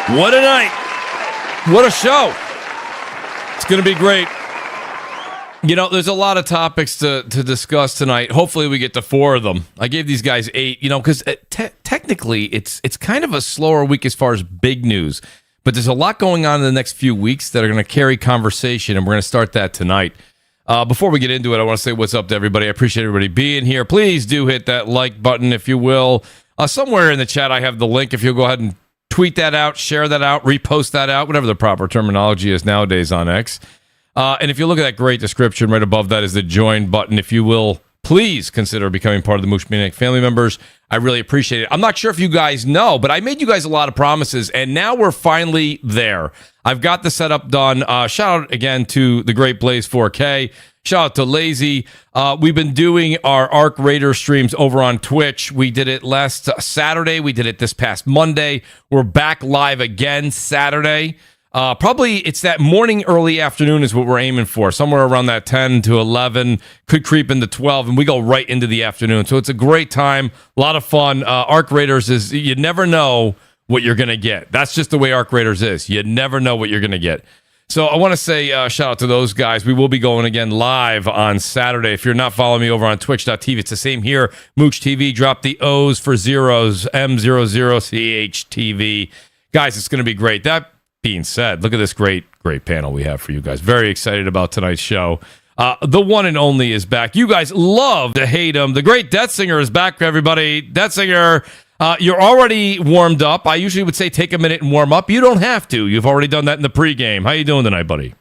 What a night. What a show. It's going to be great. You know, there's a lot of topics to discuss tonight. Hopefully we get to 4 of them. I gave these guys 8, you know, because technically it's kind of a slower week as far as big news. But there's a lot going on in the next few weeks that are going to carry conversation, and we're going to start that tonight. Before we get into it, I want to say what's up to everybody. I appreciate everybody being here. Please do hit that like button, if you will. Somewhere in the chat, I have the link. If you'll go ahead and tweet that out, share that out, repost that out, whatever the proper terminology is nowadays on X. And if you look at that great description, right above that is the join button. If you will, please consider becoming part of the Mooch Maniac family members. I really appreciate it. I'm not sure if you guys know, but I made you guys a lot of promises, and now we're finally there. I've got the setup done. Shout out again to the great Blaze 4K. Shout out to Lazy. We've been doing our Arc Raider streams over on Twitch. We did it last Saturday. We did it this past Monday. We're back live again Saturday. Probably it's that morning, early afternoon is what we're aiming for. Somewhere around that 10 to 11, could creep into 12, and we go right into the afternoon. So it's a great time, a lot of fun. Arc Raiders is, you never know what you're going to get. That's just the way Arc Raiders is. You never know what you're going to get. So I want to say shout out to those guys. We will be going again live on Saturday. If you're not following me over on twitch.tv, it's the same here. Mooch TV, drop the O's for zeros, M00CHTV. Guys, it's going to be great. That being said, look at this great panel we have for you guys. Very excited about tonight's show. The one and only is back. You guys love to hate him. The great Death Singer is back, everybody. Death Singer, you're already warmed up. I usually would say take a minute and warm up. You don't have to. You've already done that in the pregame. How you doing tonight, buddy?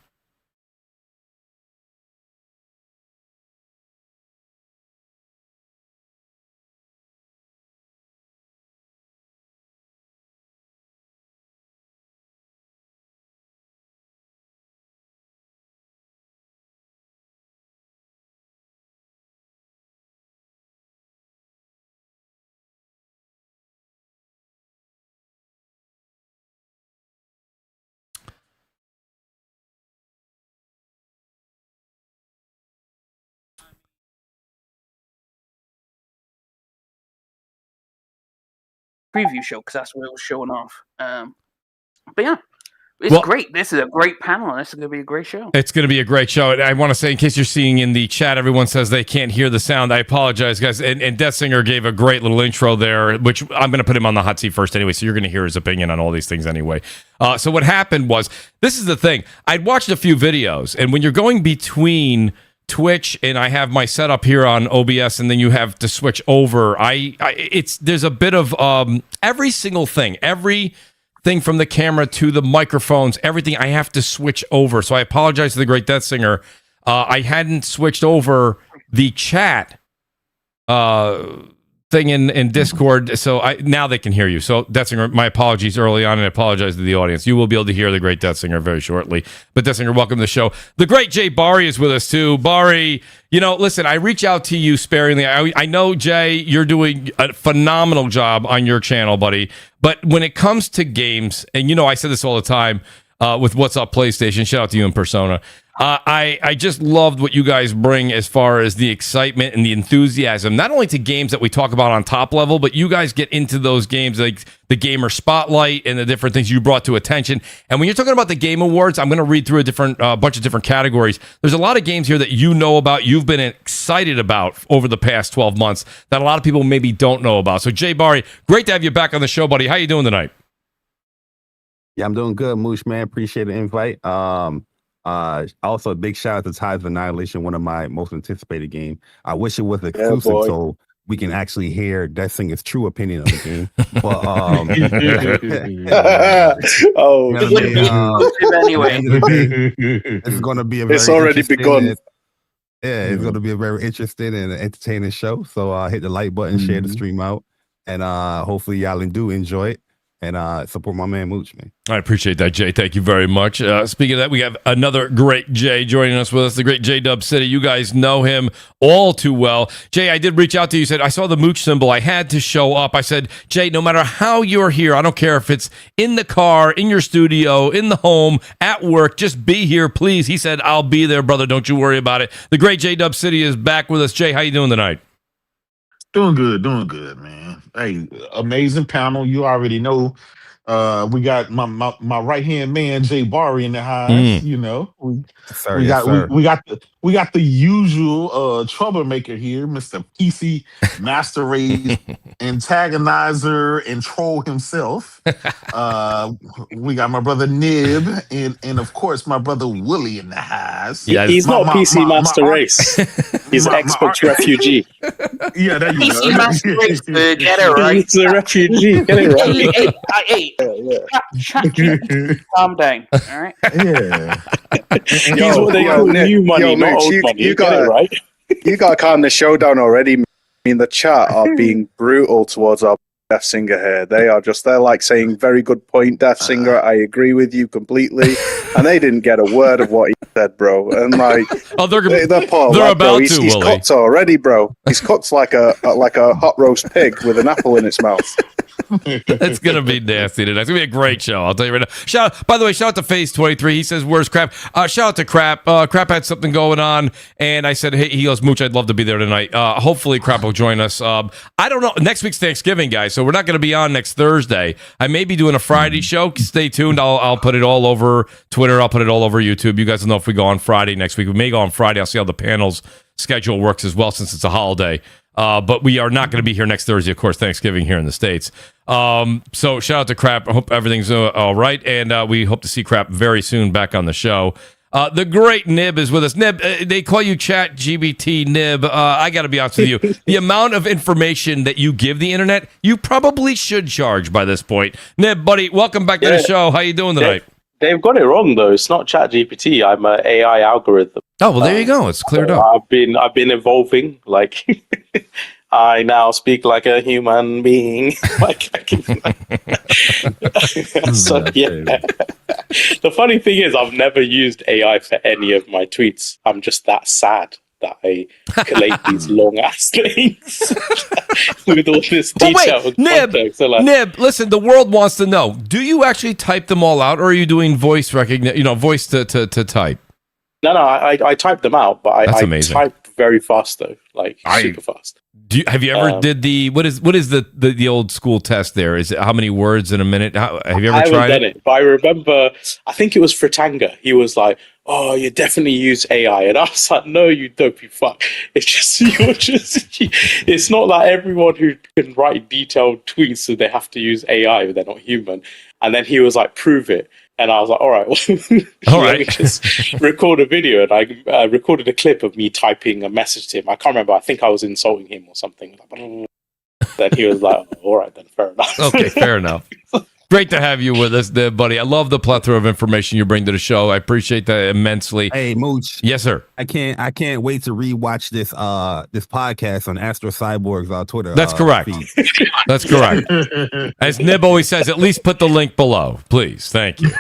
Preview show because that's what it was showing off. But yeah, it's great. This is a great panel, and this is going to be a great show. It's going to be a great show. And I want to say, in case you're seeing in the chat, everyone says they can't hear the sound. I apologize, guys. And Death Singer gave a great little intro there, which I'm going to put him on the hot seat first anyway, so you're going to hear his opinion on all these things anyway. So what happened was, this is the thing. I'd watched a few videos, and when you're going between Twitch and I have my setup here on OBS, and then you have to switch over. There's a bit of every single thing, everything from the camera to the microphones, everything I have to switch over. So I apologize to the great Death Singer. I hadn't switched over the chat thing in Discord, so now they can hear you. So Death Singer, my apologies early on, and I apologize to the audience. You will be able to hear the great Death Singer very shortly. But Death Singer, welcome to the show. The great Jay Bari is with us too. Bari, you know, listen, I reach out to you sparingly. I know, Jay, you're doing a phenomenal job on your channel, buddy. But when it comes to games, and you know, I said this all the time with What's Up PlayStation, shout out to you in persona. I just loved what you guys bring as far as the excitement and the enthusiasm, not only to games that we talk about on top level, but you guys get into those games like the Gamer Spotlight and the different things you brought to attention. And when you're talking about the Game Awards, I'm going to read through a bunch of different categories. There's a lot of games here that you know about, you've been excited about over the past 12 months that a lot of people maybe don't know about. So Jay Bari, great to have you back on the show, buddy. How you doing tonight? Yeah, I'm doing good, Mooch, man. Appreciate the invite. Also, a big shout out to Tides of Annihilation, one of my most anticipated games. I wish it was exclusive so we can actually hear Death Singer's true opinion of the game. But anyway, it's going to be a very it's already begun. It's going to be a very interesting and entertaining show. So hit the like button, share the stream out, and hopefully y'all do enjoy it. And support my man Mooch, man. I appreciate that, Jay. Thank you very much. Speaking of that, we have another great Jay joining us with us, the great J-Dub City. You guys know him all too well. Jay, I did reach out to you. You said, I saw the Mooch symbol. I had to show up. I said, Jay, no matter how you're here, I don't care if it's in the car, in your studio, in the home, at work, just be here, please. He said, I'll be there, brother. Don't you worry about it. The great J-Dub City is back with us. Jay, how you doing tonight? Doing good, man. Hey, amazing panel. You already know We got my right hand man Jay Barry in the house. You know, we got the usual troublemaker here, Mr. PC Master Race antagonizer and troll himself. We got my brother Nib and of course my brother Willie in the house. Yeah, he's not PC Master Race. He's an Xbox refugee. Yeah, there you PC go. Master Race, dude. Get it right. He's a refugee. Get it right. Hey, calm down. All right. Yeah. He's what they call new money, not old money. You got it right. You got to calm the show down already. I mean, the chat are being brutal towards our Death Singer here. They're like saying, very good point, Death Singer. I agree with you completely. And they didn't get a word of what he said, bro. And like, they're about bro. to, He's Willie. cooked already, bro. He's cooked like a hot roast pig with an apple in its mouth. It's gonna be nasty tonight. It's gonna be a great show. I'll tell you right now. By the way, shout out to Phase 23. He says, "Where's Crap?" Shout out to Crap. Crap had something going on, and I said, "Hey," he goes, "Mooch, I'd love to be there tonight. Hopefully, Crap will join us. I don't know. Next week's Thanksgiving, guys, so we're not gonna be on next Thursday. I may be doing a Friday show. Stay tuned. I'll put it all over Twitter. I'll put it all over YouTube. You guys will know if we go on Friday next week. We may go on Friday. I'll see how the panel's schedule works as well, since it's a holiday. But we are not going to be here next Thursday, of course, Thanksgiving here in the States. So shout out to Crap. I hope everything's all right. And we hope to see Crap very soon back on the show. The great Nib is with us. Nib, they call you Chat GBT Nib. I got to be honest with you. The amount of information that you give the internet, you probably should charge by this point. Nib, buddy, welcome back to the show. How you doing tonight? They've got it wrong though. It's not ChatGPT. I'm an AI algorithm. Oh well, there you go. It's cleared up. I've been evolving. Like I now speak like a human being. Like I can. So yeah. The funny thing is, I've never used AI for any of my tweets. I'm just that sad that I collate these long ass things with all this detail. Wait, Nib, Nib, listen, the world wants to know. Do you actually type them all out, or are you doing voice recognition? Voice to type. No, I typed them out, but I typed very fast though, like super fast. Have you ever did the what is the old school test there? Is it how many words in a minute? Have you ever tried it? But I remember, I think it was Fritanga. He was like, "Oh, you definitely use AI," and I was like, "No, you don't, you fuck. It's just it's not like everyone who can write detailed tweets, so they have to use AI, but they're not human." And then he was like, "Prove it." And I was like, all right, well, let me just record a video. And I recorded a clip of me typing a message to him. I can't remember. I think I was insulting him or something. Then he was like, all right, then fair enough. Okay, fair enough. Great to have you with us there, buddy. I love the plethora of information you bring to the show. I appreciate that immensely. Hey, Mooch. Yes, sir. I can't wait to rewatch this podcast on Astro Cyborg's Twitter. That's correct. That's correct. As Nib always says, at least put the link below, please. Thank you.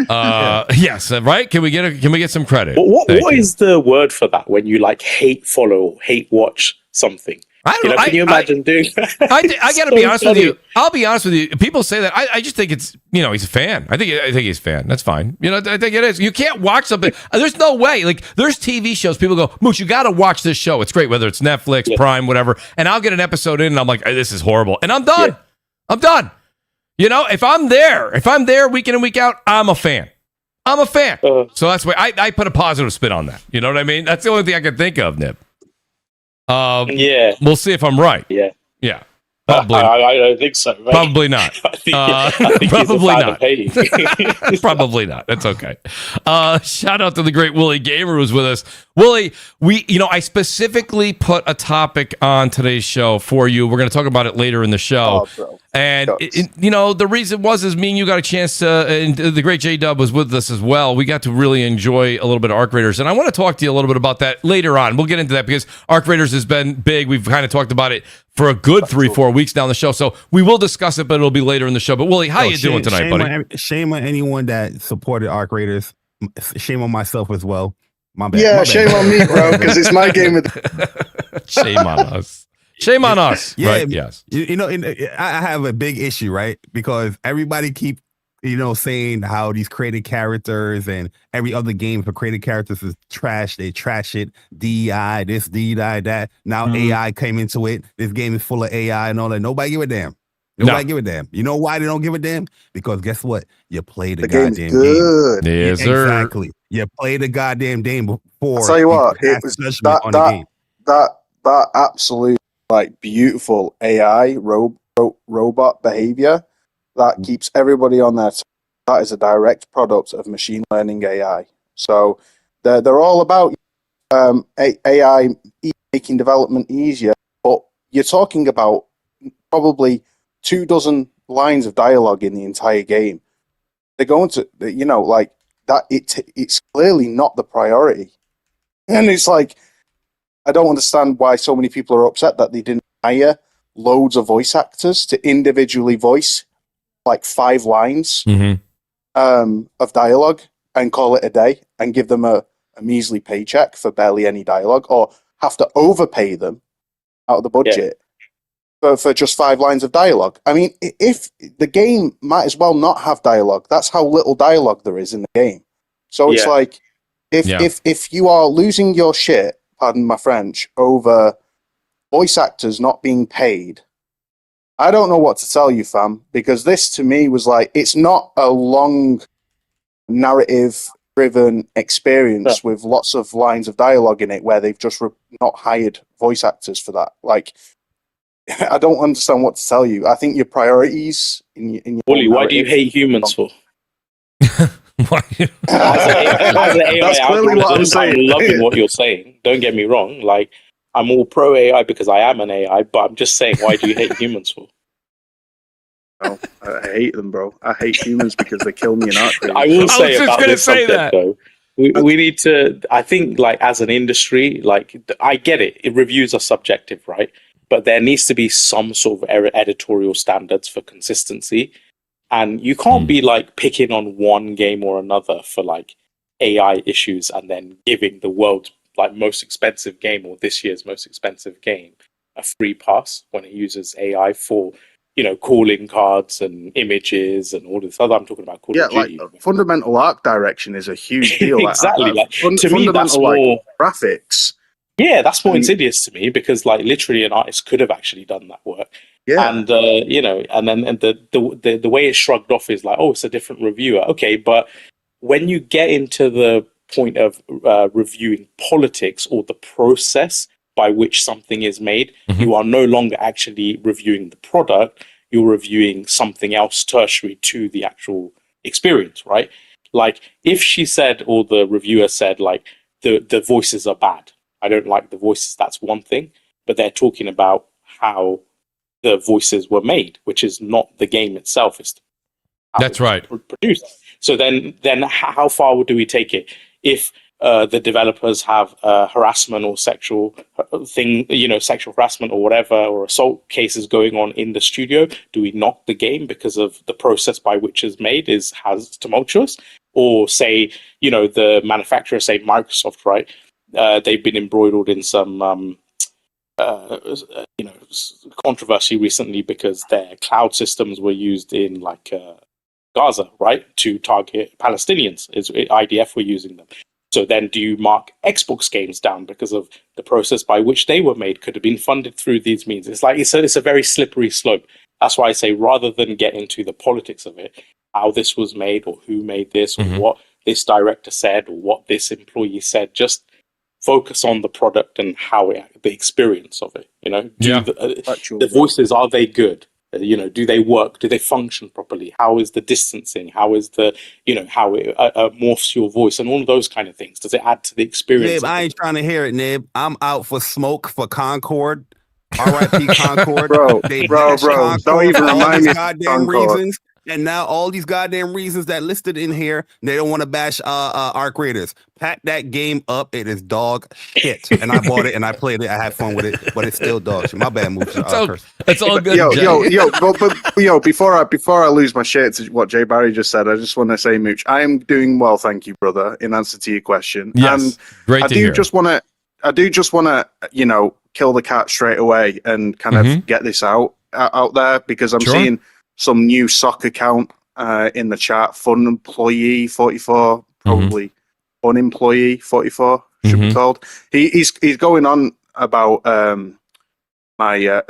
Yes, right? Can we get some credit? What is the word for that when you like hate follow or hate watch something? I don't know. Can you imagine doing that? I got to be honest with you. I'll be honest with you. People say that. I just think it's, he's a fan. I think he's a fan. That's fine. I think it is. You can't watch something. There's no way. Like, there's TV shows. People go, Mooch, you got to watch this show. It's great, whether it's Netflix, Prime, whatever. And I'll get an episode in, and I'm like, this is horrible. And I'm done. Yeah. I'm done. If I'm there week in and week out, I'm a fan. I'm a fan. So that's why I put a positive spin on that. You know what I mean? That's the only thing I can think of, Nib. We'll see if I'm right. Yeah. Probably. I don't think so. Mate. Probably not. I think probably not. Probably not. That's okay. Shout out to the great Willie Gamer who's with us. Willie, I specifically put a topic on today's show for you. We're going to talk about it later in the show. Oh, bro. And the reason is me and you got a chance to, and the great J-Dub was with us as well. We got to really enjoy a little bit of Arc Raiders, and I want to talk to you a little bit about that later on. We'll get into that because Arc Raiders has been big. We've kind of talked about it for a good 3-4 weeks down the show, so we will discuss it, but it'll be later in the show. But Willie, how you doing tonight, buddy? Shame on anyone that supported Arc Raiders. Shame on myself as well. My bad. Yeah, shame on me, bro, because it's my game. Shame on us. Shame on us. Yeah, right? Yes. I have a big issue, right? Because everybody keep, saying how these created characters and every other game for created characters is trash. They trash it. DEI, this, DEI, that. Now AI came into it. This game is full of AI and all that. Nobody give a damn. Nobody give a damn. You know why they don't give a damn? Because guess what? You play the game's goddamn good. game. Yes, sir. Exactly. You play the goddamn game before. I'll tell you what, it was that absolute like beautiful AI robot behavior that keeps everybody on their toes. That is a direct product of machine learning AI. So they're all about AI making development easier, but you're talking about probably 24 lines of dialogue in the entire game. They're going to, like that. It's clearly not the priority, and it's like I don't understand why so many people are upset that they didn't hire loads of voice actors to individually voice like 5 lines of dialogue and call it a day and give them a measly paycheck for barely any dialogue, or have to overpay them out of the budget for just 5 lines of dialogue. I mean, if the game might as well not have dialogue. That's how little dialogue there is in the game. So it's like, if you are losing your shit, pardon my French, over voice actors not being paid, I don't know what to tell you, fam, because this to me was like, it's not a long narrative-driven experience with lots of lines of dialogue in it where they've just not hired voice actors for that. Like, I don't understand what to tell you. I think your priorities in your Wally, why do you hate humans for? That's clearly what I'm saying. I'm loving what you're saying. Don't get me wrong. Like, I'm all pro AI because I am an AI, but I'm just saying, why do you hate humans for? Oh, I hate them, bro. I hate humans because they kill me in art. I will say about this subject, though, we need to, I think, like, as an industry, like, I get it. Reviews are subjective, right? But there needs to be some sort of editorial standards for consistency. And you can't be, like, picking on one game or another for, like, AI issues and then giving the world's, like, most expensive game or this year's most expensive game a free pass when it uses AI for, calling cards and images and all this other. I'm talking about Call of Duty. Like, fundamental art direction is a huge deal. Exactly. To me, that's more graphics. Yeah, that's more insidious to me because, like, literally an artist could have actually done that work. Yeah. And, and then the way it's shrugged off is like, oh, it's a different reviewer. Okay, but when you get into the point of reviewing politics or the process by which something is made, you are no longer actually reviewing the product. You're reviewing something else tertiary to the actual experience, right? Like, if she said, or the reviewer said, like, the voices are bad, I don't like the voices, that's one thing. But they're talking about how the voices were made, which is not the game itself. It's that's right. Produced. So then how far do we take it? If the developers have harassment or sexual sexual harassment or whatever, or assault cases going on in the studio, do we knock the game because of the process by which it's made has tumultuous? Or say, the manufacturer, say Microsoft, right? They've been embroiled in some controversy recently because their cloud systems were used in Gaza, right, to target Palestinians. IDF were using them. So then do you mark Xbox games down because of the process by which they were made could have been funded through these means? It's like it's a very slippery slope. That's why I say, rather than get into the politics of it, how this was made or who made this or what this director said or what this employee said, just focus on the product and the experience of it. The voices, are they good? Do they work? Do they function properly? How is the distancing? How is the, how it morphs your voice and all of those kind of things? Does it add to the experience? Nib, I ain't trying to hear it, Nib. I'm out for smoke for Concord. R.I.P. Concord. Bro. Don't even remind me of goddamn reasons. And now all these goddamn reasons that listed in here, they don't want to bash our creators. Pack that game up. It is dog shit. And I bought it and I played it. I had fun with it, but it's still dog shit. My bad, Mooch. It's all good. Yo, before I lose my shit to what Jay Barry just said, I just want to say, Mooch, I am doing well, thank you, brother, in answer to your question. Yes, and great I to do hear. I do just want to, kill the cat straight away and kind of get this out there because I'm seeing some new sock account in the chat, Fun Employee 44, probably Unemployee 44 should be called. He's going on about my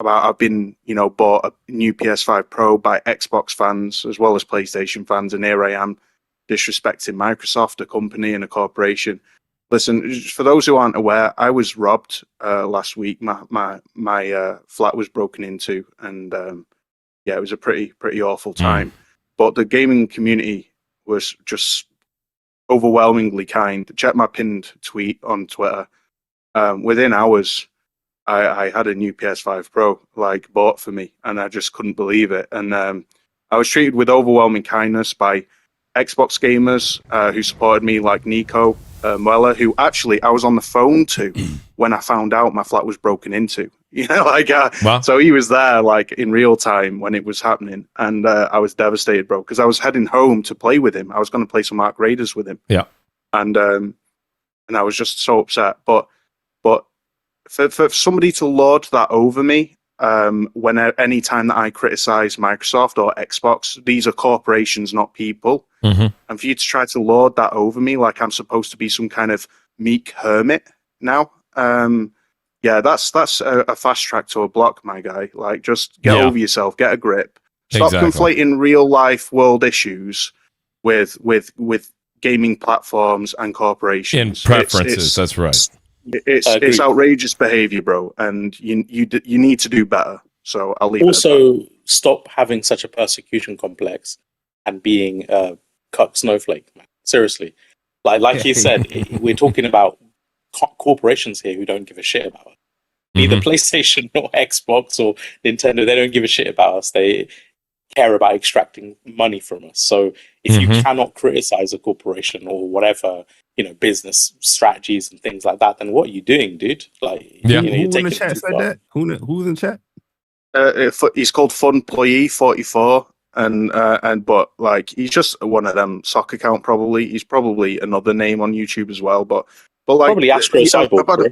I've been, bought a new PS5 Pro by Xbox fans as well as PlayStation fans, and here I am disrespecting Microsoft, a company and a corporation. Listen, for those who aren't aware, I was robbed last week. My flat was broken into, and it was a pretty awful time. But the gaming community was just overwhelmingly kind. Check my pinned tweet on Twitter. Within hours, I had a new PS5 Pro bought for me, and I just couldn't believe it. And I was treated with overwhelming kindness by Xbox gamers who supported me, like Nico Mueller, who actually I was on the phone to when I found out my flat was broken into. Wow. So he was there in real time when it was happening, and I was devastated, bro, because I was heading home to play with him. I was going to play some Ark Raiders with him. Yeah. And I was just so upset. But for somebody to lord that over me, any time that I criticize Microsoft or Xbox, these are corporations, not people. Mm-hmm. And for you to try to lord that over me like I'm supposed to be some kind of meek hermit now, that's a fast track to a block, my guy. Just get over yourself, get a grip. Stop conflating real life world issues with gaming platforms and corporations. In preferences, that's right. It's outrageous behavior, bro, and you need to do better. So I'll leave it. Also, stop having such a persecution complex and being a cuck snowflake, man. Seriously, like you said, we're talking about corporations here who don't give a shit about us. Neither PlayStation or Xbox or Nintendo, they don't give a shit about us. They care about extracting money from us. So if you cannot criticize a corporation or whatever, business strategies and things like that, then what are you doing, dude? Who in the chat said that? Who's in chat? He's called Funployee44, but he's just one of them sock account. Probably he's probably another name on YouTube as well. But probably Astro Cyborg.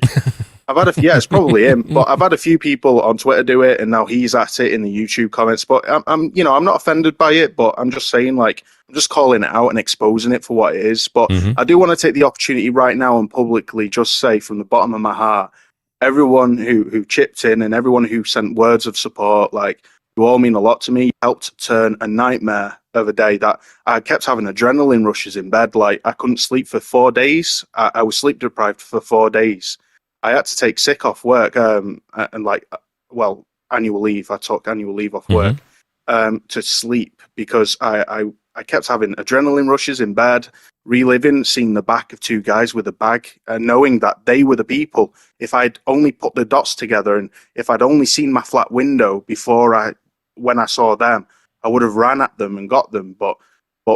It's probably him. But I've had a few people on Twitter do it, and now he's at it in the YouTube comments. But I'm not offended by it. But I'm just saying, I'm just calling it out and exposing it for what it is. But I do want to take the opportunity right now and publicly just say from the bottom of my heart, everyone who chipped in and everyone who sent words of support, you all mean a lot to me. You helped turn a nightmare of a day that I kept having adrenaline rushes in bed. I couldn't sleep for 4 days. I was sleep deprived for 4 days. I had to take sick off work annual leave. I took annual leave off work to sleep because I kept having adrenaline rushes in bed, reliving, seeing the back of two guys with a bag, and knowing that they were the people. If I'd only put the dots together and if I'd only seen my flat window when I saw them, I would have ran at them and got them. But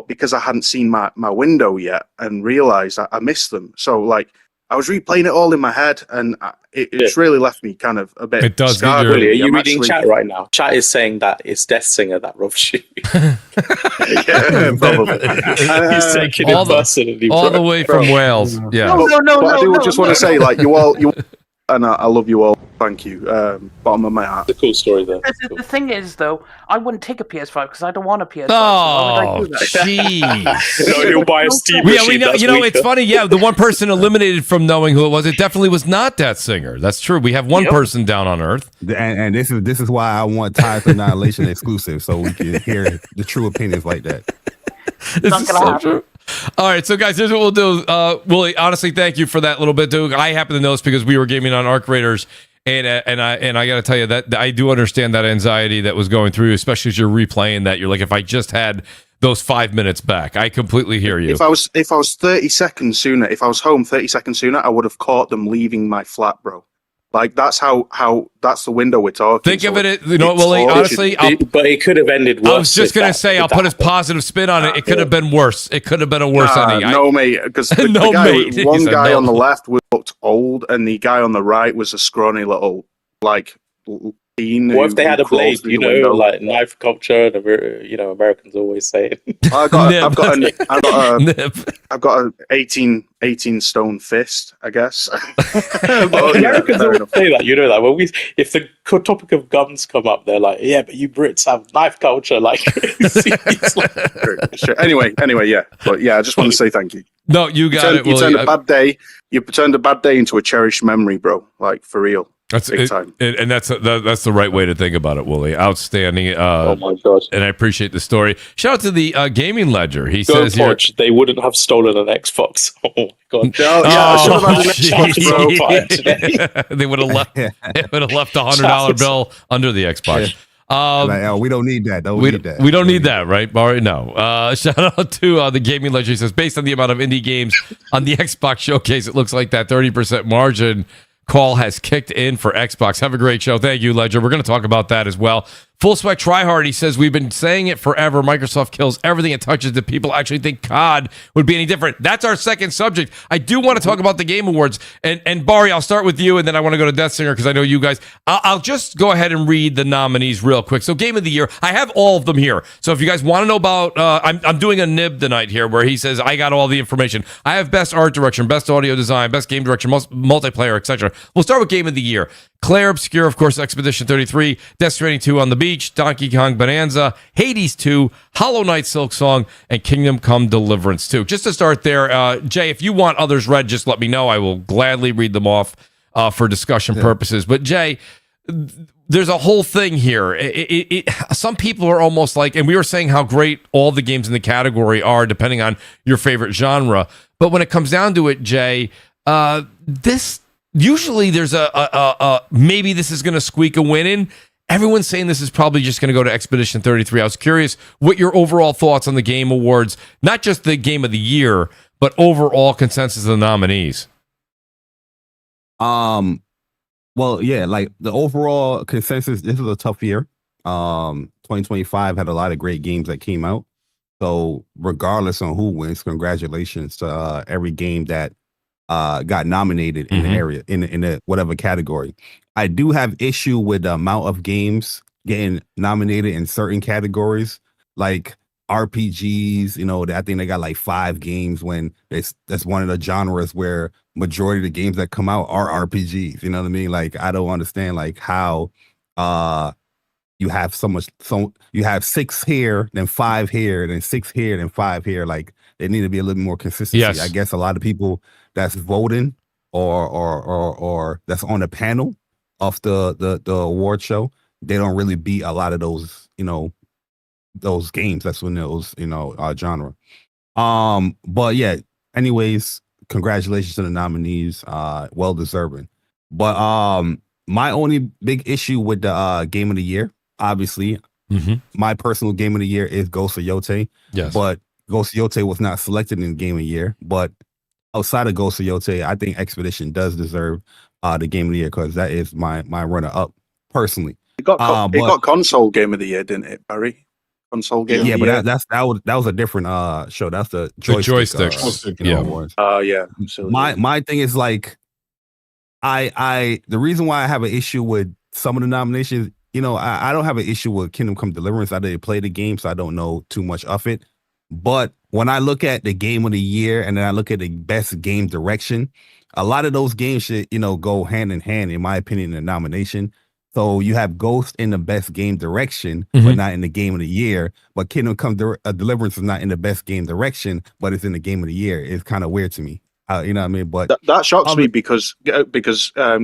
because I hadn't seen my window yet and realized I missed them. So I was replaying it all in my head, and it's really left me kind of a bit. It does. Are you reading chat right now? Chat is saying that it's Death Singer that robbed you. Yeah, probably. He's taking it personally, all the way from Wales. Yeah. No. I do just want to say, you all, and I love you all. Thank you. Bottom of my heart. It's a cool story, though. The thing is, though, I wouldn't take a PS5 because I don't want a PS5. Oh, jeez. No, you'll buy a Steam Yeah, machine. we know. It's funny. Yeah, the one person eliminated from knowing who it was, it definitely was not Death Singer. That's true. We have one person down on Earth, and this is why I want Ties of Annihilation exclusive, so we can hear the true opinions like that. This is so true. All right, so guys, here's what we'll do. Willie, honestly, thank you for that little bit, dude. I happen to know this because we were gaming on Ark Raiders, and I got to tell you that I do understand that anxiety that was going through, especially as you're replaying that. You're like, if I just had those 5 minutes back, I completely hear you. If I was 30 seconds sooner, if I was home 30 seconds sooner, I would have caught them leaving my flat, bro. That's how that's the window we're talking. Think of it, Willie, honestly. But it could have ended worse. I was just going to say, I'll put a positive spin on it. It could have been worse. It could have been a worse ending. No, mate, because one guy on the left looked old, and the guy on the right was a scrawny little, teen. What if they had a blade, like knife culture, Americans always say it. I've got an 18 stone fist, I guess. Americans always say that, that. If the topic of guns come up, they're like, yeah, but you Brits have knife culture, Sure. Anyway, yeah. But yeah, I just want to say thank you. No, you got it. You turned a bad day into a cherished memory, bro. For real. That's Big time. And that's the right way to think about it, Wooly. Outstanding. Oh my god! And I appreciate the story. Shout out to the Gaming Ledger. He Go says here, they wouldn't have stolen an Xbox. Oh my god! They would have left. They would have left $100 bill under the Xbox. We don't need that. We don't need that, right, Barry? No. Shout out to the Gaming Ledger. He says, based on the amount of indie games on the Xbox showcase, it looks like that 30% margin call has kicked in for Xbox. Have a great show. Thank you, Ledger. We're going to talk about that as well. Full Spec Tryhard, he says, we've been saying it forever. Microsoft kills everything it touches. That people actually think COD would be any different. That's our second subject. I do want to talk about the Game Awards. And Barry, I'll start with you, and then I want to go to Death Singer because I know you guys. I'll just go ahead and read the nominees real quick. So Game of the Year, I have all of them here. So if you guys want to know about, I'm doing a nib tonight here where he says, I got all the information. I have Best Art Direction, Best Audio Design, Best Game Direction, Multiplayer, etc. We'll start with Game of the Year. Claire Obscure, of course, Expedition 33, Death Stranding 2 on the Beach, Donkey Kong Bonanza, Hades 2, Hollow Knight Silk Song, and Kingdom Come Deliverance 2. Just to start there, Jay, if you want others read, just let me know. I will gladly read them off for discussion purposes. But Jay, there's a whole thing here. Some people are almost like, and we were saying how great all the games in the category are, depending on your favorite genre. But when it comes down to it, Jay, usually there's a maybe this is going to squeak a win in. Everyone's saying this is probably just going to go to Expedition 33. I was curious what your overall thoughts on the Game Awards, not just the Game of the Year, but overall consensus of the nominees. Well, yeah, like the overall consensus, this is a tough year. 2025 had a lot of great games that came out. So regardless on who wins, congratulations to every game that got nominated in the area, in the whatever category. I do have issue with the amount of games getting nominated in certain categories, like RPGs. You know, I think they got like 5 games when that's one of the genres where majority of the games that come out are RPGs. You know what I mean? Like, I don't understand like how you have you have 6 here, then 5 here, then 6 here, then 5 here. Like, there need to be a little more consistency. Yes. I guess a lot of people that's voting or that's on the panel of the award show, they don't really beat a lot of those, those games. That's when those, genre. But yeah, anyways, congratulations to the nominees. Well deserving. But my only big issue with the Game of the Year, obviously, my personal Game of the Year is Ghost of Yotei. Yes. But Ghost of Yotei was not selected in the Game of the Year. But outside of Ghost of Yotei, I think Expedition does deserve the Game of the Year because that is my runner-up, personally. It got console Game of the Year, didn't it, Barry? Console Game of the Year. Yeah, but that was a different show. That's the joystick. Awards. Yeah. My thing is like, the reason why I have an issue with some of the nominations, I don't have an issue with Kingdom Come Deliverance. I didn't play the game, so I don't know too much of it. But when I look at the Game of the Year and then I look at the best game direction, a lot of those games should, go hand in hand, in my opinion, in the nomination. So you have Ghost in the best game direction, but not in the Game of the Year. But Kingdom Come Deliverance is not in the best game direction, but it's in the Game of the Year. It's kind of weird to me. You know what I mean? But that shocks me because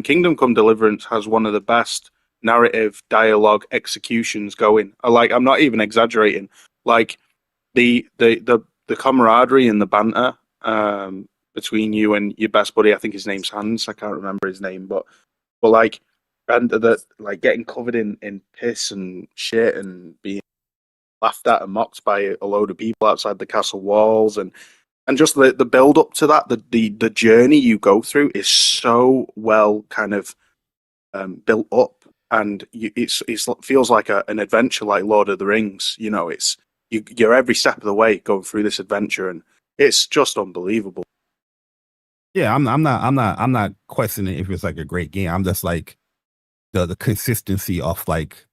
Kingdom Come Deliverance has one of the best narrative dialogue executions going. I'm not even exaggerating. Like the camaraderie and the banter between you and your best buddy. I think his name's Hans. I can't remember his name, but getting covered in piss and shit and being laughed at and mocked by a load of people outside the castle walls and just the build up to that, the journey you go through is so well kind of built up, and it feels like an adventure like Lord of the Rings. It's you're every step of the way going through this adventure, and it's just unbelievable. Yeah, I'm not questioning if it's like a great game. I'm just like the consistency of like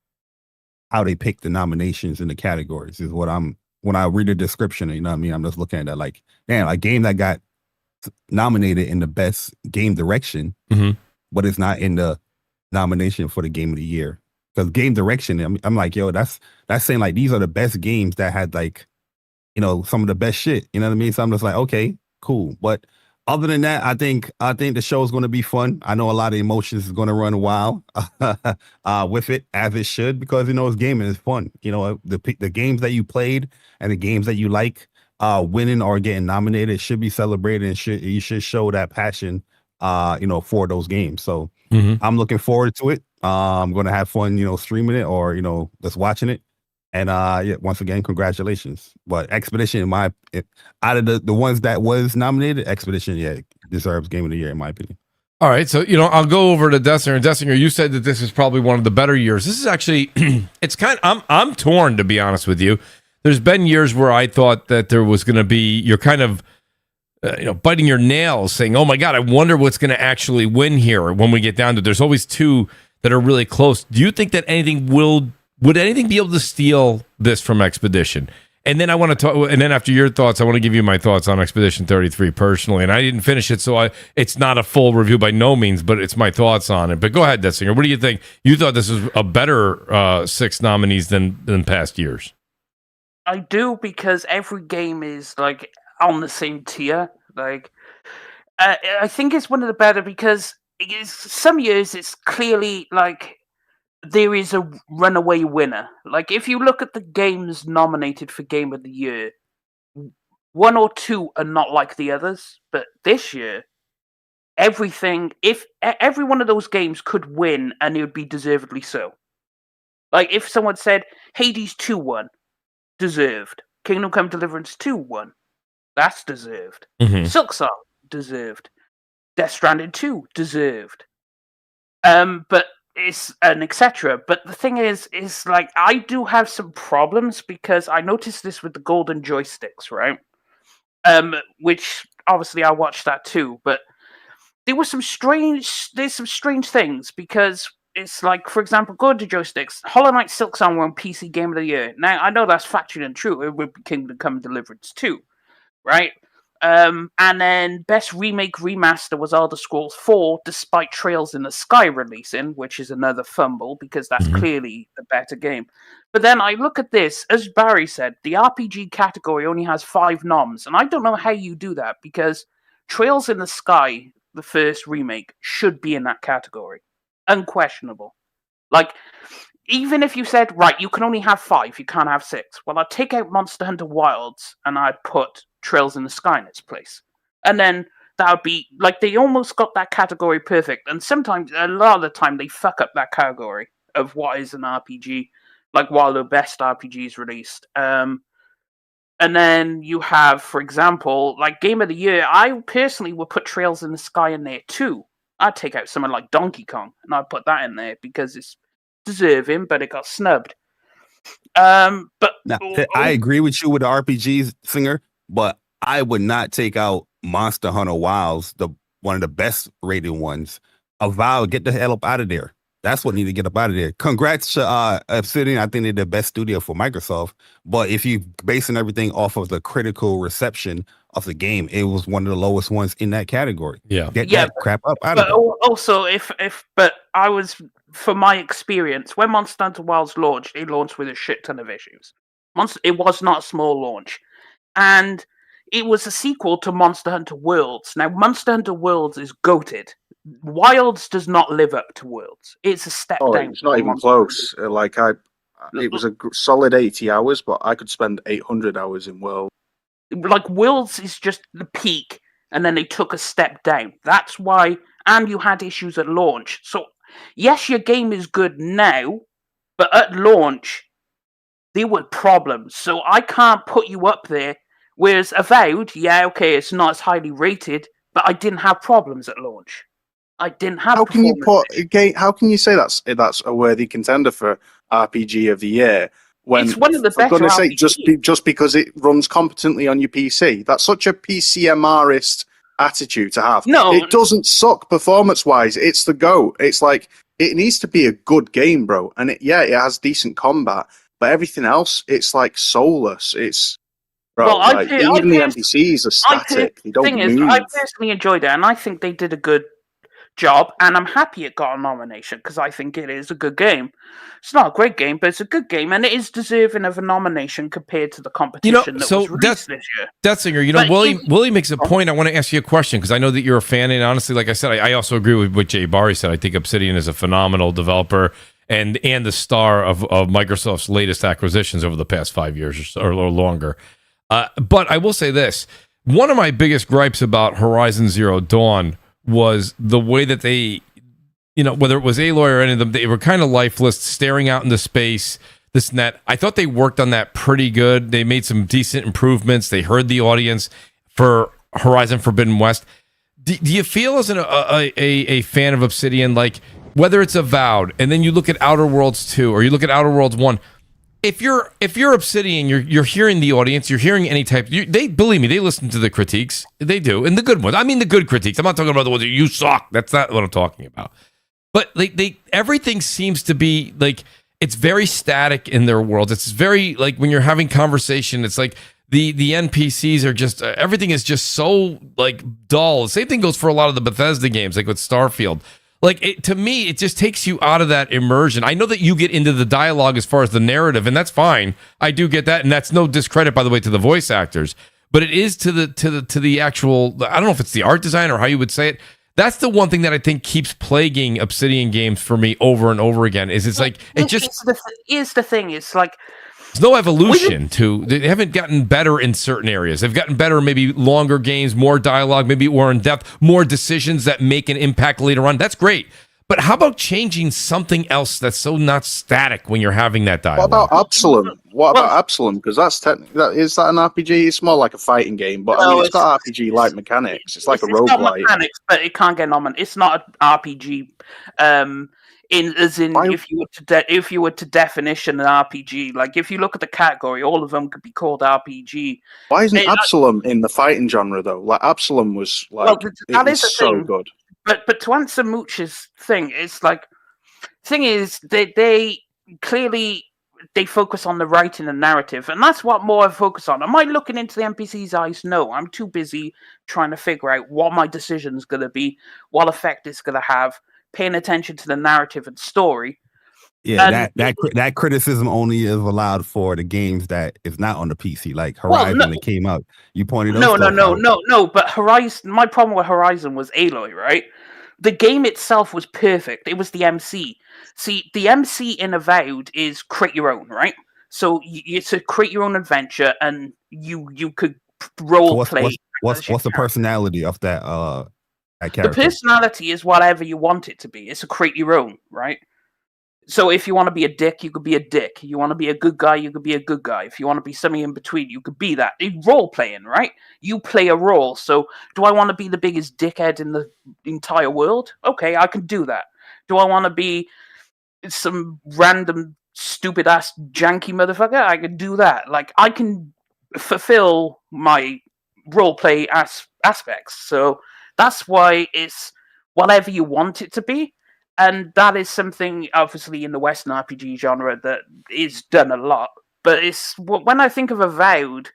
how they pick the nominations in the categories is what when I read the description, you know what I mean? I'm just looking at that like, damn, a game that got nominated in the best game direction, but it's not in the nomination for the Game of the Year. Because game direction, I'm like, yo, that's saying like these are the best games that had like, some of the best shit. You know what I mean? So I'm just like, okay, cool. But Other than that, I think the show is going to be fun. I know a lot of emotions is going to run wild with it, as it should, because it's gaming is fun. The games that you played and the games that you like, winning or getting nominated should be celebrated, and you should show that passion, for those games. So I'm looking forward to it. I'm going to have fun, streaming it or just watching it. And once again, congratulations. But Expedition, out of the ones that was nominated, Expedition, deserves Game of the Year in my opinion. All right, so I'll go over to Dessinger. Dessinger, you said that this is probably one of the better years. This is actually, it's I'm torn, to be honest with you. There's been years where I thought that there was going to be, you're kind of, biting your nails, saying, "Oh my God, I wonder what's going to actually win here." When we get down to, there's always two that are really close. Do you think that would anything be able to steal this from Expedition? And then I want to talk. And then after your thoughts, I want to give you my thoughts on Expedition 33 personally. And I didn't finish it, so it's not a full review by no means, but it's my thoughts on it. But go ahead, Dessinger. What do you think? You thought this was a better 6 nominees than past years? I do, because every game is like on the same tier. Like, I think it's one of the better, because some years it's clearly like there is a runaway winner. Like, if you look at the games nominated for Game of the Year, 1 or 2 are not like the others. But this year, every one of those games could win, and it would be deservedly so. Like, if someone said Hades 2 won, deserved. Kingdom Come Deliverance 2 won, that's deserved. Silksong, deserved. Death Stranding 2, deserved. But it's an etc. But the thing is like, I do have some problems, because I noticed this with the golden joysticks, right? Which obviously I watched that too, but there's some strange things, because it's like, for example, golden joysticks, Hollow Knight Silksong won PC Game of the Year. Now I know that's factually untrue. It would be Kingdom Come Deliverance 2, right? And then Best Remake Remaster was Elder Scrolls 4, despite Trails in the Sky releasing, which is another fumble, because that's clearly the better game. But then I look at this, as Barry said, the RPG category only has 5 noms, and I don't know how you do that, because Trails in the Sky, the first remake, should be in that category. Unquestionable. Like, even if you said, right, you can only have 5, you can't have 6. Well, I'd take out Monster Hunter Wilds, and I'd put Trails in the Sky in its place. And then that would be, like, they almost got that category perfect. And sometimes, a lot of the time, they fuck up that category of what is an RPG, like while the best RPG is released. And then you have, for example, like Game of the Year, I personally would put Trails in the Sky in there too. I'd take out someone like Donkey Kong, and I'd put that in there, because it's deserving, but it got snubbed. But now, I agree with you with the RPGs, Singer, but I would not take out Monster Hunter Wilds, one of the best rated ones. Avowed, get the hell up out of there. That's what need to get up out of there. Congrats to Obsidian. I think they're the best studio for Microsoft. But if you basing everything off of the critical reception of the game, it was one of the lowest ones in that category. Yeah. Get that crap up out of there. Also, but I was, from my experience, when Monster Hunter Wilds launched, it launched with a shit ton of issues. It was not a small launch. And it was a sequel to Monster Hunter Worlds. Now, Monster Hunter Worlds is goated. Wilds does not live up to Worlds. It's a step down. It's not even close. It was a solid 80 hours, but I could spend 800 hours in Worlds. Like, Worlds is just the peak, and then they took a step down. That's why, and you had issues at launch. So, yes, your game is good now, but at launch, there were problems. So I can't put you up there. Whereas Avowed, it's not as highly rated, but I didn't have problems at launch. I didn't have. How can you say that's a worthy contender for RPG of the Year when it's one of the better? For goodness sake, just because it runs competently on your PC, that's such a PCMRist attitude to have. No, it doesn't suck performance-wise. It's the GOAT. It's like, it needs to be a good game, bro. And it has decent combat, but everything else, it's like soulless. It's even the NPCs are static. They don't move. I personally enjoyed it, and I think they did a good job, and I'm happy it got a nomination because I think it is a good game. It's not a great game, but it's a good game, and it is deserving of a nomination compared to the competition that was released this year. Singer, Willie makes a point. I want to ask you a question because I know that you're a fan, and honestly, like I said, I also agree with what Jay Barry said. I think Obsidian is a phenomenal developer and the star of Microsoft's latest acquisitions over the past 5 years or longer. But I will say this. One of my biggest gripes about Horizon Zero Dawn was the way that they, whether it was Aloy or any of them, they were kind of lifeless, staring out into space, this and that. I thought they worked on that pretty good. They made some decent improvements. They heard the audience for Horizon Forbidden West. Do you feel as a fan of Obsidian, like whether it's Avowed, and then you look at Outer Worlds 2 or you look at Outer Worlds 1, if you're Obsidian, you're hearing the audience, you're hearing any type. They believe me, they listen to the critiques, they do, and the good ones. I mean, the good critiques. I'm not talking about the ones that you suck. That's not what I'm talking about. But they everything seems to be like it's very static in their world. It's very like when you're having conversation, it's like the NPCs are just everything is just so like dull. The same thing goes for a lot of the Bethesda games, like with Starfield. Like, to me, it just takes you out of that immersion. I know that you get into the dialogue as far as the narrative, and that's fine. I do get that, and that's no discredit, by the way, to the voice actors. But it is to the actual. I don't know if it's the art design or how you would say it. That's the one thing that I think keeps plaguing Obsidian games for me over and over again. Is it's like it just. Here's the thing. It's like. There's no evolution they haven't gotten better in certain areas. They've gotten better, maybe longer games, more dialogue, maybe more in depth, more decisions that make an impact later on. That's great. But how about changing something else that's so not static when you're having that dialogue? What about Absalom? Because is that an RPG? It's more like a fighting game, but I mean, it's got RPG-like mechanics. It's like a roguelike. It's not mechanics, but it can't get nominated. It's not an RPG. If you were to definition an RPG, like if you look at the category, all of them could be called RPG. Why isn't Absalom in the fighting genre though? Like Absalom was like that is so thing. Good. But to answer Mooch's thing, it's like thing is they clearly they focus on the writing and narrative, and that's what more I focus on. Am I looking into the NPC's eyes? No, I'm too busy trying to figure out what my decision's going to be, what effect it's going to have. Paying attention to the narrative and story. Yeah, that criticism only is allowed for the games that is not on the PC, like Horizon that came out. You pointed out. No. But Horizon, my problem with Horizon was Aloy, right? The game itself was perfect. It was the MC. See, the MC in Avowed is create your own, right? So it's a create your own adventure, and you could role play. What's the personality of that? The personality is whatever you want it to be. It's a create your own, right? So if you want to be a dick, you could be a dick. You want to be a good guy, you could be a good guy. If you want to be something in between, you could be that. Role playing, right? You play a role. So do I want to be the biggest dickhead in the entire world? Okay, I can do that. Do I want to be some random stupid ass janky motherfucker? I can do that. Like I can fulfill my role play aspects. So that's why it's whatever you want it to be. And that is something, obviously, in the Western RPG genre that is done a lot. But it's when I think of Avowed,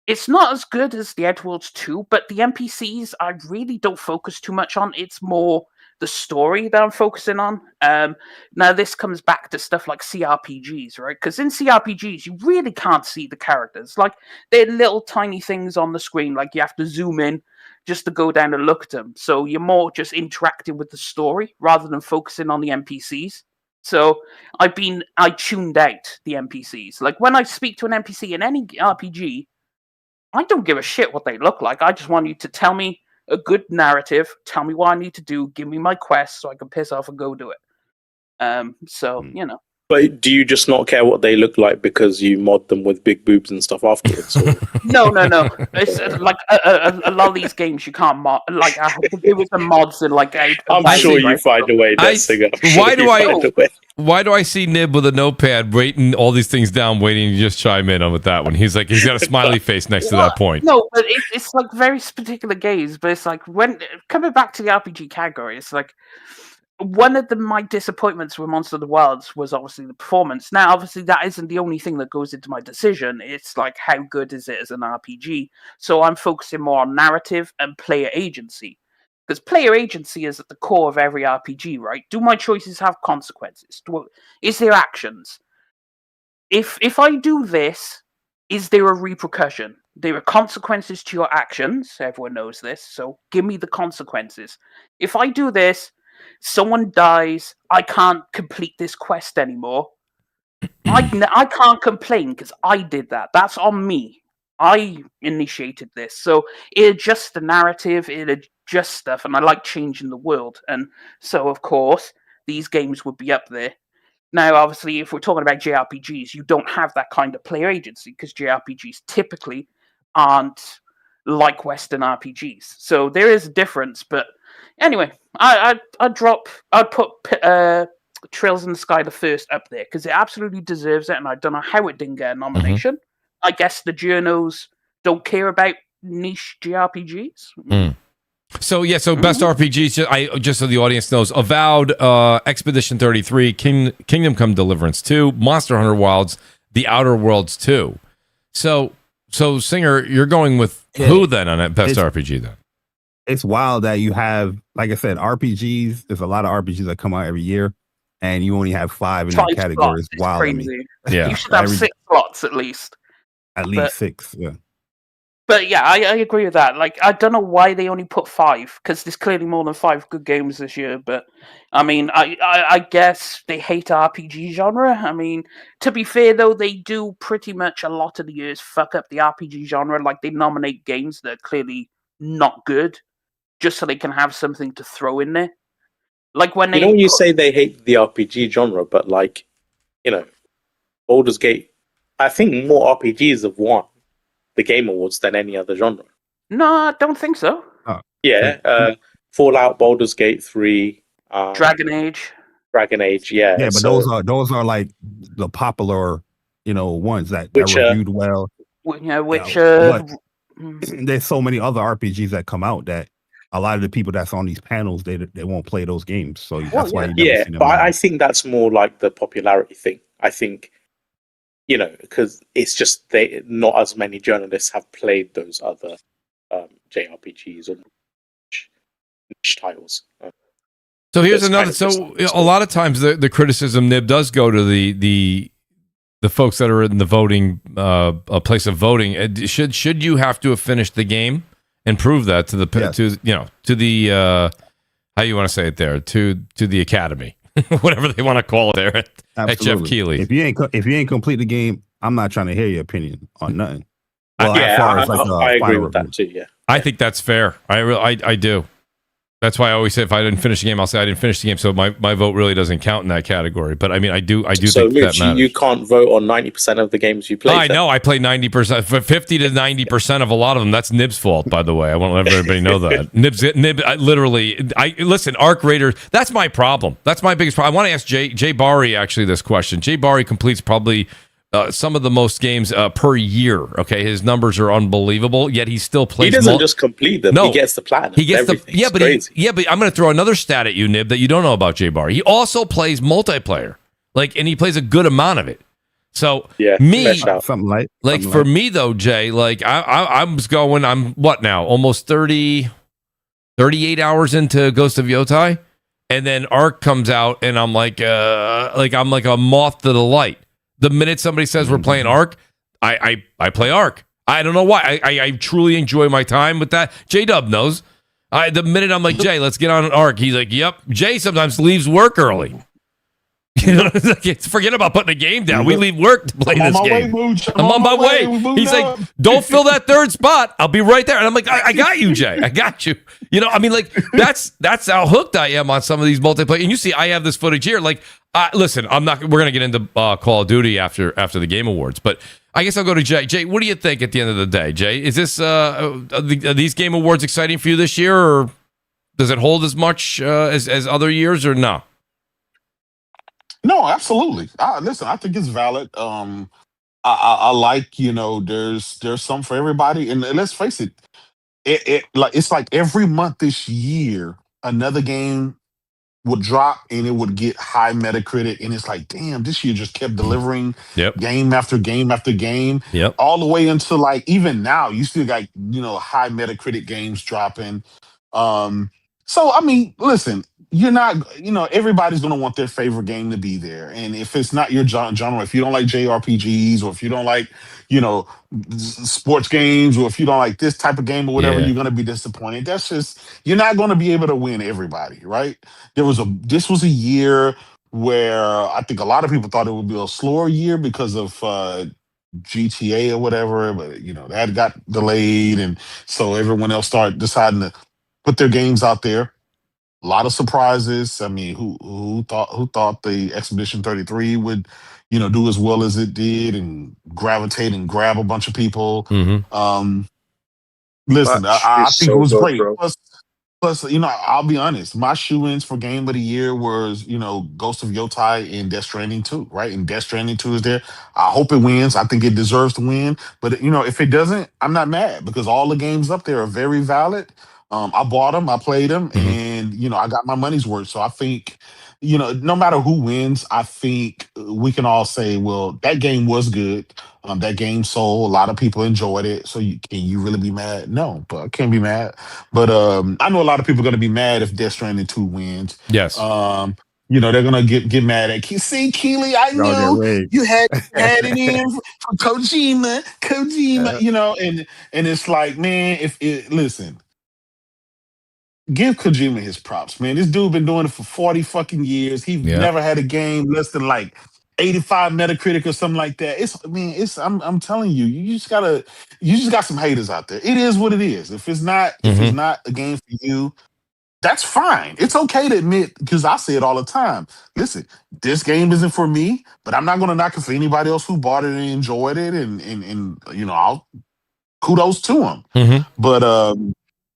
it's not as good as the Outer Worlds 2, but the NPCs I really don't focus too much on. It's more the story that I'm focusing on. Now, this comes back to stuff like CRPGs, right? Because in CRPGs, you really can't see the characters. Like, they're little tiny things on the screen, like you have to zoom in just to go down and look at them. So you're more just interacting with the story rather than focusing on the NPCs. So I tuned out the NPCs. Like when I speak to an NPC in any RPG, I don't give a shit what they look like. I just want you to tell me a good narrative, tell me what I need to do, give me my quest so I can piss off and go do it. You know. But do you just not care what they look like because you mod them with big boobs and stuff afterwards? No. It's like a lot of these games you can't mod. Like I have to do with the mods and like. I'm sure you find a way. Why do I see Nib with a notepad writing all these things down, waiting to just chime in on with that one? He's got a smiley face next to that point. No, but it's like very particular games. But it's like when coming back to the RPG category, it's like. One of my disappointments with Monster of the Wilds was obviously the performance. Now, obviously, that isn't the only thing that goes into my decision. It's like, how good is it as an RPG? So I'm focusing more on narrative and player agency. Because player agency is at the core of every RPG, right? Do my choices have consequences? Is there actions? If I do this, is there a repercussion? There are consequences to your actions. Everyone knows this, so give me the consequences. If I do this, someone dies, I can't complete this quest anymore. I can't complain because I did that. That's on me. I initiated this. So it adjusts the narrative, it adjusts stuff, and I like changing the world. And so, of course, these games would be up there. Now, obviously, if we're talking about JRPGs, you don't have that kind of player agency because JRPGs typically aren't like Western RPGs. So there is a difference. But anyway, I'd put Trails in the Sky the first up there because it absolutely deserves it, and I don't know how it didn't get a nomination. I guess the journos don't care about niche JRPGs. So best RPGs. Just so the audience knows: Avowed, Expedition 33, Kingdom Come Deliverance 2, Monster Hunter Wilds, The Outer Worlds 2. So Singer, you're going with who then on that best RPG then? It's wild that you have, like I said, RPGs. There's a lot of RPGs that come out every year, and you only have 5 in that category. It's wild to me. Yeah, you should have 6 slots at least. At least 6, yeah. But yeah, I agree with that. Like, I don't know why they only put 5, because there's clearly more than 5 good games this year. But I mean, I guess they hate RPG genre. I mean, to be fair though, they do pretty much a lot of the years fuck up the RPG genre. Like, they nominate games that are clearly not good, just so they can have something to throw in there. Like when when you say they hate the RPG genre, but like, Baldur's Gate, I think more RPGs have won the Game Awards than any other genre. No, I don't think so. Yeah, Fallout, Baldur's Gate 3, Dragon Age, yeah. Yeah, but those are like the popular, ones that reviewed well. There's so many other RPGs that come out that a lot of the people that's on these panels they won't play those games. So that's why you never see them. But I think that's more like the popularity thing. I think, because it's just not as many journalists have played those other JRPGs or niche titles. So here's another. So a lot of times the criticism, Nib, does go to the folks that are in the voting place of voting. Should you have to have finished the game and prove that to the how you want to say it there to the Academy, whatever they want to call it there at Jeff Keighley. If you ain't complete the game, I'm not trying to hear your opinion on nothing. Well, I agree with that too. Yeah, I think that's fair. I do. That's why I always say if I didn't finish the game, I'll say I didn't finish the game. So my vote really doesn't count in that category. But I mean, I do so think Mooch, that matters. You can't vote on 90% of the games you play. I know. I play 90%, 50 to 90% of a lot of them. That's Nib's fault, by the way. I want to let everybody know that. Nib, listen, Arc Raiders, that's my problem. That's my biggest problem. I want to ask Jay Barry actually this question. Jay Barry completes probably some of the most games per year. Okay, his numbers are unbelievable. Yet he still plays. He doesn't just complete them. No, he gets the platinum. He gets but I'm going to throw another stat at you, Nib, that you don't know about Jay Barry. He also plays multiplayer, and he plays a good amount of it. So for me though, Jay, I'm what now? Almost 38 hours into Ghost of Yotai, and then Ark comes out, and I'm like a moth to the light. The minute somebody says we're playing Ark, I play Ark. I don't know why. I truly enjoy my time with that. J-Dub knows. The minute I'm like, Jay, let's get on an Ark, he's like, yep. Jay sometimes leaves work early. Forget about putting the game down. We leave work to play this game. I'm on my way. He's like, don't fill that third spot. I'll be right there. And I'm like, I got you, Jay. I got you. That's how hooked I am on some of these multiplayer. And you see, I have this footage here. Listen, we're going to get into Call of Duty after the Game Awards, but I guess I'll go to Jay. Jay, what do you think at the end of the day, Jay? Is this are these Game Awards exciting for you this year, or does it hold as much as other years, or no? No, absolutely. Listen, I think it's valid. I like, there's some for everybody, and let's face it, it's like every month this year, another game would drop and it would get high Metacritic, and it's like, damn, this year just kept delivering game after game after game, all the way into even now, you still got high Metacritic games dropping. So I mean, listen, you're not, everybody's gonna want their favorite game to be there, and if it's not your genre, if you don't like JRPGs, or if you don't like, you know, sports games, or if you don't like this type of game or whatever, Yeah. you're gonna be disappointed. That's just, you're not gonna be able to win everybody, right? This was a year where I think a lot of people thought it would be a slower year because of GTA or whatever, but that got delayed, and so everyone else started deciding to put their games out there. A lot of surprises. I mean, who thought the Expedition 33 would, do as well as it did and gravitate and grab a bunch of people. Mm-hmm. Listen, Batch I is think it so was good, great. bro. Plus, I'll be honest. My shoe-ins for game of the year was, Ghost of Yotai and Death Stranding 2, right? And Death Stranding 2 is there. I hope it wins. I think it deserves to win. But, if it doesn't, I'm not mad because all the games up there are very valid. I bought them, I played them, Mm-hmm. and, I got my money's worth. So I think, no matter who wins, I think we can all say, well, that game was good. That game sold. A lot of people enjoyed it. So can you really be mad? No, but I can't be mad. But I know a lot of people are going to be mad if Death Stranding 2 wins. Yes. They're going to get mad at see, Keely, I Y'all get knew rigged. you had it in for Kojima, and it's like, man, listen, give Kojima his props, man. This dude been doing it for 40 fucking years. He Yeah. never had a game less than like 85 Metacritic or something like that. I'm telling you, you just got some haters out there. It is what it is. If it's not a game for you, that's fine. It's okay to admit, because I say it all the time. Listen, this game isn't for me, but I'm not gonna knock it for anybody else who bought it and enjoyed it, and I'll kudos to them. Mm-hmm. But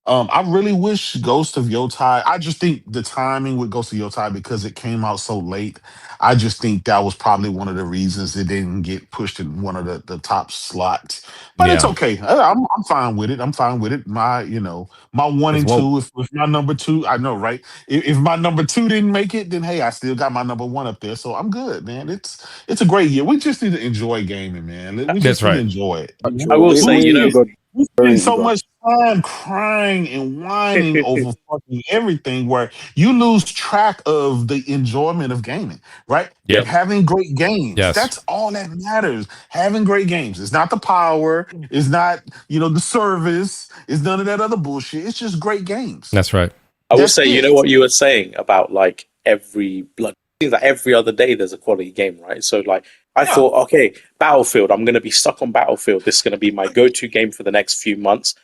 I really wish Ghost of Yotai. I just think the timing with Ghost of Yotai, because it came out so late, I just think that was probably one of the reasons it didn't get pushed in one of the top slots. But it's Yeah. okay. I'm fine with it. I'm fine with it. My one It's and woke. two. If my number two, I know, right? If my number two didn't make it, then hey, I still got my number one up there, so I'm good, man. It's a great year. We just need to enjoy gaming, man. We That's just need to right. enjoy it. I will It say, was really good. We Very spend so good. much time crying and whining over fucking everything, where you lose track of the enjoyment of gaming, right? Yep. Having great games. Yes. That's all that matters. Having great games. It's not the power. It's not, the service. It's none of that other bullshit. It's just great games. That's right. I will That's say, it. what you were saying about like every blood, seems like every other day there's a quality game, right? So like I thought, okay, Battlefield, I'm going to be stuck on Battlefield. This is going to be my go-to game for the next few months.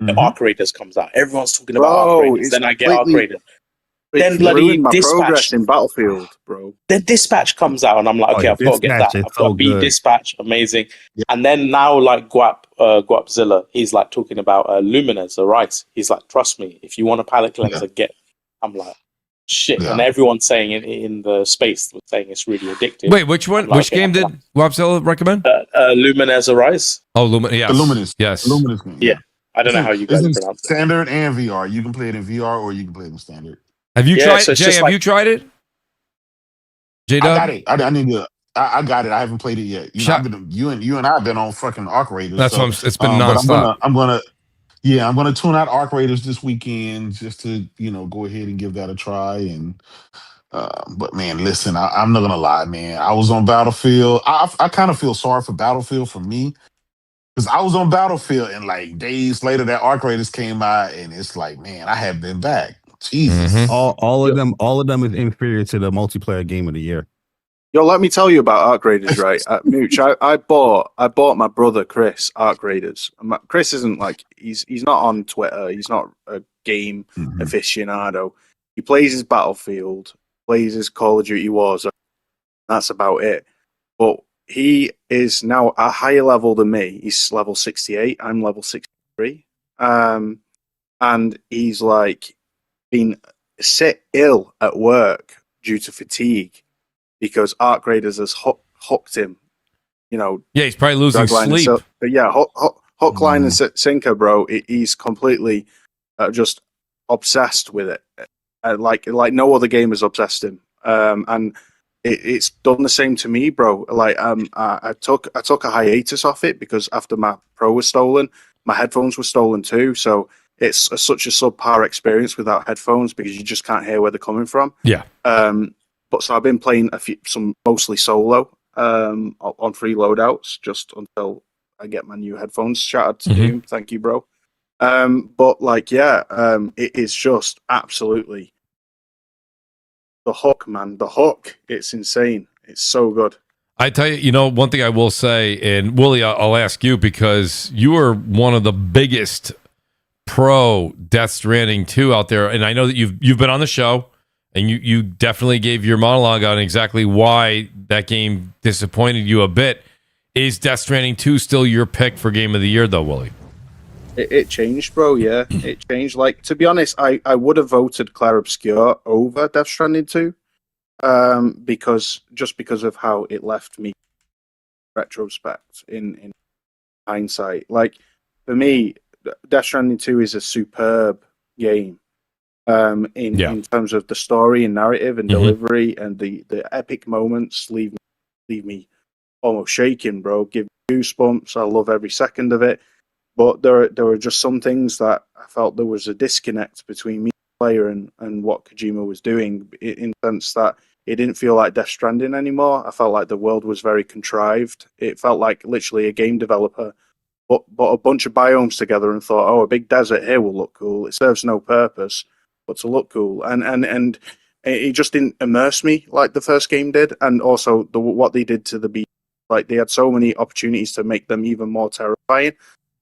The Arc Raiders comes out. Everyone's talking about Arc Raiders. Then I get Arc Raiders. Then bloody ruined my Dispatch. progress in Battlefield, bro. Then Dispatch comes out, and I'm like, okay, I've got to get that. I've got to beat Dispatch. Amazing. Yeah. And then now, like Guapzilla, he's like talking about Luminous, Arise. He's like, trust me, if you want a palate cleanser, get. I'm like, shit. Yeah. And everyone's saying in the space was saying it's really addictive. Wait, which one? Like, which game did Guapzilla recommend? Luminous Arise. Oh, Luminous. Yes. The Luminous. Yes. The Luminous game. Yeah. I don't know how you guys pronounce it. Standard and VR. You can play it in VR or you can play it in standard. Have you tried? So Jay, have you tried it? J-Dub? I got it. I need to. I got it. I haven't played it yet. You and I have been on fucking Arc Raiders. That's what it's been nonstop. But I'm gonna tune out Arc Raiders this weekend just to go ahead and give that a try. And but man, listen, I'm not gonna lie, man. I was on Battlefield. I kind of feel sorry for Battlefield for me, because I was on Battlefield and like days later that Arc Raiders came out, and it's like, man, I have been back. Jesus. Mm-hmm. All of them is inferior to the multiplayer game of the year. Yo, let me tell you about Arc Raiders, right? Mooch, I bought my brother Chris Arc Raiders. Chris isn't like he's not on Twitter. He's not a game aficionado. He plays his Battlefield, plays his Call of Duty Warzone. That's about it. But he is now a higher level than me. He's level 68. I'm level 63. And he's like been sick ill at work due to fatigue because Arc Raiders has hooked him. Yeah, he's probably losing sleep. But yeah, hook, line, and sinker, bro. He's completely just obsessed with it. Like no other game has obsessed him. And it's done the same to me, bro. Like I took a hiatus off it because after my Pro was stolen, my headphones were stolen too. So it's such a subpar experience without headphones because you just can't hear where they're coming from. Yeah. But so I've been playing some mostly solo on free loadouts just until I get my new headphones. Shout out to Doom, thank you, bro. But like, it is just absolutely the hook, man. The hook. It's insane. It's so good. I tell you, one thing I will say, and Willie, I'll ask you because you are one of the biggest pro Death Stranding 2 out there, and I know that you've been on the show, and you definitely gave your monologue on exactly why that game disappointed you a bit. Is Death Stranding 2 still your pick for Game of the Year, though, Willie? It changed, bro. Yeah, it changed. Like, to be honest, I would have voted Clair Obscur over Death Stranding 2, because of how it left me. Retrospect, in hindsight, like for me, Death Stranding 2 is a superb game. In terms of the story and narrative and delivery and the epic moments leave me almost shaking, bro. Give me goosebumps. I love every second of it. But there were just some things that I felt there was a disconnect between me and the player and what Kojima was doing, in the sense that it didn't feel like Death Stranding anymore. I felt like the world was very contrived. It felt like literally a game developer put a bunch of biomes together and thought, oh, a big desert here will look cool. It serves no purpose but to look cool. And it just didn't immerse me like the first game did. And also what they did to the beast, like they had so many opportunities to make them even more terrifying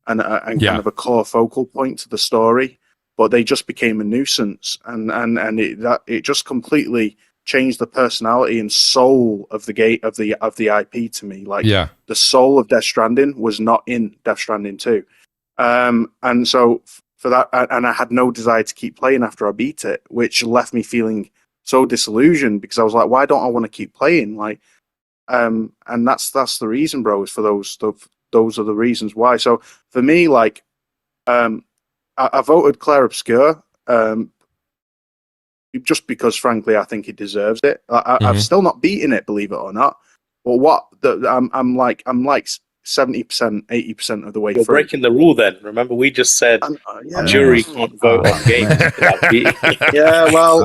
and kind of a core focal point to the story, but they just became a nuisance. And it just completely changed the personality and soul of the game of the IP to me. Like the soul of Death Stranding was not in Death Stranding 2. And so for that, and I had no desire to keep playing after I beat it, which left me feeling so disillusioned because I was like, why don't I want to keep playing? Like, and that's the reason, bro, is for those are the reasons why. So for me, like, I voted Clair Obscur, just because, frankly, I think it deserves it. I've still not beaten it, believe it or not. But I'm like 70%, 80% of the way You're through. breaking the rule then. Remember, we just said jury can't vote on games. Yeah, well,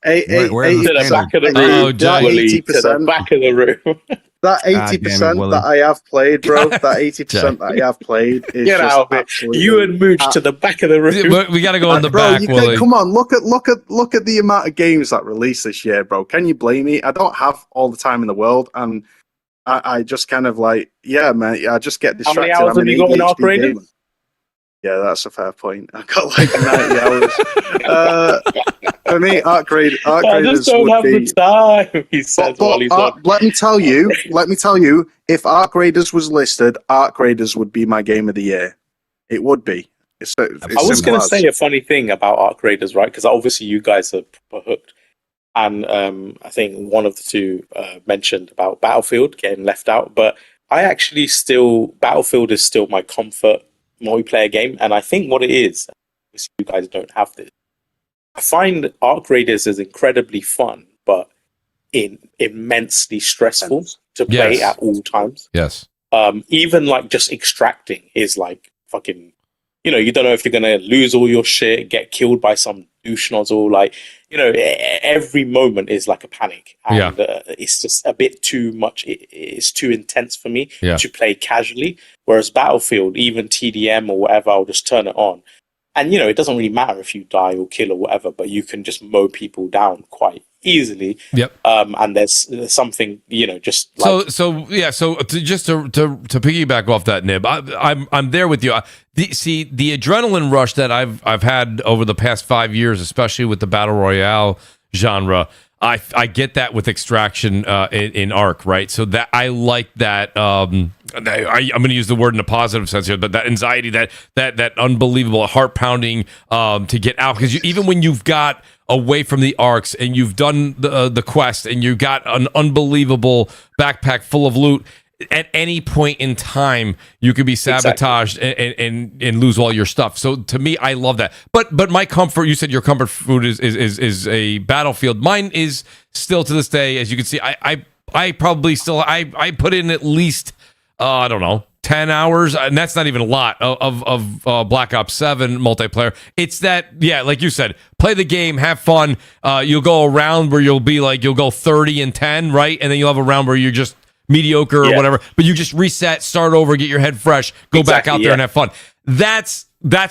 where's to the back of the room, to the back of the room. That 80% that I have played, bro, that 80% that I have played is Get just out of it. You and Mooch to the back of the room. We got to go in the bro, back, Willie. Come on, look at the amount of games that released this year, bro. Can you blame me? I don't have all the time in the world, and I just kind of like, man, I just get distracted. How many hours have you got in Arc Raiders? Yeah, that's a fair point. I've got like 90 hours. For me, Arc Raiders I just don't have the time. He says while he's on. Let me tell you, if Arc Raiders was listed, Arc Raiders would be my game of the year. It would be. It's I was going to say a funny thing about Arc Raiders, right? Because obviously you guys are hooked. And I think one of the two mentioned about Battlefield getting left out. But I actually Battlefield is still my comfort multiplayer game. And I think what it is, obviously you guys don't have this, I find Arc Raiders is incredibly fun, but immensely stressful to play at all times. Yes. Even like just extracting is like fucking, you don't know if you're going to lose all your shit, get killed by some douche nozzle. Like, every moment is like a panic. And it's just a bit too much. It's too intense for me to play casually. Whereas Battlefield, even TDM or whatever, I'll just turn it on. And, it doesn't really matter if you die or kill or whatever, but you can just mow people down quite easily. Yep. And there's something, just like... So just to piggyback off that, Nib, I'm there with you. The adrenaline rush that I've had over the past 5 years, especially with the Battle Royale genre, I get that with Extraction in Arc, right? So that I like that. I'm going to use the word in a positive sense here, but that anxiety, that unbelievable heart pounding to get out, because even when you've got away from the arcs and you've done the quest and you've got an unbelievable backpack full of loot, at any point in time you could be sabotaged and lose all your stuff. So to me, I love that. But my comfort, you said your comfort food is a Battlefield. Mine is still to this day, as you can see, I probably still I put in at least I don't know, 10 hours, and that's not even a lot of Black Ops 7 multiplayer. It's that, yeah, like you said, play the game, have fun. You'll go around where you'll go 30 and 10, right? And then you'll have a round where you're just mediocre or whatever, but you just reset, start over, get your head fresh, go back out there and have fun. That's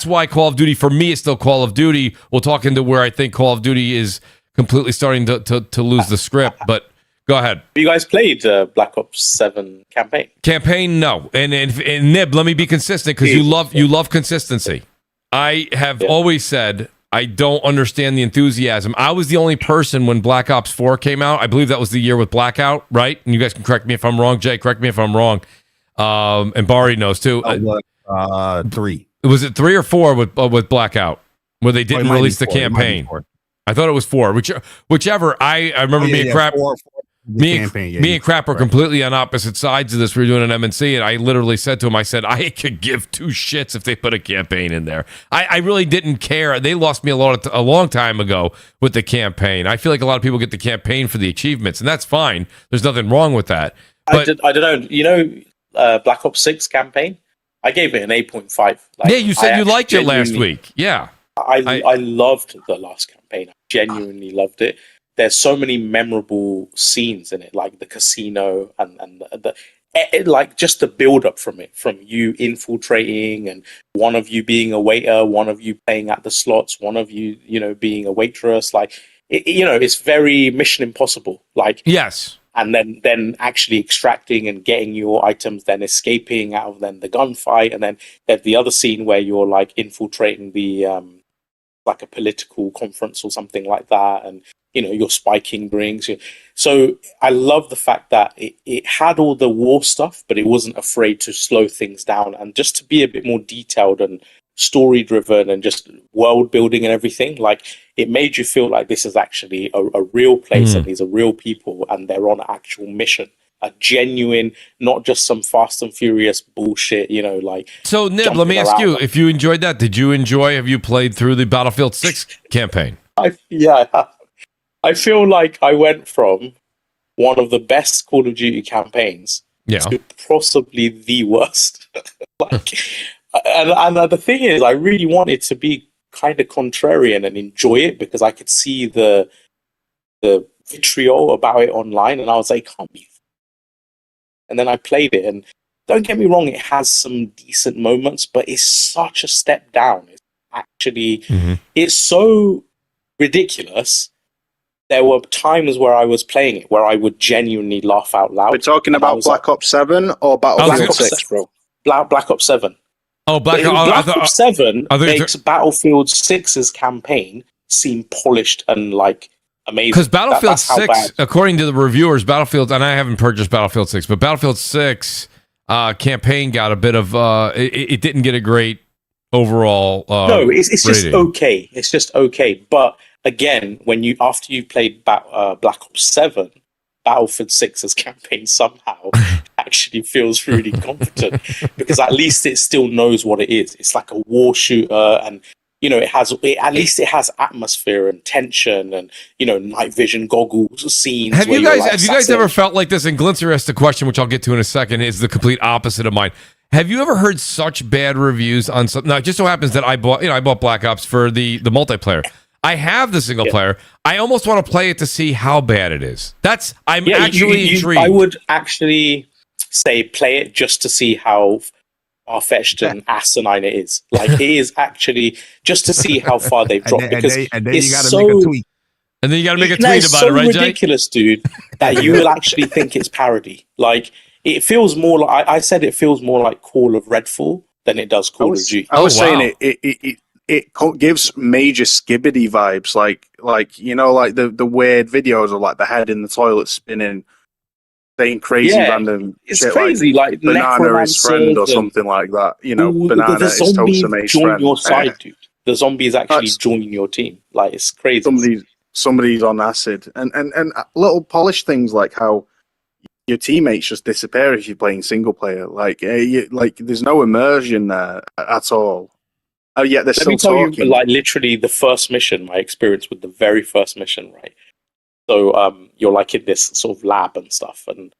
why Call of Duty for me is still Call of Duty. We'll talk into where I think Call of Duty is completely starting to lose the script, but go ahead. You guys played Black Ops 7 campaign? Campaign, no. And Nib, let me be consistent because you love consistency. I have always said I don't understand the enthusiasm. I was the only person when Black Ops 4 came out. I believe that was the year with Blackout, right? And you guys can correct me if I'm wrong. Jay, correct me if I'm wrong. And Bari knows too. 3. Was it 3 or 4 with Blackout where they didn't release the campaign? I thought it was 4. Whichever. I remember me and Crap. Me and Crap were completely on opposite sides of this. We were doing an MNC, and I literally said to him, I said, I could give 2 shits if they put a campaign in there. I really didn't care. They lost me a long time ago with the campaign. I feel like a lot of people get the campaign for the achievements, and that's fine. There's nothing wrong with that. But I don't know. You know, Black Ops 6 campaign? I gave it an 8.5. Like, yeah, you said you liked it last week. Yeah. I loved the last campaign. I genuinely loved it. There's so many memorable scenes in it, like the casino and like just the build up from it, from you infiltrating and one of you being a waiter, one of you playing at the slots, one of you, being a waitress. Like, it's very Mission Impossible. Like, yes. And then actually extracting and getting your items, then escaping out of the gunfight, and then there's the other scene where you're like infiltrating the like a political conference or something like that, and you're spiking rings. So I love the fact that it had all the war stuff, but it wasn't afraid to slow things down and just to be a bit more detailed and story driven and just world building and everything. Like, it made you feel like this is actually a real place and these are real people and they're on an actual mission. A genuine, not just some Fast and Furious bullshit, like. So, Nib, let me ask you, if you enjoyed that, have you played through the Battlefield 6 campaign? I have. I feel like I went from one of the best Call of Duty campaigns to possibly the worst. And the thing is, I really wanted to be kind of contrarian and enjoy it because I could see the vitriol about it online, and I was like, can't be. And then I played it, and don't get me wrong, it has some decent moments, but it's such a step down. It's actually, it's so ridiculous. There were times where I was playing it where I would genuinely laugh out loud. We're talking about Black Ops 7 or Battlefield 6, bro? Black Ops 7. Oh, Black Ops 7 makes Battlefield 6's campaign seem polished and like amazing. Because Battlefield 6, according to the reviewers, and I haven't purchased Battlefield 6, but Battlefield 6 campaign got a bit of, it didn't get a great overall no, it's just okay. It's just okay. But again, after you played Black Ops 7, Battlefield 6's campaign somehow actually feels really competent because at least it still knows what it is. It's like a war shooter, and it has atmosphere and tension and night vision goggles scenes. Have you guys ever felt like this? And Glinzer asked the question, which I'll get to in a second, is the complete opposite of mine. Have you ever heard such bad reviews on something? Now, it just so happens that I bought Black Ops for the multiplayer. I have the single player. I almost want to play it to see how bad it is. I'm actually intrigued. I would actually say play it just to see how far-fetched and asinine it is. Like, it is actually just to see how far they've dropped. And then you got to make a tweet. And then you got to make a tweet about it, right, Jay? It's so ridiculous, dude, that you will actually think it's parody. Like, it feels more like, I said it feels more like Call of Redfall than it does Call of Duty. I was saying it gives major Skibbity vibes, like the weird videos of like the head in the toilet spinning, saying crazy random it's shit, crazy, like Banana is friend or something like that. Banana is Tosame's friend. Your side, dude. The zombies actually join your team. Like, it's crazy. Somebody's on acid, and little polished things like how your teammates just disappear if you're playing single player. Like, there's no immersion there at all. Oh yeah, they're still talking. Let me tell you, like, literally the first mission, my experience with the very first mission, right? So you're like in this sort of lab and stuff, and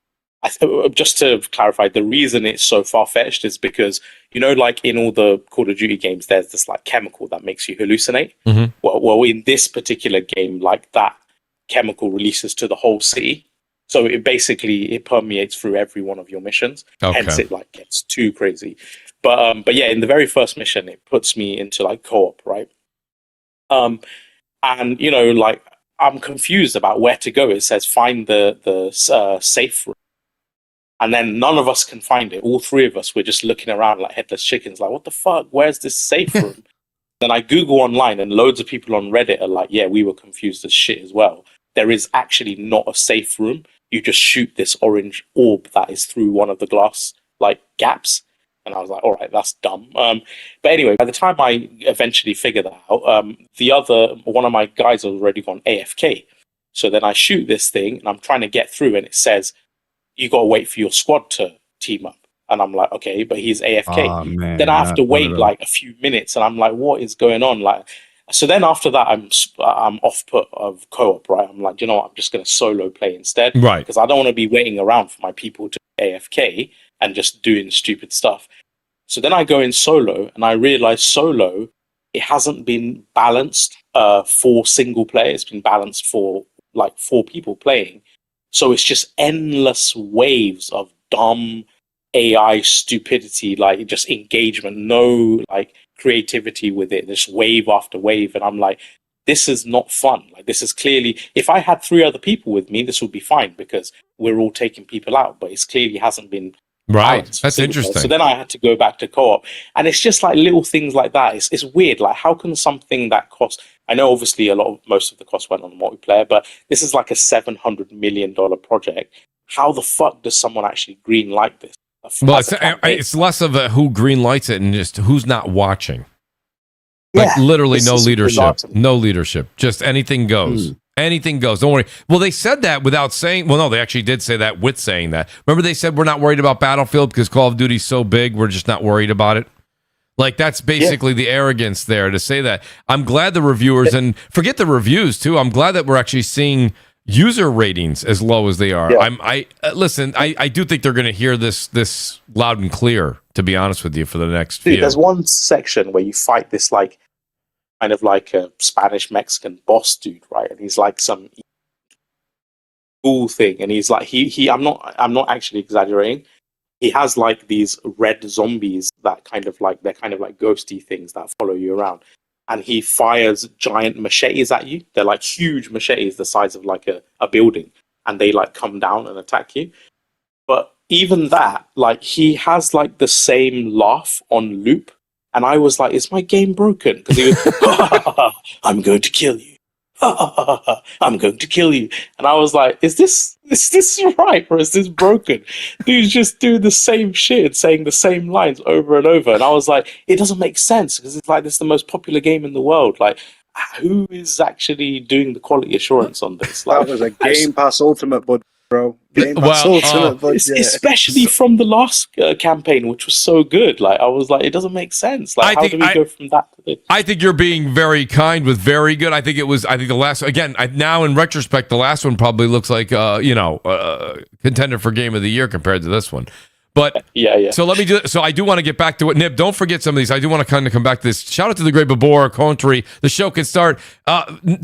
just to clarify, the reason it's so far-fetched is because, like in all the Call of Duty games, there's this like chemical that makes you hallucinate. Mm-hmm. Well, in this particular game, like that chemical releases to the whole city. So it permeates through every one of your missions. Okay. Hence it like gets too crazy. But yeah, in the very first mission, it puts me into like co-op, right? And like I'm confused about where to go. It says find the safe room. And then none of us can find it. All three of us, we're just looking around like headless chickens, like, what the fuck? Where's this safe room? Then I Google online, and loads of people on Reddit are like, yeah, we were confused as shit as well. There is actually not a safe room. You just shoot this orange orb that is through one of the glass like gaps. And I was like, all right, that's dumb. But anyway, by the time I eventually figured that out, one of my guys had already gone AFK. So then I shoot this thing, and I'm trying to get through, and it says, you got to wait for your squad to team up. And I'm like, okay, but he's AFK. Oh, man, then I have to wait like a few minutes, and I'm like, what is going on? Like, so then after that, I'm off put of co-op, right? I'm like, you know what? I'm just going to solo play instead. Right. Because I don't want to be waiting around for my people to AFK and just doing stupid stuff. So then I go in solo, and I realize solo, it hasn't been balanced for single player. It's been balanced for like 4 people playing. So it's just endless waves of dumb AI stupidity, like just engagement, no like creativity with it. There's wave after wave. And I'm like, this is not fun. Like, this is clearly, if I had 3 other people with me, this would be fine because we're all taking people out, but it's clearly hasn't been right. That's interesting. So then I had to go back to co-op, and it's just like little things like that. It's weird. Like, how can something that cost, I know obviously most of the cost went on multiplayer, but this is like a $700 million project. How the fuck does someone actually green light this? Well, it's less of a who green lights it and just who's not watching. Like literally no leadership. No leadership. Just anything goes. Anything goes. Don't worry. Well, they said that without saying. Well, no, they actually did say that with saying that. Remember, they said we're not worried about Battlefield because Call of Duty's so big. We're just not worried about it. Like, that's basically the arrogance there to say that. I'm glad the reviewers, and forget the reviews too. I'm glad that we're actually seeing user ratings as low as they are. Yeah. Listen. I do think they're going to hear this loud and clear. To be honest with you, for the next few. There's one section where you fight this like kind of like a Spanish Mexican boss dude, right? And he's like some cool thing, and he's like he. I'm not actually exaggerating. He has like these red zombies that they're kind of like ghosty things that follow you around. And he fires giant machetes at you. They're like huge machetes the size of like a building. And they like come down and attack you. But even that, like, he has like the same laugh on loop. And I was like, is my game broken? Because he was, I'm going to kill you. I'm going to kill you. And I was like, is this right, or is this broken? Dude's just doing the same shit, saying the same lines over and over. And I was like, it doesn't make sense, because it's like, this is the most popular game in the world. Like, who is actually doing the quality assurance on this? Like, that was a Game Pass Ultimate, bro. Game Pass Ultimate, especially from the last campaign, which was so good. Like, I was like, it doesn't make sense. Like, how do we go from that to this? I think you're being very kind with very good. I think the last, again, now in retrospect, the last one probably looks like contender for Game of the Year compared to this one. But yeah. So let me do. So I do want to get back to it, Nib. Don't forget some of these. I do want to kind of come back to this. Shout out to the great Babor Country. The show can start.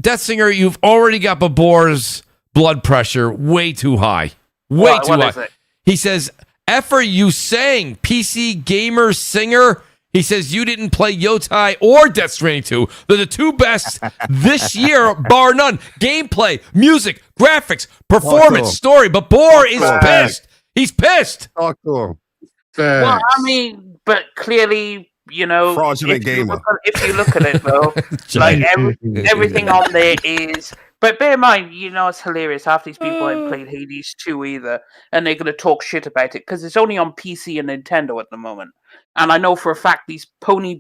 Death Singer, you've already got Babor's blood pressure way too high. Way too high. Is it? He says, F are you saying, PC gamer singer? He says you didn't play Yotai or Death Stranding 2. They're the 2 best this year, bar none. Gameplay, music, graphics, performance, story. But Babor is pissed. He's pissed. Talk to him. Well, I mean, but clearly, fraudulent gamer. If you look at it, though, like everything on there is. But bear in mind, it's hilarious. Half these people haven't played Hades 2 either, and they're going to talk shit about it because it's only on PC and Nintendo at the moment. And I know for a fact these pony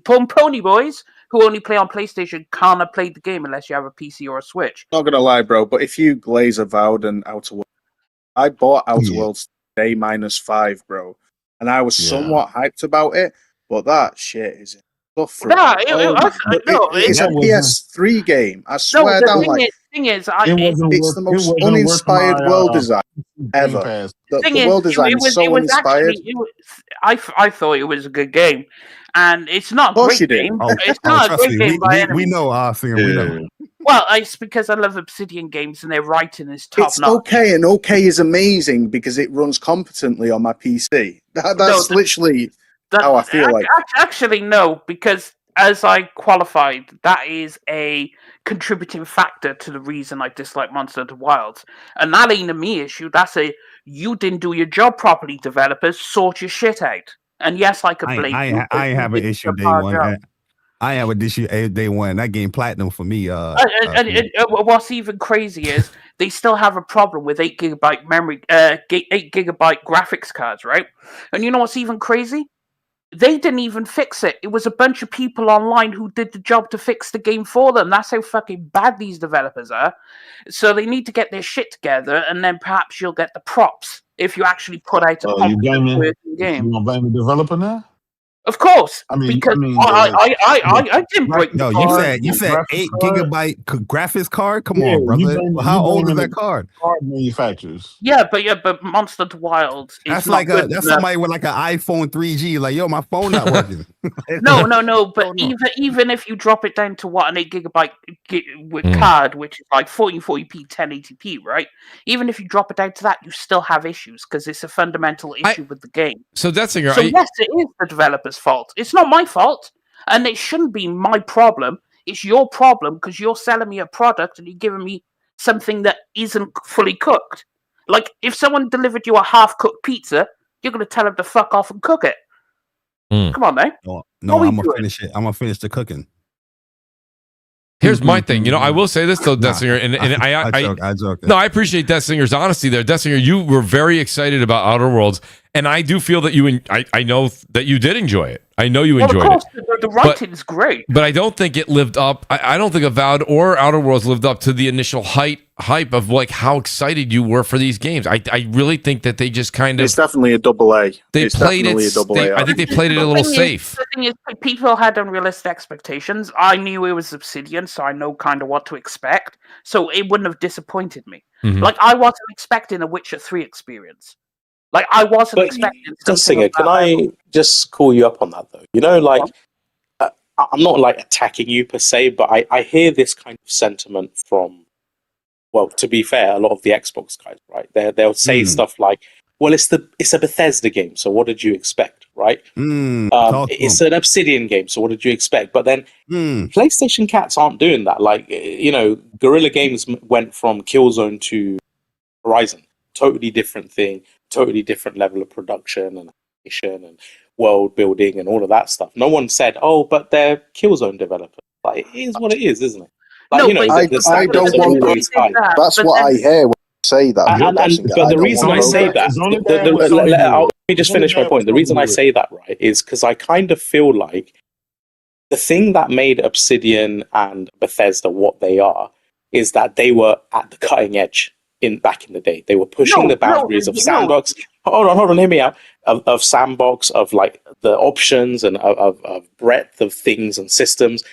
boys who only play on PlayStation can't have played the game unless you have a PC or a Switch. Not going to lie, bro, but if you glaze Avowed and Outer Worlds, I bought Outer Worlds day -5, bro, and I was somewhat hyped about it, but that shit is stuff from No, it's a PS3 game. I swear down. The thing is, it's the most uninspired world design ever. The world design is so uninspired. I thought it was a good game, and it's not a great game. It's not a great game by any means. We know, Singer. We know. Well, it's because I love Obsidian games and their writing is top notch. It's okay, and okay is amazing because it runs competently on my PC. That's literally how I feel like. Actually, no, because as I qualified, that is a contributing factor to the reason I dislike Monster Hunter Wilds. And that ain't a me issue. That's a you didn't do your job properly, developers. Sort your shit out. And yes, I could blame you. I have an issue day one. I have an issue day one. That game platinum for me. What's even crazy is they still have a problem with 8 gigabyte memory, 8 gigabyte graphics cards, right? And you know what's even crazy? They didn't even fix it. It was a bunch of people online who did the job to fix the game for them. That's how fucking bad these developers are. So they need to get their shit together, and then perhaps you'll get the props if you actually put out a competent working game. You gonna blame the developer now? Of course, I didn't break. No, you said 8 gigabyte graphics card. Come on, brother. How old is that card? Card manufacturers. Yeah, but Monster Hunter Wilds. That's like somebody with like an iPhone 3G. Like, yo, my phone not working. No. But even if you drop it down to what an 8 gigabyte card, which is like 1440p, 1080p, right? Even if you drop it down to that, you still have issues because it's a fundamental issue with the game. So yes, it is the developer's fault. It's not my fault, and it shouldn't be my problem. It's your problem because you're selling me a product and you're giving me something that isn't fully cooked. Like if someone delivered you a half-cooked pizza, you're going to tell them to fuck off and cook it. Come on, man. No, I'm gonna finish it. I'm gonna finish the cooking. Here's my thing. You know, I will say this though, Deathsinger, and I joke. No, I appreciate Deathsinger's honesty there. Deathsinger, you were very excited about Outer Worlds, and I do feel that I know that you did enjoy it. I know you enjoyed it. The writing is great. But I don't think it lived up. I don't think Avowed or Outer Worlds lived up to the initial hype of like how excited you were for these games. I really think that they just kind of... It's definitely a double A. They played it... I think they played it a little safe. The thing is, people had unrealistic expectations. I knew it was Obsidian, so I know kind of what to expect. So it wouldn't have disappointed me. Mm-hmm. Like, I wasn't expecting a Witcher 3 experience. Like, I wasn't expecting... Singer, can I just call you up on that, though? You know, like, I'm not, like, attacking you per se, but I hear this kind of sentiment from, well, to be fair, a lot of the Xbox guys, right? They'll say stuff like, well, it's a Bethesda game, so what did you expect, right? It's an Obsidian game, so what did you expect? But then PlayStation cats aren't doing that. Like, you know, Guerrilla Games went from Killzone to Horizon. Totally different thing, totally different level of production and animation and world building and all of that stuff. No one said, "Oh, but they're Killzone developers." Like, it is what it is, isn't it? Like, no, you know, I don't want that. That's what I hear when you say that. But the reason I say that, let me just finish my point. The reason I say that, right, is because I kind of feel like the thing that made Obsidian and Bethesda what they are is that they were at the cutting edge. Back in the day, they were pushing the boundaries of sandbox. Hold on, hear me out. Of sandbox, of like the options and of breadth of things and systems.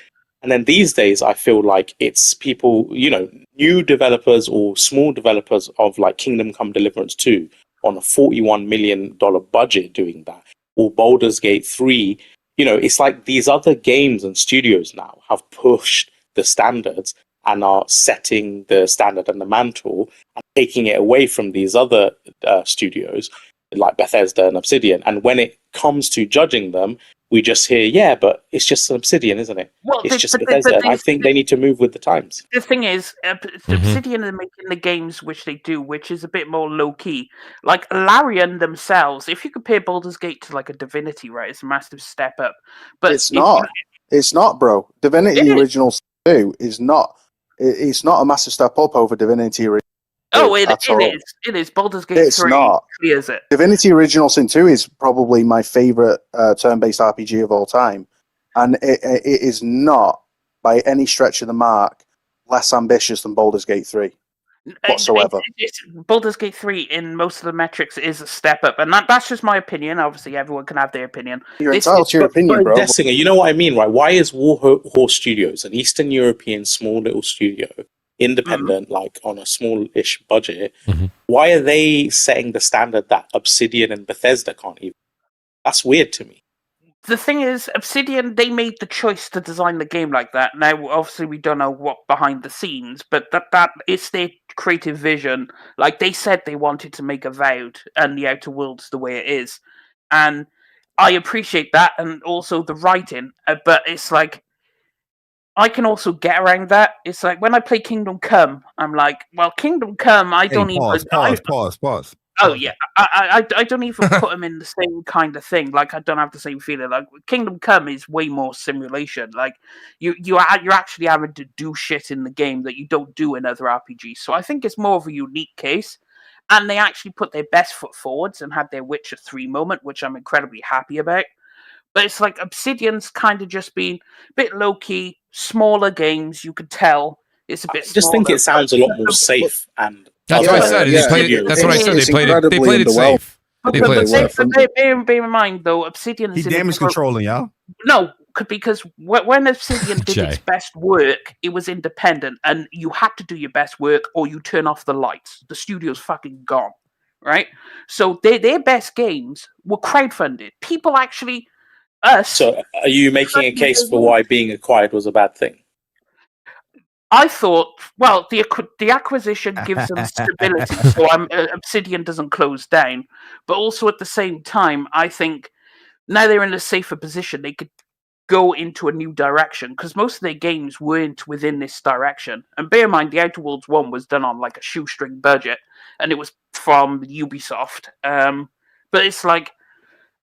And then these days, I feel like it's people, you know, new developers or small developers of like Kingdom Come Deliverance 2 on a $41 million budget doing that, or Baldur's Gate 3. You know, it's like these other games and studios now have pushed the standards and are setting the standard and the mantle and taking it away from these other studios like Bethesda and Obsidian. And when it comes to judging them, we just hear, yeah, but it's just an Obsidian, isn't it? Well, it's just Bethesda. And I think they need to move with the times. The thing is, Obsidian are making the games which they do, which is a bit more low-key. Like, Larian themselves, if you compare Baldur's Gate to like a Divinity, right, it's a massive step up. But it's not. It's not, bro. Divinity Original 2 is not. It's not a massive step up over Divinity Original. Oh, it is. It is. Baldur's Gate 3 clears it. Divinity Original Sin 2 is probably my favorite turn-based RPG of all time. And it is not, by any stretch of the mark, less ambitious than Baldur's Gate 3. whatsoever. Baldur's Gate 3 in most of the metrics is a step up, and that's just my opinion. Obviously, everyone can have their opinion. You're entitled to your opinion, bro. Dessinger, you know what I mean, right? Why is Warhorse Studios, an Eastern European small little studio, independent, like on a small-ish budget, why are they setting the standard that Obsidian and Bethesda can't even? That's weird to me. The thing is, Obsidian, they made the choice to design the game like that. Now, obviously, we don't know what behind the scenes, but that is their creative vision. Like, they said they wanted to make Avowed and the Outer Worlds the way it is. And I appreciate that, and also the writing, but it's like, I can also get around that. It's like, when I play Kingdom Come, I'm like, well, Kingdom Come, I don't even... Pause. Oh yeah, I don't even put them in the same kind of thing. Like, I don't have the same feeling. Like, Kingdom Come is way more simulation. Like, you're actually having to do shit in the game that you don't do in other RPGs. So I think it's more of a unique case, and they actually put their best foot forwards and had their Witcher 3 moment, which I'm incredibly happy about. But it's like Obsidian's kind of just been a bit low key, smaller games. You could tell it's a bit. I just think it sounds a lot more safe and. That's what I said. That's what I said. They played it safe. They played it safe. Bear in mind, though, Obsidian is damage controlling, y'all. No, because when Obsidian did its best work, it was independent, and you had to do your best work, or you turn off the lights. The studio's fucking gone, right? So their best games were crowdfunded. People actually, So, are you making a case for why being acquired was a bad thing? I thought, well, the acquisition gives them stability, so Obsidian doesn't close down. But also at the same time, I think now they're in a safer position. They could go into a new direction, because most of their games weren't within this direction. And bear in mind, the Outer Worlds 1 was done on like a shoestring budget, and it was from Ubisoft. But it's like,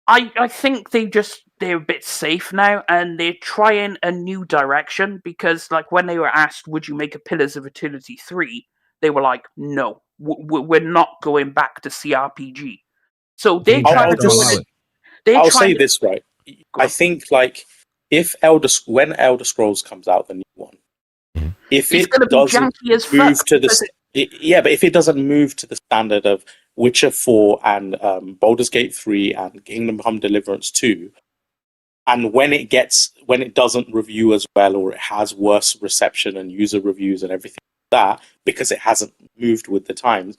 I think they're a bit safe now, and they're trying a new direction, because like when they were asked, would you make a Pillars of Eternity 3? They were like, no, we're not going back to CRPG. So they're trying I'll say this, right? I think like when Elder Scrolls comes out, the new one, if it doesn't move to the but if it doesn't move to the standard of Witcher 4 and Baldur's Gate 3 and Kingdom Come Deliverance 2, and when it doesn't review as well, or it has worse reception and user reviews and everything like that, because it hasn't moved with the times,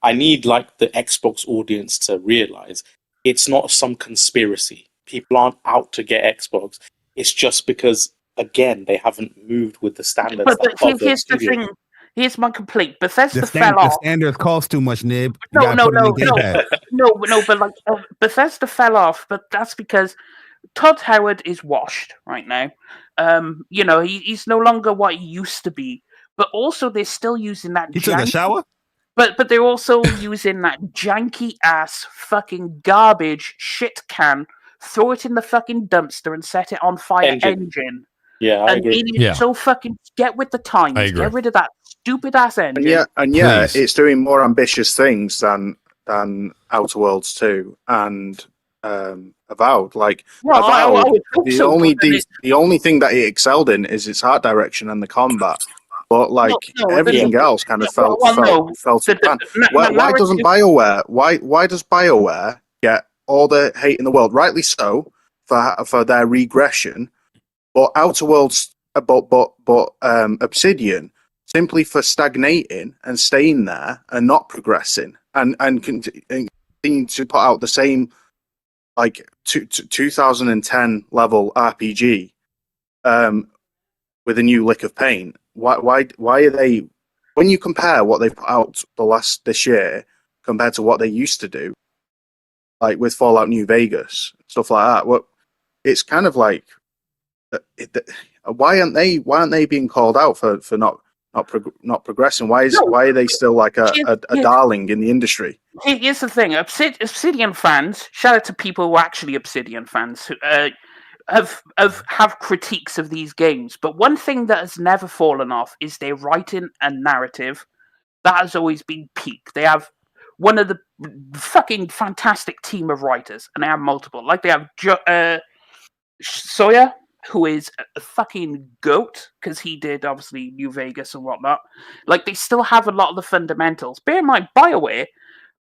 I need like the Xbox audience to realize it's not some conspiracy. People aren't out to get Xbox. It's just because, again, they haven't moved with the standards. But here's the thing. Here's my complaint. Bethesda fell off. The standards cost too much, Nib. No. But like Bethesda fell off. But that's because Todd Howard is washed right now. He's no longer what he used to be. But also, they're still using that. He took a shower. But they're also using that janky ass fucking garbage shit can. Throw it in the fucking dumpster and set it on fire engine. Yeah, I agree. So fucking get with the times. Get rid of that stupid ass engine. And it's doing more ambitious things than Outer Worlds 2 and Avowed. Like Avowed, the only thing that it excelled in is its art direction and the combat. But everything else kind of fell to plan. Why doesn't BioWare? Why does BioWare get all the hate in the world? Rightly so for their regression. But Outer Worlds, but Obsidian, simply for stagnating and staying there and not progressing and continue to put out the same 2010 level RPG with a new lick of paint. Why are they? When you compare what they've put out this year compared to what they used to do, like with Fallout New Vegas, stuff like that, it's kind of like. Why aren't they being called out for not progressing? Why are they still like a darling in the industry? Here's the thing: Obsidian fans, shout out to people who are actually Obsidian fans, who have critiques of these games. But one thing that has never fallen off is their writing and narrative. That has always been peak. They have one of the fucking fantastic team of writers, and they have multiple. Like they have Sawyer. who is a fucking goat, because he did obviously New Vegas and whatnot. Like, they still have a lot of the fundamentals. Bear in mind, BioWare,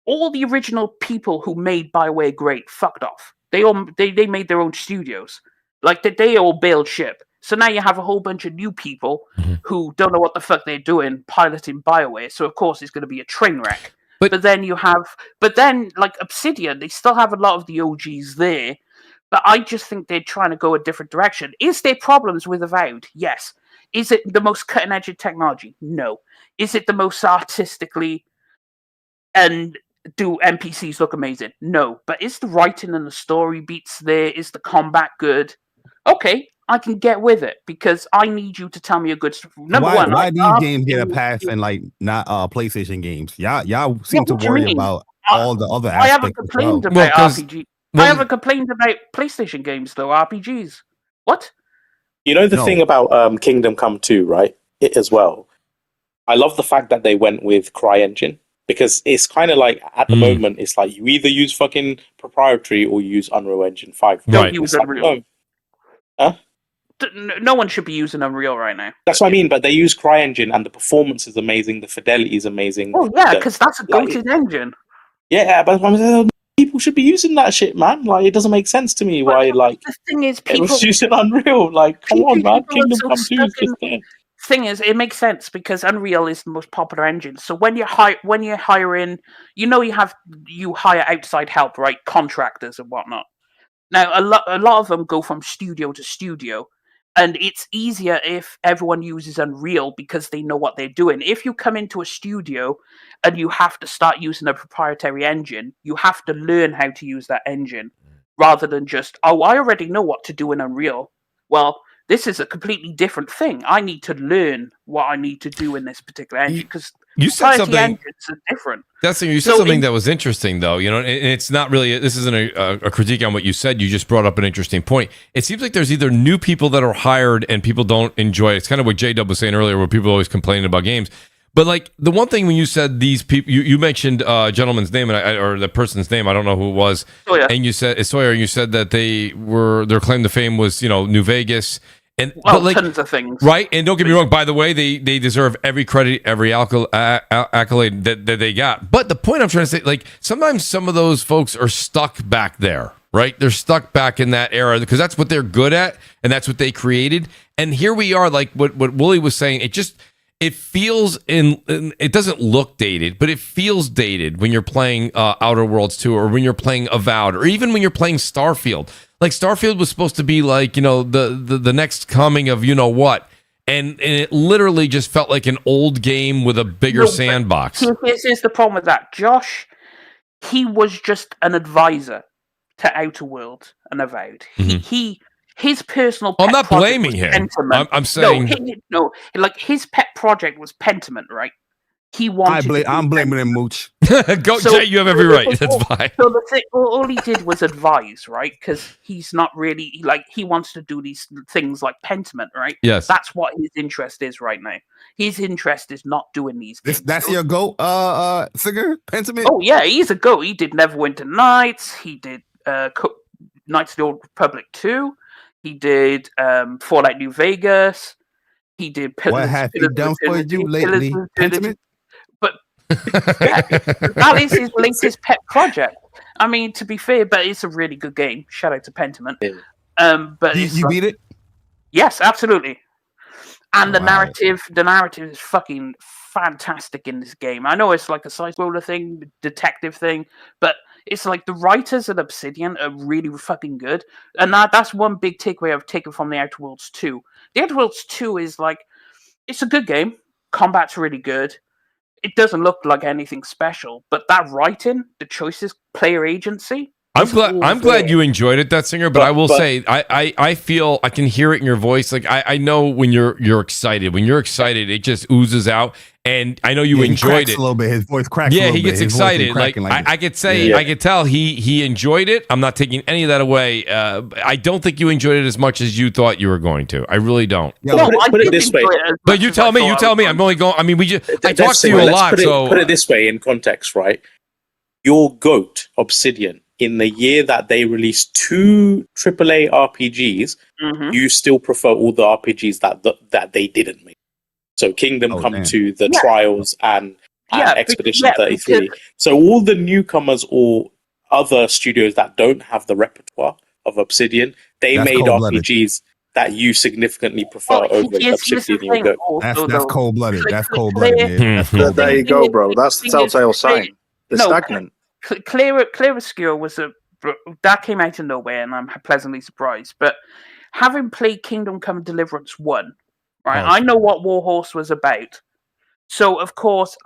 all the original people who made BioWare great fucked off. They made their own studios. Like, they all bailed ship. So now you have a whole bunch of new people who don't know what the fuck they're doing piloting BioWare. So of course it's going to be a train wreck. But then like Obsidian, they still have a lot of the OGs there. But I just think they're trying to go a different direction. Is there problems with Avowed? Yes. Is it the most cutting edge of technology? No. Is it the most artistically and do NPCs look amazing? No. But is the writing and the story beats there? Is the combat good? Okay, I can get with it, because I need you to tell me a good story. Why these games get a pass and like not PlayStation games? Y'all seem to worry about all the other aspects. I haven't complained about RPG. I haven't complained about PlayStation games though. RPGs. What? You know the thing about Kingdom Come 2, right? It as well. I love the fact that they went with CryEngine, because it's kind of like at the moment it's like you either use fucking proprietary or you use Unreal Engine 5. Don't use Unreal. Huh? No one should be using Unreal right now. That's what I mean, but they use CryEngine and the performance is amazing, the fidelity is amazing. Oh yeah, because that's a goated engine. Yeah, but people should be using that shit, man. Like, it doesn't make sense to me why, like, the thing is, people was using Unreal. Like, come on, man. Kingdom Come 2 is just there. Thing is, it makes sense because Unreal is the most popular engine. So when you're hiring, you hire outside help, right? Contractors and whatnot. Now, a lot of them go from studio to studio, and it's easier if everyone uses Unreal because they know what they're doing. If you come into a studio and you have to start using a proprietary engine, you have to learn how to use that engine rather than just, I already know what to do in Unreal. Well, this is a completely different thing. I need to learn what I need to do in this particular engine because you said something engines are different. You said something that was interesting, though. And it's not really. This isn't a critique on what you said. You just brought up an interesting point. It seems like there's either new people that are hired and people don't enjoy it. It's kind of what J-Dub was saying earlier, where people are always complaining about games. But like the one thing when you said these people, you mentioned a gentleman's name or the person's name. I don't know who it was. Sawyer. And you said Sawyer. And you said that their claim to fame was New Vegas. And tons of things, right? And don't get me wrong. By the way, they deserve every credit, every accolade that they got. But the point I'm trying to say, like, sometimes some of those folks are stuck back there, right? They're stuck back in that era because that's what they're good at and that's what they created. And here we are, like what Wooly was saying. It feels it doesn't look dated, but it feels dated when you're playing Outer Worlds 2 or when you're playing Avowed or even when you're playing Starfield. Like Starfield was supposed to be like, the next coming of what. And it literally just felt like an old game with a bigger sandbox. Here's the problem with that. Josh, he was just an advisor to Outer Worlds and Avowed. Mm-hmm. His personal I'm not blaming him. I'm saying his pet project was Pentiment, right? He wanted. I'm blaming him, Mooch. Jay, you have every right. That's fine. So the thing, all he did was advise, right? Because he's not really he wants to do these things like Pentiment, right? Yes, that's what his interest is right now. His interest is not doing these games. That's your goat, Singer Pentiment. Oh yeah, he's a goat. He did Neverwinter Nights. He did Knights of the Old Republic 2. He did Fallout New Vegas. He did Pillars. What have he done for you lately, Pentiment? But that is his latest pet project. I mean, to be fair, but it's a really good game. Shout out to Pentiment. But you beat it? Yes, absolutely. And the narrative is fucking fantastic in this game. I know it's like a side scroller thing, detective thing, but it's like the writers at Obsidian are really fucking good. And that's one big takeaway I've taken from the Outer Worlds 2. The Outer Worlds 2 is like, it's a good game. Combat's really good. It doesn't look like anything special, but that writing, the choices, player agency. I'm glad you enjoyed it, that Singer. But I will say, I feel I can hear it in your voice. Like I know when you're excited. When you're excited, it just oozes out. And I know you enjoyed it a little bit. His voice cracks. Yeah, he gets excited. Like I could say, I could tell he enjoyed it. I'm not taking any of that away. I don't think you enjoyed it as much as you thought you were going to. I really don't. Put it this way. But you tell me. You tell me. I'm only going. I mean, I talk to you a lot. Put it this way in context, right? Your GOAT, Obsidian, in the year that they released 2 AAA RPGs, you still prefer all the RPGs that they didn't make. So Kingdom Come 2, The Trials, and Expedition 33. So all the newcomers or other studios that don't have the repertoire of Obsidian, they made RPGs that you significantly prefer over Obsidian. That's cold-blooded. That's cold-blooded. There you go, bro. That's the telltale sign. They're stagnant. Clarobscur was that came out of nowhere, and I'm pleasantly surprised. But having played Kingdom Come Deliverance 1, right, I know what Warhorse was about. So, of course,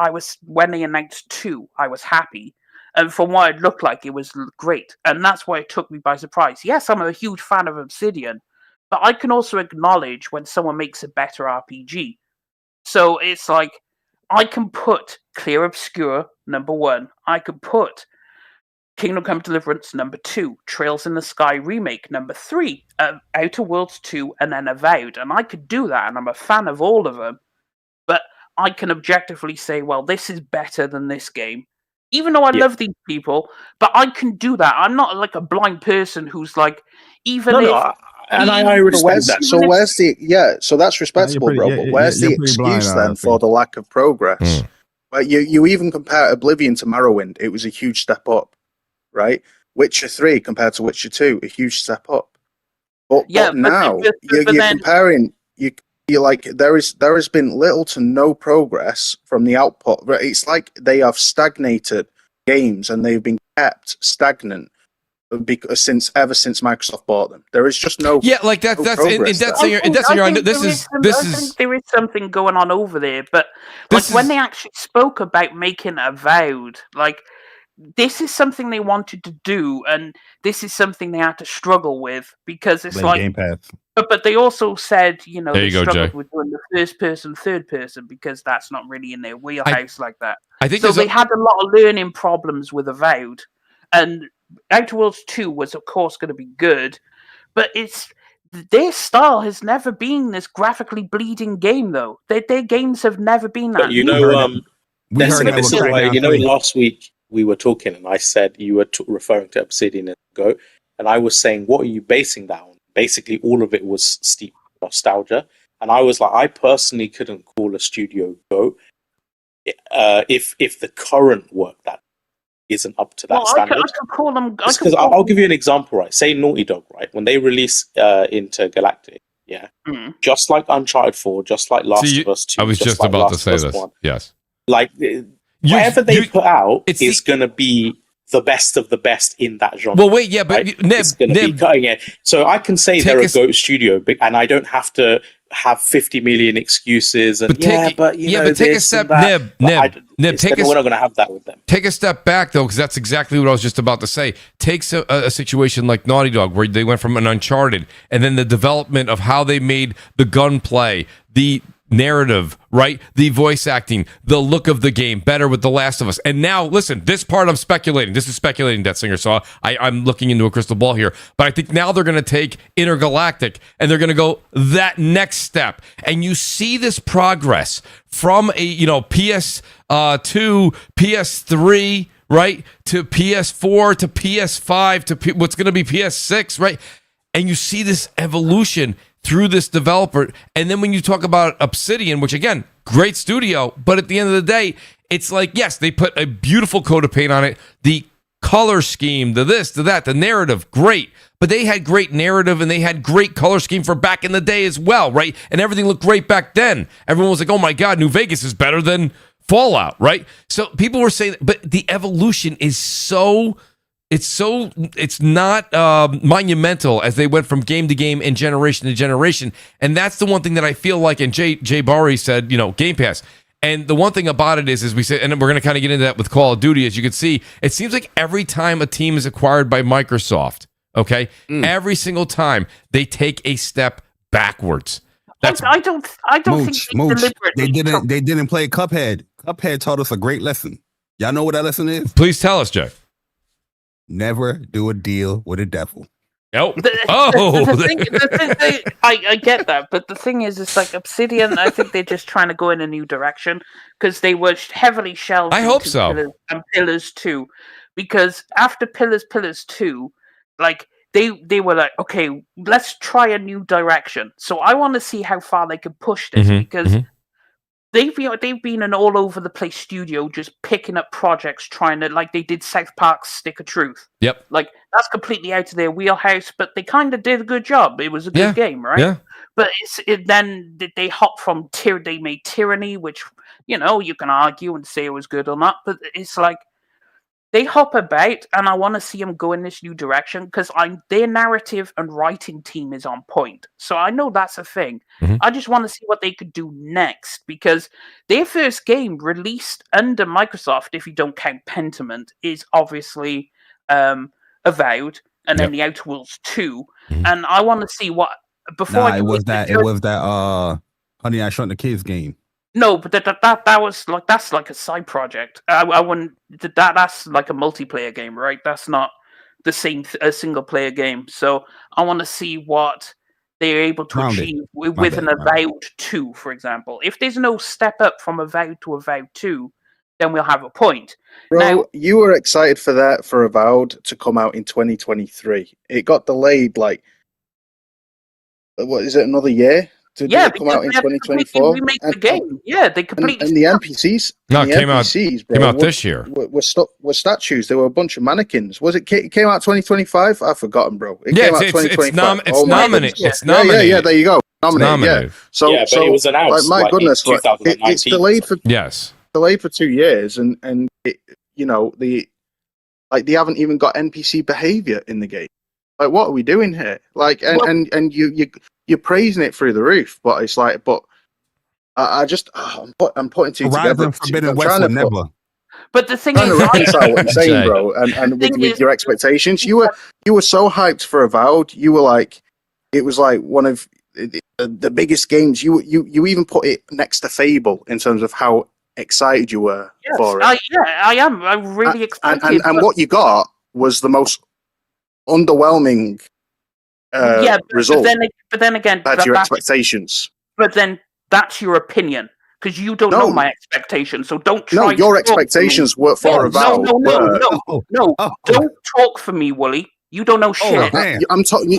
when they announced 2, I was happy. And from what it looked like, it was great. And that's why it took me by surprise. Yes, I'm a huge fan of Obsidian, but I can also acknowledge when someone makes a better RPG. So it's like, I can put Clarobscur number 1. I could put Kingdom Come Deliverance number 2, Trails in the Sky remake number 3, Outer Worlds 2, and then Avowed. And I could do that, and I'm a fan of all of them. But I can objectively say, well, this is better than this game. Even though I love these people, but I can do that. I'm not like a blind person who's like, I respect that. So that's respectable, bro. But where's the excuse then for the lack of progress? Like you even compare Oblivion to Morrowind, it was a huge step up, right? Witcher 3 compared to Witcher 2, a huge step up. But now you're comparing. You're like there has been little to no progress from the output. It's like they have stagnated games and they've been kept stagnant since Microsoft bought them. There is just no I think there is something going on over there. But when they actually spoke about making Avowed, like, this is something they wanted to do, and this is something they had to struggle with because it's like Game Pass. But they also said, they struggled with doing the first person, third person because that's not really in their wheelhouse like that. I think so. They had a lot of learning problems with Avowed, and Outer Worlds 2 was of course going to be good, but their style has never been this graphically bleeding game though. Their games have never been that. But last week we were talking, and I said you were referring to Obsidian and Go, and I was saying, what are you basing that on? Basically, all of it was steep nostalgia, and I was like, I personally couldn't call a studio Go if the current work that isn't up to that standard. I could call them. Because I'll give you an example, right? Say Naughty Dog, right? When they release Intergalactic, just like Uncharted 4, just like Last of Us 2. I was just about to say this. 1, yes, like. Whatever they put out is going to be the best of the best in that genre. Well, wait, but right? It's going to be cutting edge. So I can say they're a GOAT studio, and I don't have to have 50 million excuses. And take a step, Nib. We're not going to have that with them. Take a step back, though, because that's exactly what I was just about to say. Take a situation like Naughty Dog, where they went from an Uncharted, and then the development of how they made the gunplay, the narrative, right? The voice acting, the look of the game, better with The Last of Us. And now, listen, this part I'm speculating. This is speculating, Death Singer, so I'm looking into a crystal ball here. But I think now they're going to take Intergalactic and they're going to go that next step. And you see this progress from a PS2, PS3, right, to PS4, to PS5, to what's going to be PS6, right? And you see this evolution through this developer. And then when you talk about Obsidian, which again, great studio, but at the end of the day, it's like, yes, they put a beautiful coat of paint on it. The color scheme, the this, the that, the narrative, great. But they had great narrative and they had great color scheme for back in the day as well, right? And everything looked great back then. Everyone was like, oh my God, New Vegas is better than Fallout, right? So people were saying, but the evolution is it's not monumental as they went from game to game and generation to generation. And that's the one thing that I feel like, and Jay Barry said, Game Pass. And the one thing about it is we say, and we're going to kind of get into that with Call of Duty, as you can see, it seems like every time a team is acquired by Microsoft, okay, every single time they take a step backwards. I don't Mooch, think they didn't play Cuphead. Cuphead taught us a great lesson. Y'all know what that lesson is? Please tell us, Jay. Never do a deal with a devil. Nope. I get that, but the thing is, it's like Obsidian. I think they're just trying to go in a new direction because they were heavily shelved. I hope so. And Pillars too, because after Pillars 2, like they were like, okay, let's try a new direction. So I want to see how far they can push this because they've been an all over the place studio, just picking up projects, trying to, like they did South Park's Stick of Truth. Yep. Like that's completely out of their wheelhouse, but they kind of did a good job. It was a good game, right? Yeah. But then they hop from they made Tyranny, which you can argue and say it was good or not, but it's like they hop about, and I want to see them go in this new direction because their narrative and writing team is on point. So I know that's a thing. I just want to see what they could do next because their first game released under Microsoft, if you don't count Pentiment, is obviously Avowed, and then the Outer Worlds 2. And I want to see what before. It was that Honey I Shrunk the Kids game. No, but that was like that's like a side project. I wouldn't. That's like a multiplayer game, right? That's not the same a single player game. So I want to see what they're able to achieve with an Avowed 2, for example. If there's no step up from Avowed to Avowed 2, then we'll have a point. Bro, now, you were excited for Avowed to come out in 2023. It got delayed like what is it? Another year? Did it come out in 2024? Remake the game. Yeah, they completely. And the NPCs. No, it came out this year. Were statues. There were a bunch of mannequins. Was it came out 2025? I've forgotten, bro. It came out 2025. It's nominated. It's nominated. Yeah, there you go. Nominated. Yeah. So but it was announced. Like, my goodness, it's delayed for 2 years, and it, they haven't even got NPC behavior in the game. Like, what are we doing here? Like, and you're praising it through the roof, but it's like, I'm putting two together. Forbidden West would never. But the thing is, to reconcile what you're saying, bro, and with your expectations, you were so hyped for Avowed. You were like, it was like one of the biggest games. You even put it next to Fable in terms of how excited you were for it. I am. I'm really excited. And what you got was the most underwhelming result. But then again, that's your expectations. But then that's your opinion because you don't know my expectations. So don't try. No, your expectations were for Avowed. No. Don't talk for me, Wooly. You don't know shit.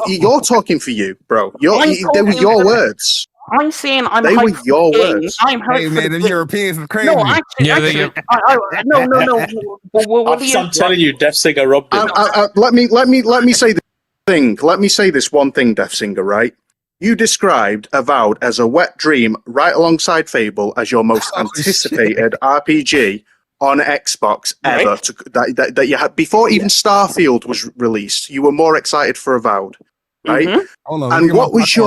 You're talking for you, bro. They were your words. I'm saying they were your words. I'm hey man, them Europeans are crazy. No, actually, no. I'm telling you, Death Singer robbed it. Let me say this thing. Let me say this one thing, Death Singer. Right? You described Avowed as a wet dream, right alongside Fable, as your most anticipated RPG on Xbox ever. That you had before even Starfield was released. You were more excited for Avowed. Right, and what was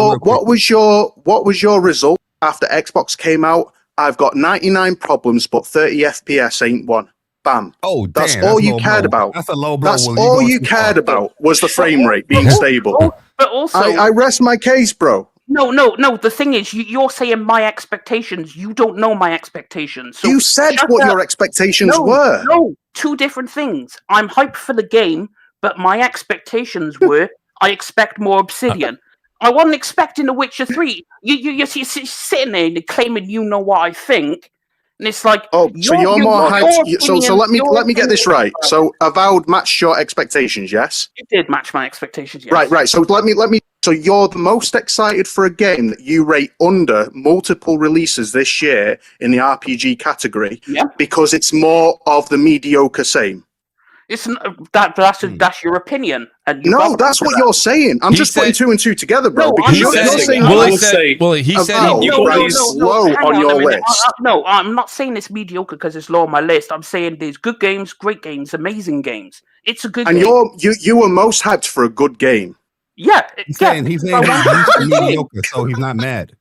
your result after Xbox came out? I've got 99 problems, but 30 FPS ain't one. Bam. Oh, damn, that's all you cared about. That's a low blow. That's all you cared about was the frame rate being stable. But also, I rest my case, bro. No. The thing is, you're saying my expectations. You don't know my expectations. So you said what your expectations were. No, two different things. I'm hyped for the game, but my expectations were. I expect more Obsidian. I wasn't expecting The Witcher 3. You're sitting there and claiming you know what I think, and it's like, so you're more hyped. So let me get this right. So Avowed matched your expectations, yes? It did match my expectations, yes. Right. So let me. So you're the most excited for a game that you rate under multiple releases this year in the RPG category, because it's more of the mediocre same. It's that's your opinion. And no, that's what you're saying. I'm just putting two and two together, bro. No, because you're saying he said you low on your list. No, I'm not saying it's mediocre because it's low on my list. I'm saying there's good games, great games, amazing games. It's a good game. And you were most hyped for a good game. Yeah. He's saying he's mediocre, so he's not mad.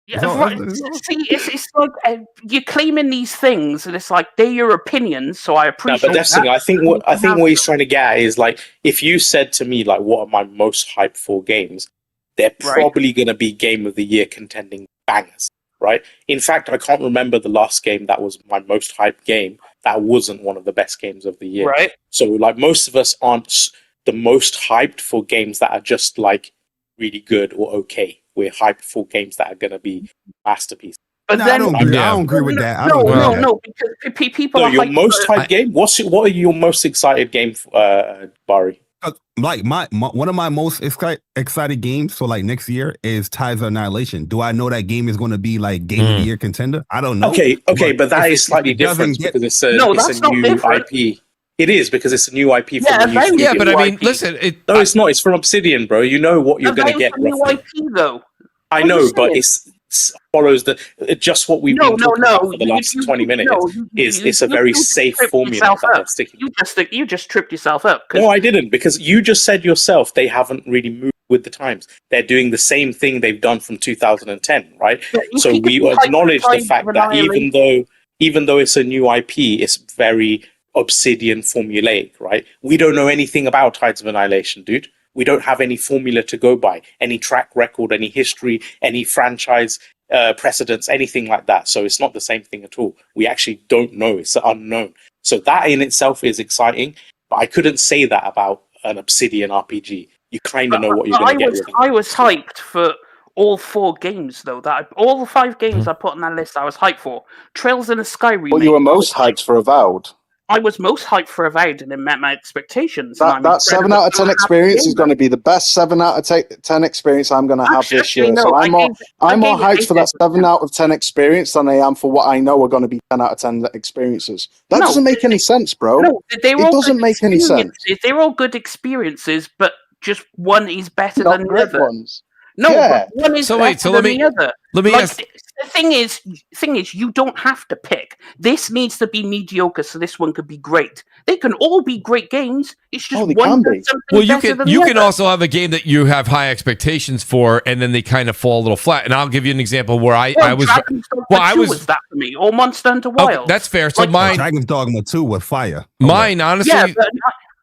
Yeah, see, it's like you're claiming these things, and it's like they're your opinions. So I appreciate. No, but that's the thing. I think what he's trying to get at is like, if you said to me like, what are my most hyped for games? They're probably going to be Game of the Year contending bangers, right? In fact, I can't remember the last game that was my most hyped game that wasn't one of the best games of the year. Right. So like, most of us aren't the most hyped for games that are just like really good or okay. We're hyped for games that are going to be masterpieces. But I don't agree with that. I don't agree with that. No, because people are your hyped most for- hyped game. What are your most excited game, Barry? Like my one of my most excited games for like next year is Tides of Annihilation. Do I know that game is going to be like game of the year contender? I don't know. Okay, but that is slightly different because it's a new IP. It is because it's a new IP from a new studio. Yeah, but I mean, listen. No, it's not. It's from Obsidian, bro. You know what you're going to get. New IP though. I know, but it follows just what we've been talking about for the last 20 minutes. It's a very safe formula that they're sticking. You just tripped yourself up. No, I didn't, because you just said yourself they haven't really moved with the times. They're doing the same thing they've done from 2010, right? So we acknowledge the fact that even though it's a new IP, it's very Obsidian formulaic, right? We don't know anything about Tides of Annihilation, dude. We don't have any formula to go by, any track record, any history, any franchise precedents, anything like that. So it's not the same thing at all. We actually don't know. It's unknown. So that in itself is exciting, but I couldn't say that about an Obsidian RPG. You kind of know what you're going to get. I was hyped for all 4 games, though. All the 5 games I put on that list, I was hyped for. Trails in the Sky remake. Well, you were most hyped for Avowed. I was most hyped for Avowed, and it met my expectations. That 7 out of 10 experience is going to be the best 7 out of 10 experience I'm going to have this year. No, so I'm more hyped for that 7 out of 10 experience than I am for what I know are going to be 10 out of 10 experiences. That doesn't make any sense, bro. No, it doesn't make any sense. They're all good experiences, but just one is better than the other. Ones. No, but one is better than the other. Let me ask. The thing is, you don't have to pick. This needs to be mediocre, so this one could be great. They can all be great games. It's just one. Well, you can also have a game that you have high expectations for, and then they kind of fall a little flat. And I'll give you an example where I was that for me, or Monster Hunter Wilds. Oh, that's fair. So Dragon's Dogma 2 with fire. Mine, honestly.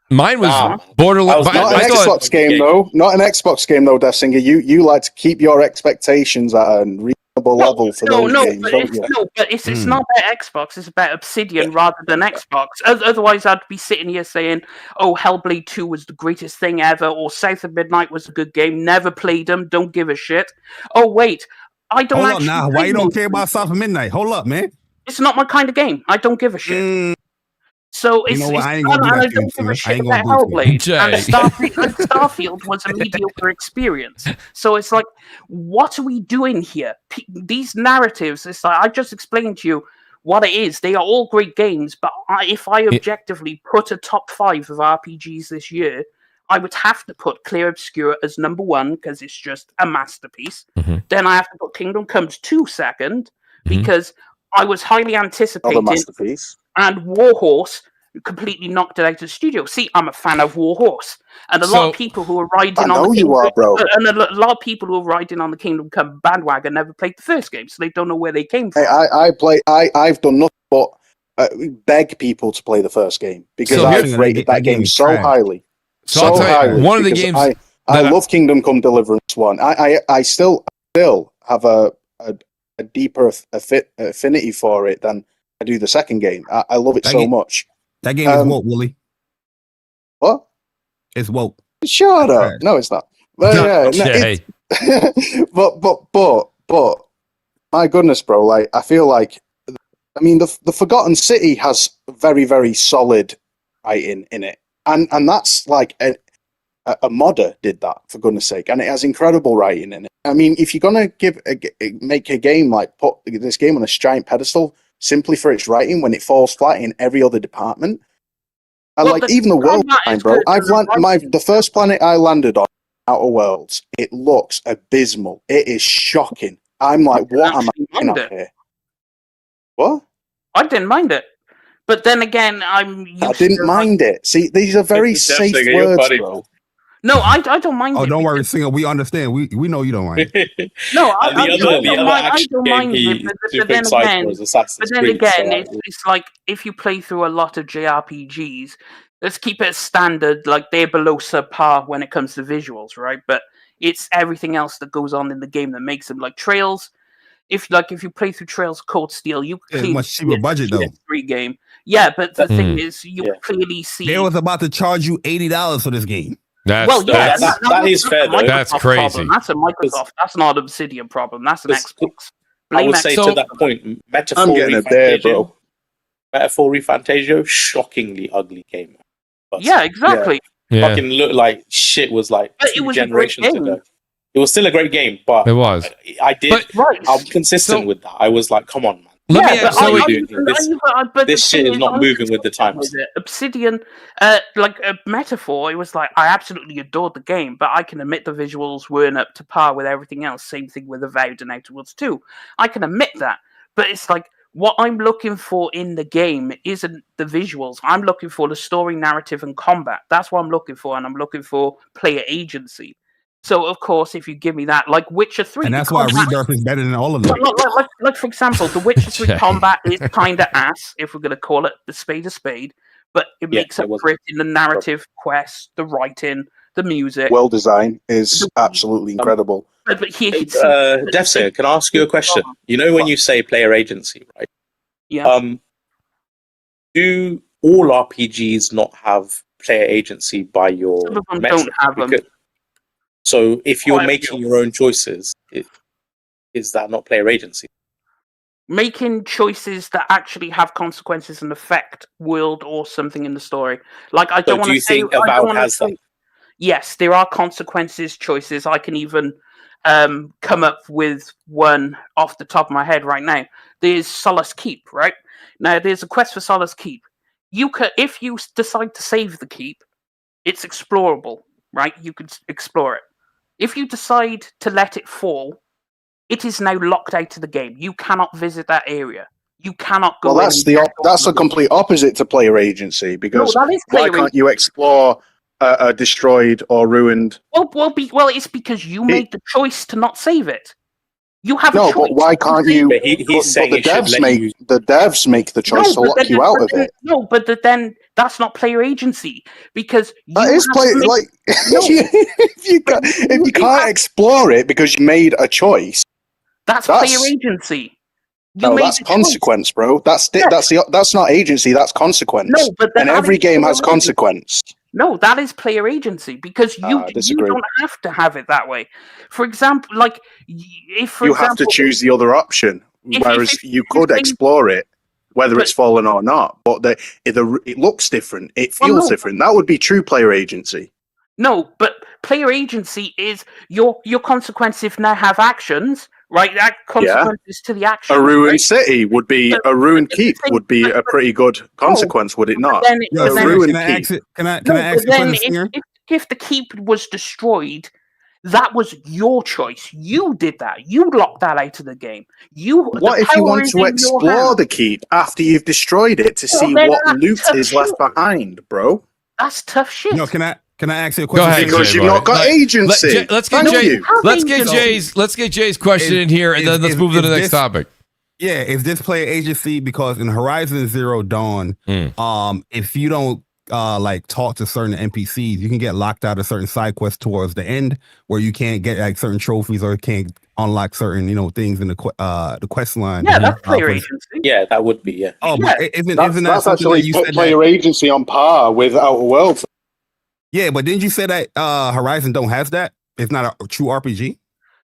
Mine was Borderlands. Not an Xbox game, though. Not an Xbox game, though, Death Singer. You like to keep your expectations at a reasonable level for those games, don't you? No, but it's not about Xbox. It's about Obsidian rather than Xbox. Otherwise, I'd be sitting here saying, "Oh, Hellblade 2 was the greatest thing ever," or "South of Midnight was a good game. Never played them. Don't give a shit." Oh, wait, I don't. Hold up now. Why you don't care about South of Midnight? Hold up, man. It's not my kind of game. I don't give a shit. So it's, I ain't gonna do that. I don't give a shit about Hellblade. And Starfield was a mediocre experience. So it's like, what are we doing here? These narratives, it's like, I just explained to you what it is. They are all great games, but if I objectively put a top 5 of RPGs this year, I would have to put Clear Obscura as number 1 because it's just a masterpiece. Mm-hmm. Then I have to put Kingdom Comes 2 second because I was highly anticipating. Masterpiece. And Warhorse completely knocked it out of the studio. See, I'm a fan of Warhorse, and a lot of people who are riding on the lot of people who are riding on the Kingdom Come bandwagon never played the first game, so they don't know where they came from. I've done nothing but beg people to play the first game because I've rated that game so highly. So I'll tell you, one of the games I love Kingdom Come Deliverance 1. I still have a deeper affinity for it than I do the second game. I love it so much. That game is woke, Willie. What? It's woke. Shut up. No, it's not. But but my goodness, bro. Like, I feel like, I mean, the Forgotten City has very, very solid writing in it, and that's like a modder did that, for goodness sake, and it has incredible writing in it. I mean, if you're gonna make a game like put this game on a giant pedestal simply for its writing when it falls flat in every other department, and even the world design, bro. The first planet I landed on, Outer Worlds, it looks abysmal. It is shocking. I'm like, what am I doing up here? What? I didn't mind it. But then again, I didn't mind it. See, these are very safe words, bro. No, I don't mind it. Oh, don't worry, Singer. We understand. We know you don't mind it. No, I don't mind it. But then again, it's like, if you play through a lot of JRPGs, let's keep it standard, like they're below subpar when it comes to visuals, right? But it's everything else that goes on in the game that makes them like Trails. If you play through Trails Cold Steel, you clearly much cheaper budget though. Free game. Yeah, but the thing is, you clearly see they was about to charge you $80 for this game. That is fair. Though. That's crazy. Problem. That's a Microsoft. That's not an Obsidian problem. That's an Xbox. I would say to that point, Metaphor I'm getting it there, bro. Metaphor Refantasio, shockingly ugly game. But yeah, exactly. fucking looked like shit was like But 2 generations ago. It was still a great game, but it was. I'm consistent with that. I was like, come on, man. This shit is not moving with the times. Obsidian, Metaphor, it was like, I absolutely adored the game, but I can admit the visuals weren't up to par with everything else. Same thing with Avowed and Outer Worlds 2. I can admit that. But it's like, what I'm looking for in the game isn't the visuals. I'm looking for the story, narrative, and combat. That's what I'm looking for, and I'm looking for player agency. So, of course, if you give me that, like Witcher 3... And that's why Rebirth is better than all of them. Like, for example, the Witcher 3 combat is kind of ass, if we're going to call it the spade a spade, but it makes up for it in the narrative, quest, the writing, the music. World design is absolutely incredible. Devsinger, can I ask you a question? You know when you say player agency, right? Yeah. Do all RPGs not have player agency by your Some of them don't have them. So if you're making your own choices, is that not player agency? Making choices that actually have consequences and affect world or something in the story. Like, I don't want to say... think Avowed has that? Yes, there are consequences, choices. I can even come up with one off the top of my head right now. There's Solace Keep, right? Now, there's a quest for Solace Keep. If you decide to save the keep, it's explorable, right? You could explore it. If you decide to let it fall, it is now locked out of the game. You cannot visit that area. You cannot go. Well, that's the complete opposite to player agency, because why can't you explore a destroyed or ruined? Well, it's because you made the choice to not save it. You have a choice. But why can't you? He's saying the devs make the choice to lock you out of it. No, but then that's not player agency, because that is player. Like if you can't explore it because you made a choice, that's player agency. That's consequence, bro. That's not agency. That's consequence. No, but and every game has consequence. No, that is player agency, because you don't have to have it that way. For example, like if you have to choose the other option, whereas you could explore it, whether it's fallen or not. But it looks different. It feels different. That would be true player agency. No, but player agency is your consequences now have actions. Right, that consequences to the action. A ruined city would be a ruined keep would be a pretty good consequence, would it not? Can I ask a question? If the keep was destroyed, that was your choice. You did that. You locked that out of the game. What if you want to explore the keep after you've destroyed it to see what loot is left behind, bro? That's tough shit. No, Can I ask you a question? Go ahead, because you've not got agency. Let's get Jay's question in here, and then let's move to the next topic. Yeah, is this player agency? Because in Horizon Zero Dawn, if you don't talk to certain NPCs, you can get locked out of certain side quests towards the end, where you can't get like certain trophies or can't unlock certain things in the quest line. Yeah, that's player agency. Yeah, that would be. Yeah. Oh, yeah. But isn't that actually player agency on par with Outer Worlds? Yeah, but didn't you say that Horizon don't have that? It's not a true RPG?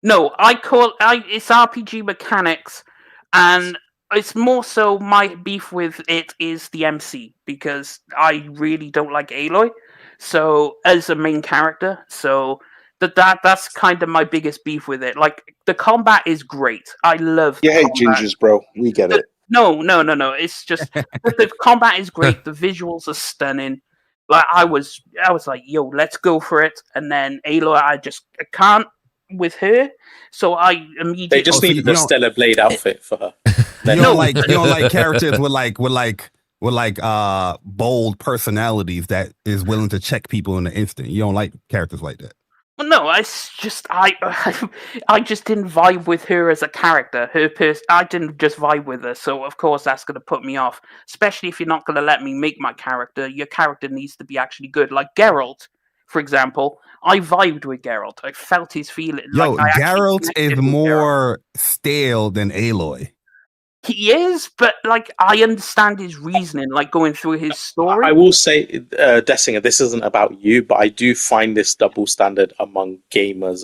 No, it's RPG mechanics, and it's more so my beef with it is the MC, because I really don't like Aloy, so as a main character, so that's kind of my biggest beef with it. Like, the combat is great. I love You hate gingers, bro. We get it. No. It's just the combat is great. The visuals are stunning. Like, I was like, yo, let's go for it. And then Aloy, I can't with her. So I immediately... They just needed the Stellar Blade outfit for her. You don't like characters with bold personalities that is willing to check people in an instant. You don't like characters like that. Well, no, it's just I just didn't vibe with her as a character. I didn't just vibe with her, so of course that's going to put me off. Especially if you're not going to let me make my character. Your character needs to be actually good. Like Geralt, for example, I vibed with Geralt. I felt his feeling. Geralt is more stale than Aloy. He is, but I understand his reasoning, going through his story. I will say, Dessinger, this isn't about you, but I do find this double standard among gamers,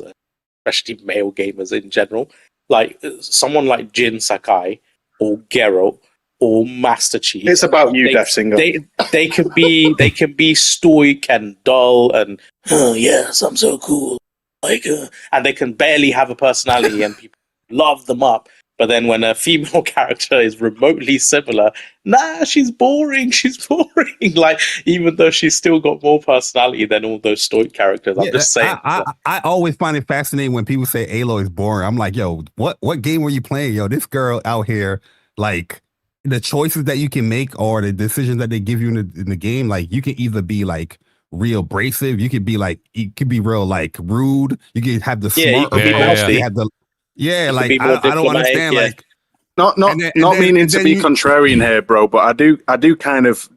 especially male gamers in general. like someone like Jin Sakai or Geralt or Master Chief. It's about you, Death Singer. They can be stoic and dull and yes, I'm so cool. And they can barely have a personality and people love them up. But then when a female character is remotely similar, she's boring. She's boring. Like, even though she's still got more personality than all those stoic characters. I'm just saying. I always find it fascinating when people say Aloy is boring. I'm like, yo, what game were you playing? Yo, this girl out here, like, the choices that you can make or the decisions that they give you in the game, like, you can either be like real abrasive, you could be real like rude, you can have the smart approach, you have the like I don't understand, like not meaning to be contrarian here, bro, but I do kind of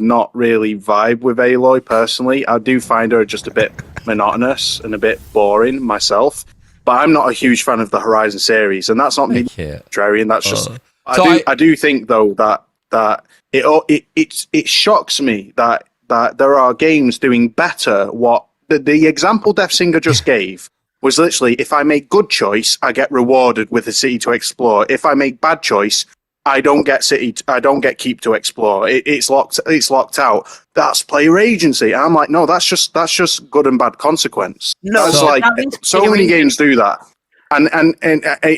not really vibe with Aloy personally. I do find her just a bit monotonous and a bit boring myself. But I'm not a huge fan of the Horizon series, and that's not me contrarian. That's just I do think though that it shocks me that there are games doing better. What the example Death Singer just gave was literally, if I make good choice, I get rewarded with a city to explore. If I make bad choice, I don't get keep to explore. It's locked out. That's player agency. And I'm like, no, that's just good and bad consequence. No, so many games do that. And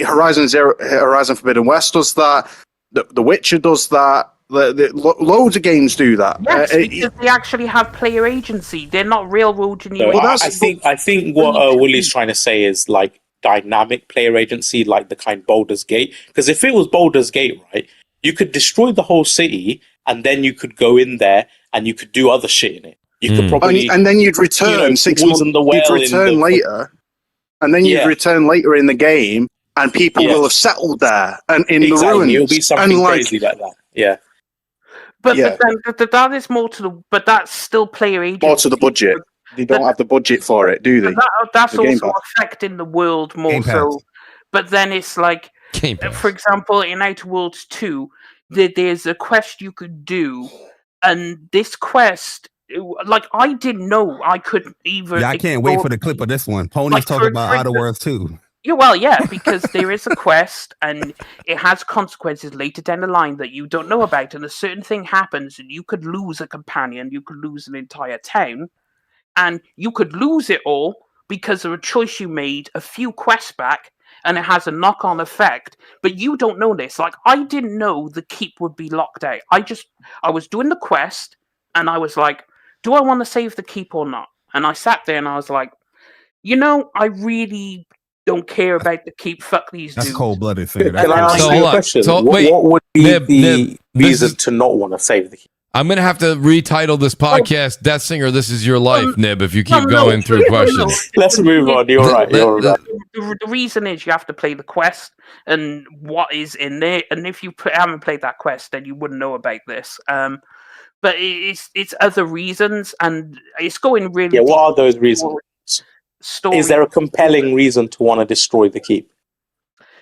Horizon Forbidden West does that. The Witcher does that. Loads of games do that. Yes, because they actually have player agency. They're not railroading you. I think what Willie's trying to say is like dynamic player agency, like the kind Baldur's Gate. Because if it was Baldur's Gate, right, you could destroy the whole city, and then you could go in there and you could do other shit in it. You could probably, and then you'd return 6 months. You'd return later, and then you'd return later in the game, and people will have settled there and in the ruins. It'll be something crazy like that. Yeah. But that is more to the. But that's still player agency. More to the budget. They don't have the budget for it, do they? That's also affecting the world more so. But then it's like, for example, in Outer Worlds 2, there's a quest you could do, and this quest, like, I didn't know I could even. Yeah, I can't wait for the clip of this one. Pony's talking about Outer Worlds 2. Yeah, well, yeah, because there is a quest and it has consequences later down the line that you don't know about, and a certain thing happens, and you could lose a companion, you could lose an entire town, and you could lose it all because of a choice you made a few quests back, and it has a knock-on effect. But you don't know this. Like, I didn't know the keep would be locked out. I was doing the quest, and I was like, do I want to save the keep or not? And I sat there and I was like, I really don't care about the keep. Fuck these dudes. That's cold-blooded. Can I ask you a question? What would be the reason to not want to save the keep? I'm going to have to retitle this podcast, Death Singer, This Is Your Life, Nib, if you keep going through questions. Let's move on. You're right. The reason is you have to play the quest and what is in there. And if you haven't played that quest, then you wouldn't know about this. But it's other reasons, and it's going really what are those reasons? Is there a compelling reason to want to destroy the keep?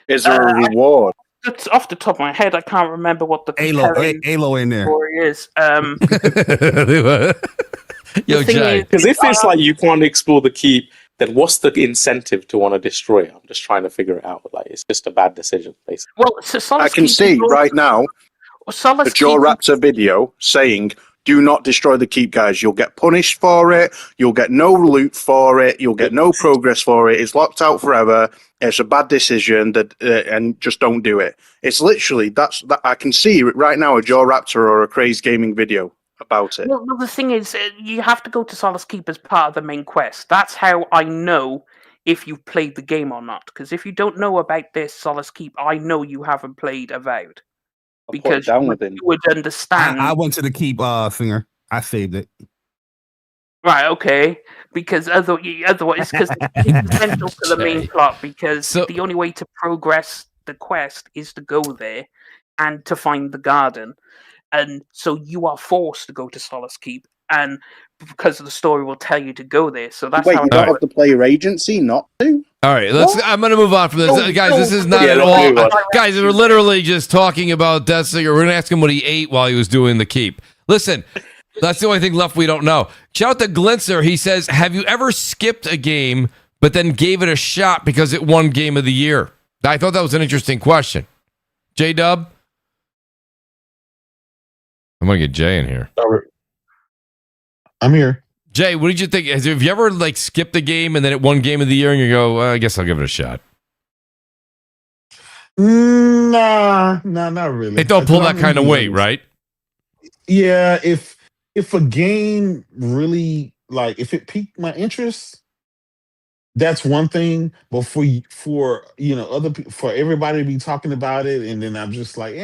Is there a reward? That's off the top of my head. I can't remember what the Halo in there story is. Yo, Jay. Because if it's like you can't explore the keep, then what's the incentive to want to destroy it? I'm just trying to figure it out. Like, it's just a bad decision, basically. Well, I can see right now the Joe Raptor video saying, do not destroy the keep, guys. You'll get punished for it. You'll get no loot for it. You'll get no progress for it. It's locked out forever. It's a bad decision, and just don't do it. It's literally that. I can see right now a Joe Raptor or a Crazy Gaming video about it. Well, the thing is, you have to go to Solace Keep as part of the main quest. That's how I know if you've played the game or not. Because if you don't know about this Solace Keep, I know you haven't played Avowed. Because you would understand. I went to the keep, Singer. I saved it. Right, okay. Because otherwise, because it's essential to the main plot. Because the only way to progress the quest is to go there and to find the garden. And so you are forced to go to Solace Keep. And because of the story will tell you to go there. So that's how you don't have the player agency not to? All right, I'm going to move on from this. Guys, this is not at all. Guys, we're literally just talking about Death Singer. We're going to ask him what he ate while he was doing the keep. Listen, that's the only thing left we don't know. Shout out to Glintzer. He says, have you ever skipped a game but then gave it a shot because it won Game of the Year? I thought that was an interesting question. J-Dub? I'm going to get Jay in here. I'm here. Jay, what did you think? Have you ever like skipped a game and then it won game of the year and you go, well, I guess I'll give it a shot? Nah, not really. It don't pull that kind of weight, right? Yeah, if a game really like if it piqued my interest, that's one thing. But for other people, for everybody to be talking about it, and then I'm just like,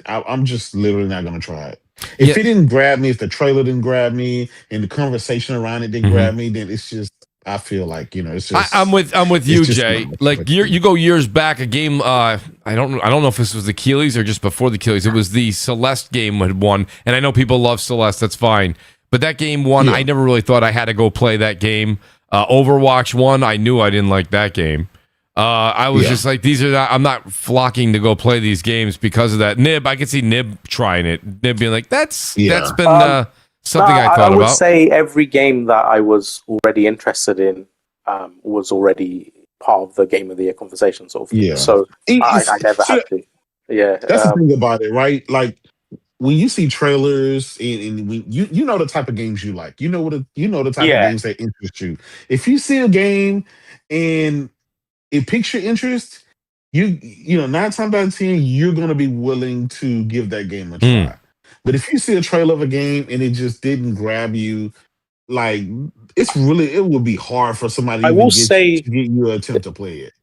I'm just literally not gonna try it. If it didn't grab me, if the trailer didn't grab me, and the conversation around it didn't grab me, then it's just I feel like it's just. I'm with you, Jay. Like you go years back, a game. I don't know if this was the Keeleys or just before the Keeleys. It was the Celeste game had won, and I know people love Celeste. That's fine, but that game won. I never really thought I had to go play that game. Overwatch won. I knew I didn't like that game. I was just like, I'm not flocking to go play these games because of that. Nib, I could see Nib trying it. Nib being like, that's been something I thought about. I would say every game that I was already interested in was already part of the game of the year conversation, sort of. Yeah. So I never had to. Yeah. That's the thing about it, right? Like when you see trailers and when you know the type of games you like, you know the type of games that interest you. If you see a game and it piques your interest, you know 9 times out of 10 you're gonna be willing to give that game a try. But if you see a trailer of a game and it just didn't grab you, like it would be hard for somebody to get you an attempt to play it.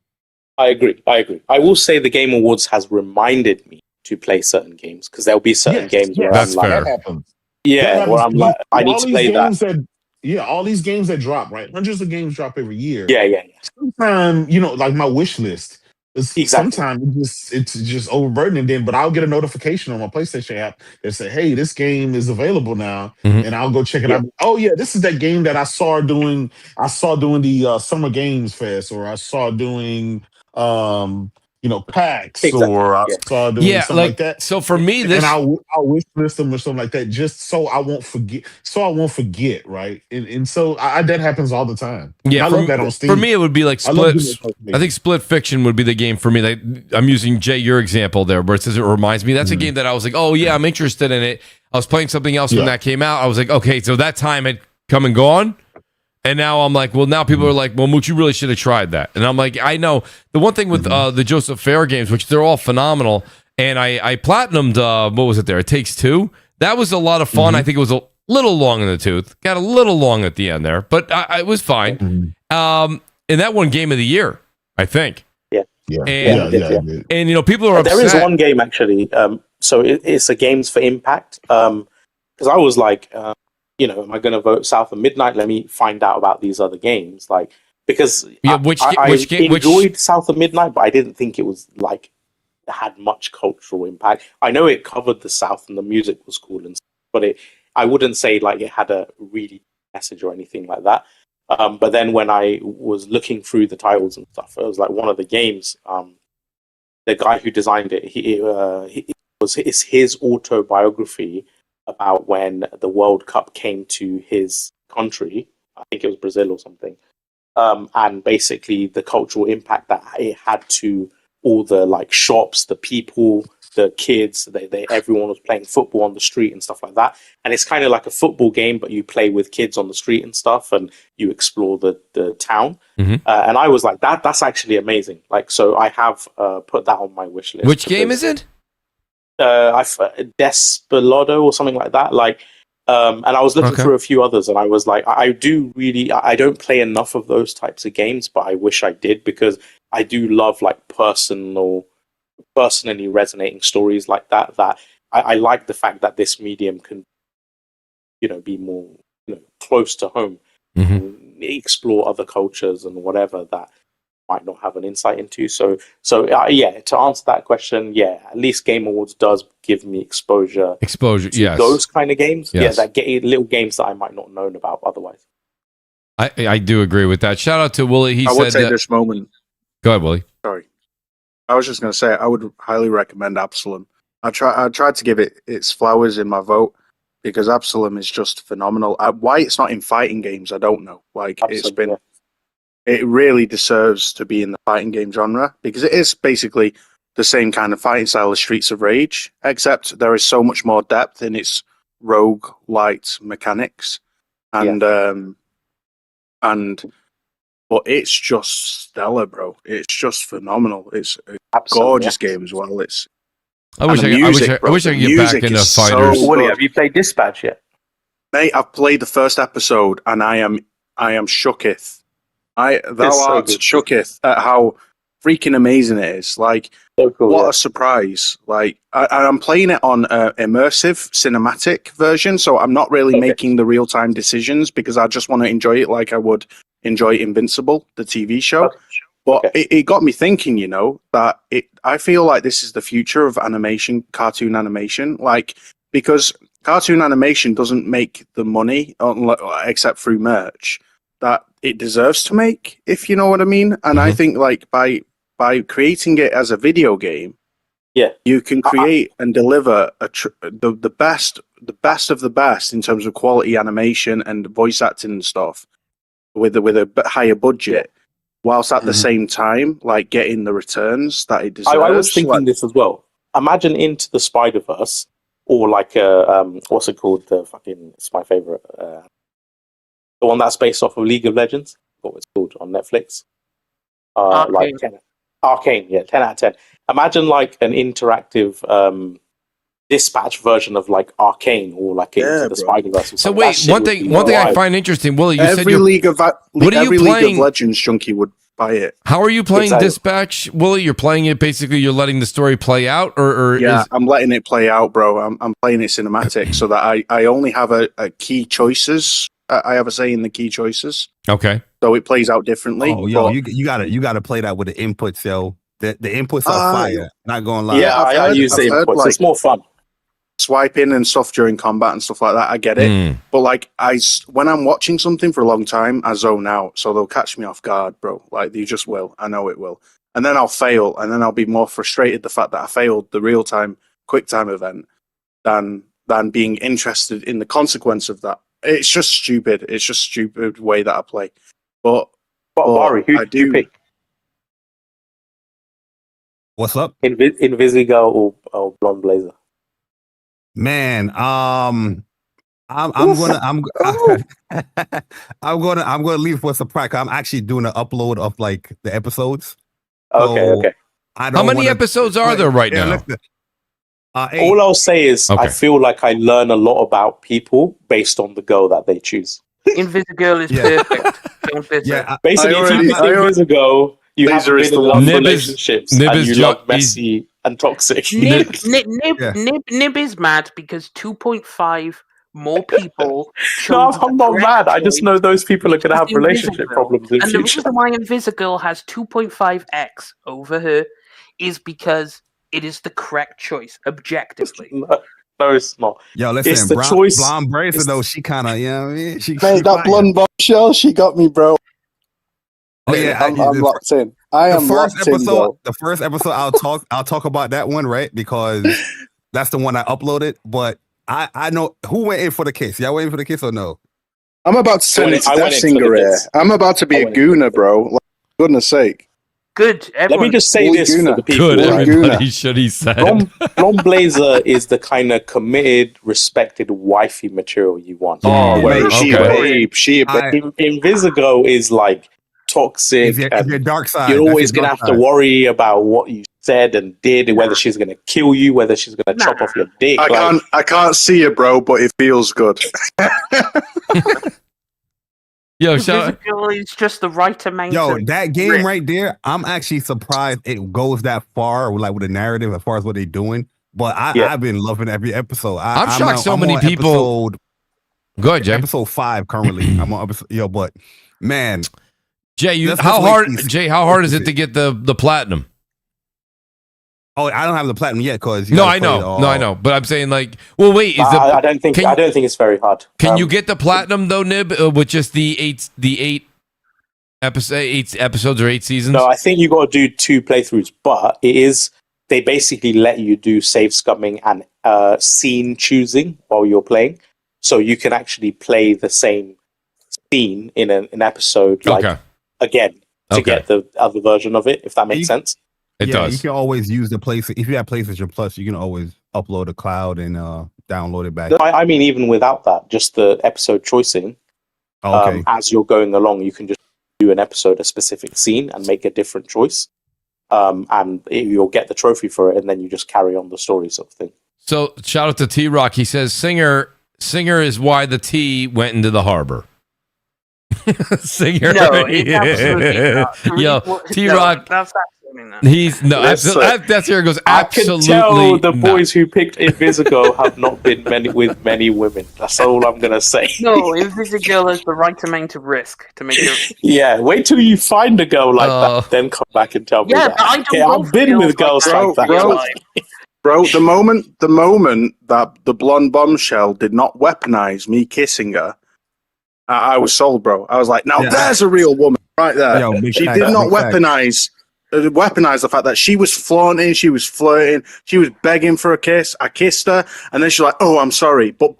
I agree. I will say the Game Awards has reminded me to play certain games because there'll be certain games where I'm like, fair. That happens. Yeah, where I'm like, I need to play that. All these games that drop, right? Hundreds of games drop every year. Yeah. Sometimes, like my wish list. Sometimes it's just overburdening. But I'll get a notification on my PlayStation app that say, "Hey, this game is available now," and I'll go check it out. Oh yeah, this is that game that I saw doing the Summer Games Fest, or I saw doing PAX, or I saw doing something like that. So for me, and I'll wish list them or something like that, just so I won't forget. Right, and so that happens all the time. Yeah, I love that on Steam. For me, it would be like Split. I think Split Fiction would be the game for me. Like, I'm using Jay your example there, where it says it reminds me. That's a game that I was like, oh yeah, I'm interested in it. I was playing something else when that came out. I was like, okay, so that time had come and gone. And now I'm like, well, now people are like, well, Mooch, you really should have tried that. And I'm like, I know. The one thing with the Joseph Fair games, which they're all phenomenal, and I platinumed, what was it there? It Takes Two. That was a lot of fun. I think it was a little long in the tooth. Got a little long at the end there, but it was fine. And that won Game of the Year, I think. Yeah. And people are upset. There is one game, actually. So it's a Games for Impact. Because I was like... am I going to vote South of Midnight? Let me find out about these other games. Because I enjoyed South of Midnight, but I didn't think it was had much cultural impact. I know it covered the South and the music was cool and stuff, but I wouldn't say it had a really message or anything like that. But then when I was looking through the titles and stuff, it was like one of the games. The guy who designed it, it's his autobiography about when the World Cup came to his country. I think it was Brazil or something. And basically the cultural impact that it had to all the shops, the people, the kids, everyone was playing football on the street and stuff like that. And it's kind of like a football game, but you play with kids on the street and stuff, and you explore the town. And I was like, that's actually amazing. So I have put that on my wish list. Which game is it? Desperado or something like that. And I was looking through a few others, and I was like, I don't play enough of those types of games, but I wish I did, because I do love personally resonating stories like that. That I like the fact that this medium can, be more close to home, and explore other cultures and whatever that might not have an insight into. So to answer that question, at least Game Awards does give me exposure to those kind of games. That get little games that I might not known about otherwise. I do agree with that. Shout out to Willie. I would say this moment. Go ahead, Willie. Sorry, I was just going to say I would highly recommend Absalom. I tried to give it its flowers in my vote, because Absalom is just phenomenal. Why it's not in fighting games, I don't know. It's been it really deserves to be in the fighting game genre because it is basically the same kind of fighting style as Streets of Rage, except there is so much more depth in its rogue-light mechanics, and but it's just stellar, bro. It's just phenomenal. It's a gorgeous game as well. I wish I could get back into fighters. Willie, have you played Dispatch yet? Mate, I've played the first episode and I am shooketh. Shooketh at how freaking amazing it is. Like, so cool, what a surprise. Like, I'm playing it on immersive cinematic version, so I'm not really making the real-time decisions because I just want to enjoy it like I would enjoy Invincible, the TV show. But it got me thinking, you know, that I feel like this is the future of animation, cartoon animation, like, because cartoon animation doesn't make the money except through merch that it deserves to make, if you know what I mean. And I think, like, by creating it as a video game, you can create and deliver the best of the best in terms of quality animation and voice acting and stuff with a bit higher budget, whilst at the same time, like, getting the returns that it deserves. I was thinking this as well. Imagine Into the Spider-Verse, or like what's it called? It's my favorite. The one that's based off of League of Legends. What it's called on Netflix? Like Arcane. Yeah, 10 out of 10. Imagine like an interactive Dispatch version of like Arcane or like Into the Spider-Verse. So wait, one thing I find interesting, Willie, you said every League of Legends junkie would buy it. How are you playing Dispatch, Willie? You're playing it basically. You're letting the story play out, or I'm letting it play out, bro. I'm playing it cinematic so that I only have a key choices. I have a say in the key choices. Okay. So it plays out differently. Oh, yo, you gotta play that with the inputs, yo. The inputs are fire. Not going to lie. Yeah, I use the inputs. Like, it's more fun. Swiping and stuff during combat and stuff like that, I get it. But like, when I'm watching something for a long time, I zone out. So they'll catch me off guard, bro. Like, they just will. I know it will. And then I'll fail, and then I'll be more frustrated the fact that I failed the real time, quick time event than being interested in the consequence of that. It's just stupid. It's just stupid way that I play. But Mari, who do you pick? What's up? Invisigo or Blonde Blazer? Man, I'm gonna leave for a surprise. I'm actually doing an upload of like the episodes. Okay. How many episodes are there right now? All I'll say is I feel like I learn a lot about people based on the girl that they choose. Invisible is perfect. Basically, if you think Invisigo, you have been in love relationships and you love messy and toxic. Nib is mad because 2.5 more people. No, I'm not mad. I just know those people are going to have relationship problems in the future. And the reason why Invisible has 2.5x over her is because it is the correct choice, objectively. No, it's not. Yo, listen, it's the choice. Blonde Bracer, though, she kind of, she that blonde bombshell, she got me, bro. Oh yeah, I'm locked in. The first episode, I'll talk about that one, right? Because that's the one I uploaded. But I know who went in for the kiss. Y'all went in for the kiss or no? I'm about to send it to Death Singer here. I'm about to be a gooner, bro. Like, for goodness sake. Good. Let me just say this for the people. Good, everybody should he said. Blonde Blazer is the kind of committed, respected, wifey material you want. She a babe. Invisigo is like toxic. It's your dark side. You're always going to have to worry about what you said and did, whether she's going to kill you, whether she's going to chop off your dick. I can't see it, bro, but it feels good. Yo, it's just the right amount. Yo, that game right there, I'm actually surprised it goes that far, like with the narrative as far as what they're doing. But I've been loving every episode. I'm shocked so many people. Go ahead, Jay. Episode 5 currently. I'm on episode. But man, Jay, how hard is it to get the platinum? Oh, I don't have the platinum yet because I know. But I'm saying like, well, wait, I don't think it's very hard. Can you get the platinum though, Nib, with just the eight episodes or 8 seasons? No, I think you got to do 2 playthroughs, but they basically let you do save scumming and scene choosing while you're playing, so you can actually play the same scene in an episode like again to get the other version of it, if that makes sense. It does. You can always use the place. If you have PlayStation Plus, you can always upload a cloud and download it back. I mean, even without that, just the episode choicing. As you're going along, you can just do an episode, a specific scene, and make a different choice. And you'll get the trophy for it, and then you just carry on the story, sort of thing. So, shout out to T Rock. He says, "Singer is why the T went into the harbor." Singer, no, absolutely not. Yo, T Rock. That's absolutely not. He's no. That's here goes. Absolutely, I can tell the boys who picked Invisigo have not been with many women. That's all I'm gonna say. No, Invisigo has the right amount of risk to make it. Yeah, wait till you find a girl like that, then come back and tell me that. I've been with girls like that. Bro, the moment that the blonde bombshell did not weaponize me kissing her, I was sold, bro. I was like, now there's a real woman right there. She did not weaponize the fact that she was flaunting, she was flirting, she was begging for a kiss. I kissed her, and then she's like, "Oh, I'm sorry," but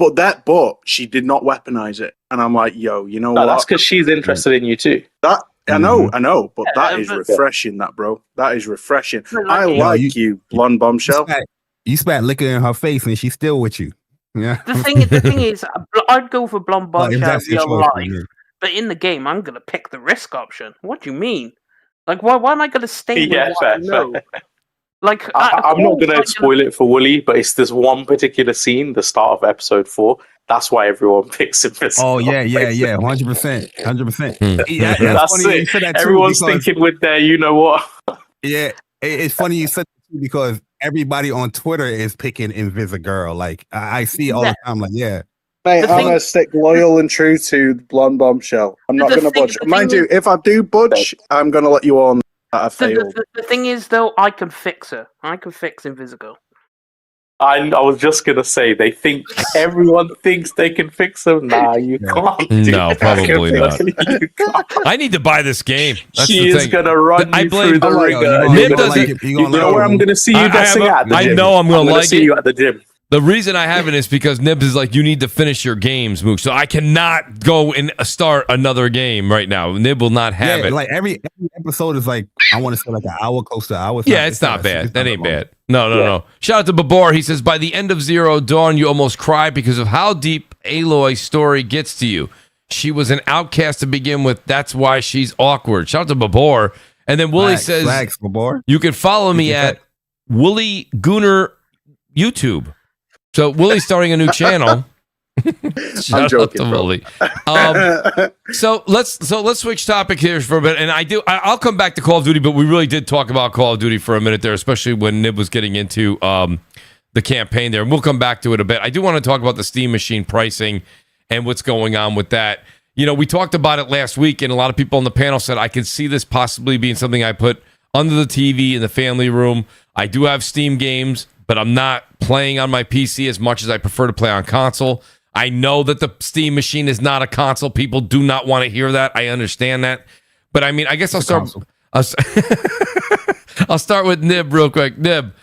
she did not weaponize it, and I'm like, "Yo, you know what? That's because she's interested in you too." I know, but that is refreshing, bro. That is refreshing. I like you, blonde bombshell. You spat liquor in her face, and she's still with you. Yeah. The thing is, I'd go for blonde bombshell in real life, but in the game, I'm gonna pick the risk option. What do you mean? Like, why am I gonna stay with what I know? Like, I'm not gonna spoil it for Wooly, but it's this one particular scene, the start of episode 4. That's why everyone picks Invisigo. Oh yeah, 100%. That's it. Everyone's thinking with their, you know what? Yeah, it's funny you said that because everybody on Twitter is picking Invisigo. Like I see all the time. Like, yeah. Mate, I'm going to stick loyal and true to blonde bombshell. I'm not going to budge. Mind you, if I do budge, I'm going to let you on that I failed. The thing is, though, I can fix her. I can fix Invisigo. I was just going to say, everyone thinks they can fix them. Nah, you can't. No, probably not. I need to buy this game. That's she is going to run you through the ringer. You know where I'm going to see you dancing at the gym. I know I'm going to like see you at the gym. The reason I haven't is because Nibs is like, you need to finish your games, Mooch. So I cannot go and start another game right now. Nib will not have it. Like every episode is like, I want to say like an hour, close to an hour. It's not bad. That ain't bad. No. Shout out to Babor. He says, by the end of Zero Dawn, you almost cry because of how deep Aloy's story gets to you. She was an outcast to begin with. That's why she's awkward. Shout out to Babor. And then Wooly says, Babor. You can follow me at Wooly Gooner YouTube. So Wooly's starting a new channel. I'm joking, bro. So let's switch topic here for a bit, and I'll come back to Call of Duty, but we really did talk about Call of Duty for a minute there, especially when Nib was getting into the campaign there, and we'll come back to it a bit. I do want to talk about the Steam machine pricing and what's going on with that. You know, we talked about it last week, and a lot of people on the panel said I could see this possibly being something I put under the TV in the family room. I do have Steam games, but I'm not playing on my PC as much as I prefer to play on console. I know that the Steam machine is not a console. People do not want to hear that. I understand that. But I mean, I guess I'll start with Nib real quick. Nib,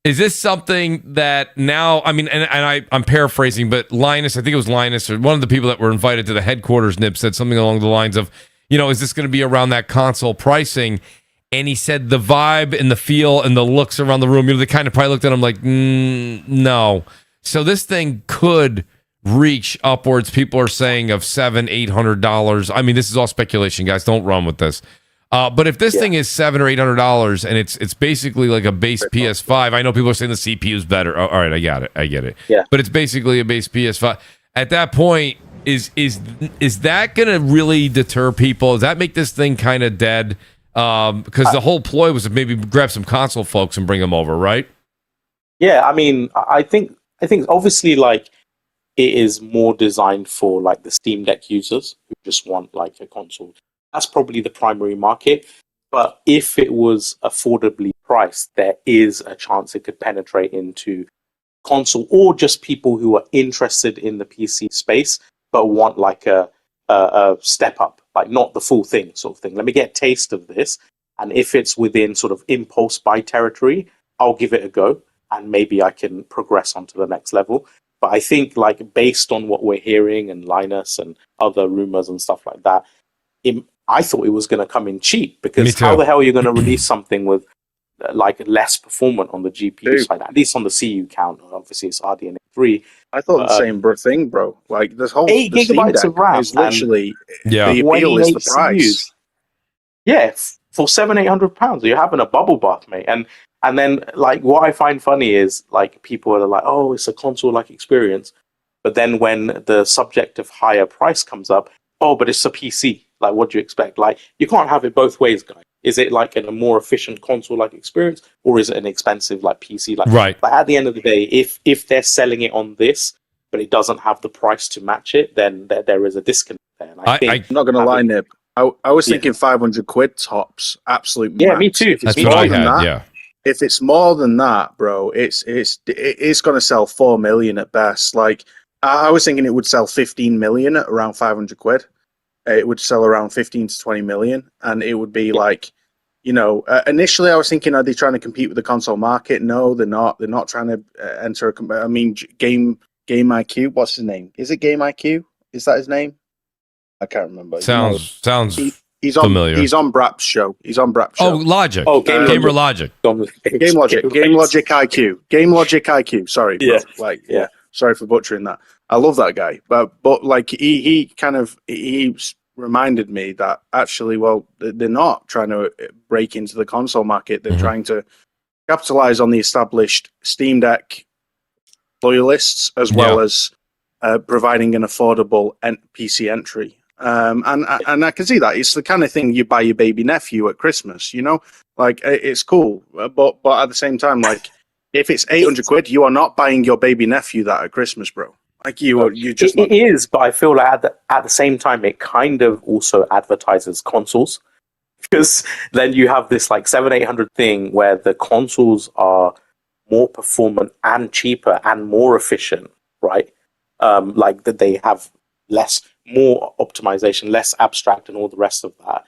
is this something that now, I mean, and I'm paraphrasing, but Linus, I think it was Linus, or one of the people that were invited to the headquarters, Nib, said something along the lines of, you know, is this going to be around that console pricing? And he said the vibe and the feel and the looks around the room, you know, they kind of probably looked at him like, no. So this thing could reach upwards. People are saying of $700-$800. I mean, this is all speculation, guys. Don't run with this. But if this thing is $700 or $800 and it's basically like a base PS5, I know people are saying the CPU is better. Oh, all right, I get it. Yeah. But it's basically a base PS5. At that point, is that going to really deter people? Does that make this thing kind of dead? Because the whole ploy was to maybe grab some console folks and bring them over, right? Yeah, I mean, I think obviously like it is more designed for like the Steam Deck users who just want like a console. That's probably the primary market. But if it was affordably priced, there is a chance it could penetrate into console or just people who are interested in the PC space but want like a step up, like not the full thing sort of thing. Let me get a taste of this. And if it's within sort of impulse buy territory, I'll give it a go and maybe I can progress onto the next level. But I think like based on what we're hearing and Linus and other rumors and stuff like that, I thought it was going to come in cheap, because how the hell are you going to release something with like less performant on the GPU side, at least on the CU count? Obviously, it's RDNA 3. I thought the same thing, bro. Like this whole 8 gigabytes of RAM is literally the appeal is the price. CUs. Yeah, for £700-800, you're having a bubble bath, mate. And then, like, what I find funny is, like, people are like, oh, it's a console-like experience. But then when the subject of higher price comes up, oh, but it's a PC. Like, what do you expect? Like, you can't have it both ways, guys. Is it, like, a more efficient console-like experience, or is it an expensive, like, PC? Like, right. But at the end of the day, if they're selling it on this, but it doesn't have the price to match it, then there is a disconnect there. And I think, I'm not going to lie, Nib. I was thinking 500 quid tops, absolute max. Yeah, me too. That's what I had, If it's more than that, bro, it's going to sell 4 million at best. Like, I was thinking it would sell 15 million at around 500 quid. It would sell around 15 to 20 million, and it would be like, you know, initially I was thinking, are they trying to compete with the console market? No, they're not. They're not trying to enter I mean, Game IQ. What's his name? Is it Game IQ? Is that his name? I can't remember. Sounds he's on familiar. He's on Brap's show. Oh, Logic. Oh, Gamer Logic. Game Logic IQ. Game Logic IQ. Sorry, bro. Sorry for butchering that. I love that guy, but like he reminded me that actually, well, they're not trying to break into the console market. They're trying to capitalize on the established Steam Deck loyalists, as well as providing an affordable PC entry. And I can see that it's the kind of thing you buy your baby nephew at Christmas, you know, like it's cool. But at the same time, like if it's 800 quid, you are not buying your baby nephew that at Christmas, bro. Like you just. It is, but I feel like at the same time, it kind of also advertises consoles, because then you have this like 700-800 thing where the consoles are more performant and cheaper and more efficient, right? Like that they have more optimization, less abstract, and all the rest of that.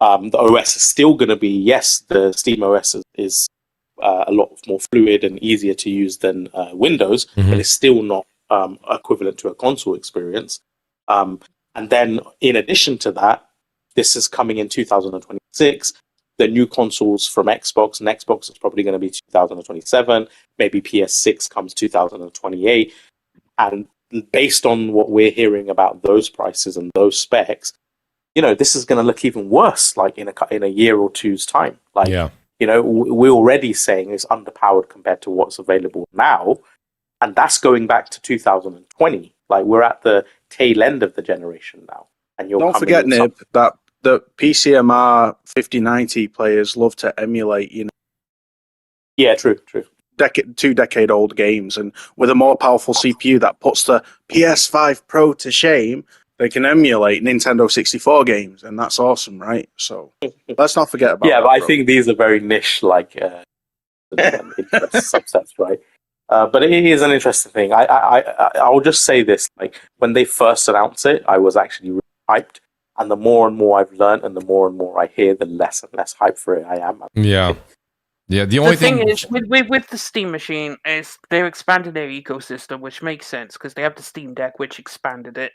The OS is still going to be, yes, the Steam OS is a lot more fluid and easier to use than Windows, but it's still not equivalent to a console experience. And then in addition to that, this is coming in 2026. The new consoles from Xbox, and Xbox is probably going to be 2027. Maybe PS6 comes 2028. And based on what we're hearing about those prices and those specs, you know, this is going to look even worse, like in a year or two's time. Like, you know, we're already saying it's underpowered compared to what's available now. And that's going back to 2020. Like, we're at the tail end of the generation now. And don't forget, Nib, that the PCMR 5090 players love to emulate, you know. Yeah, true. 2-decade-old games, and with a more powerful CPU that puts the PS5 Pro to shame, they can emulate Nintendo 64 games, and that's awesome, right? So let's not forget about that. But I think these are very niche, like subsets, right? But it is an interesting thing. I'll just say this: like when they first announced it, I was actually really hyped, and the more and more I've learned, and the more I hear, the less and less hyped for it I am. Yeah, the only thing is, with the Steam machine, is they're expanding their ecosystem, which makes sense because they have the Steam Deck, which expanded it.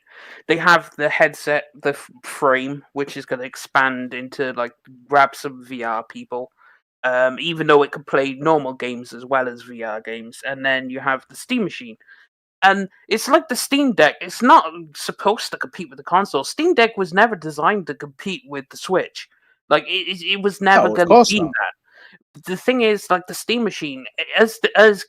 They have the headset, the frame, which is going to expand into like grab some VR people, even though it can play normal games as well as VR games. And then you have the Steam machine. And it's like the Steam Deck. It's not supposed to compete with the console. Steam Deck was never designed to compete with the Switch. Like it was never going to be that. The thing is, like the Steam machine, as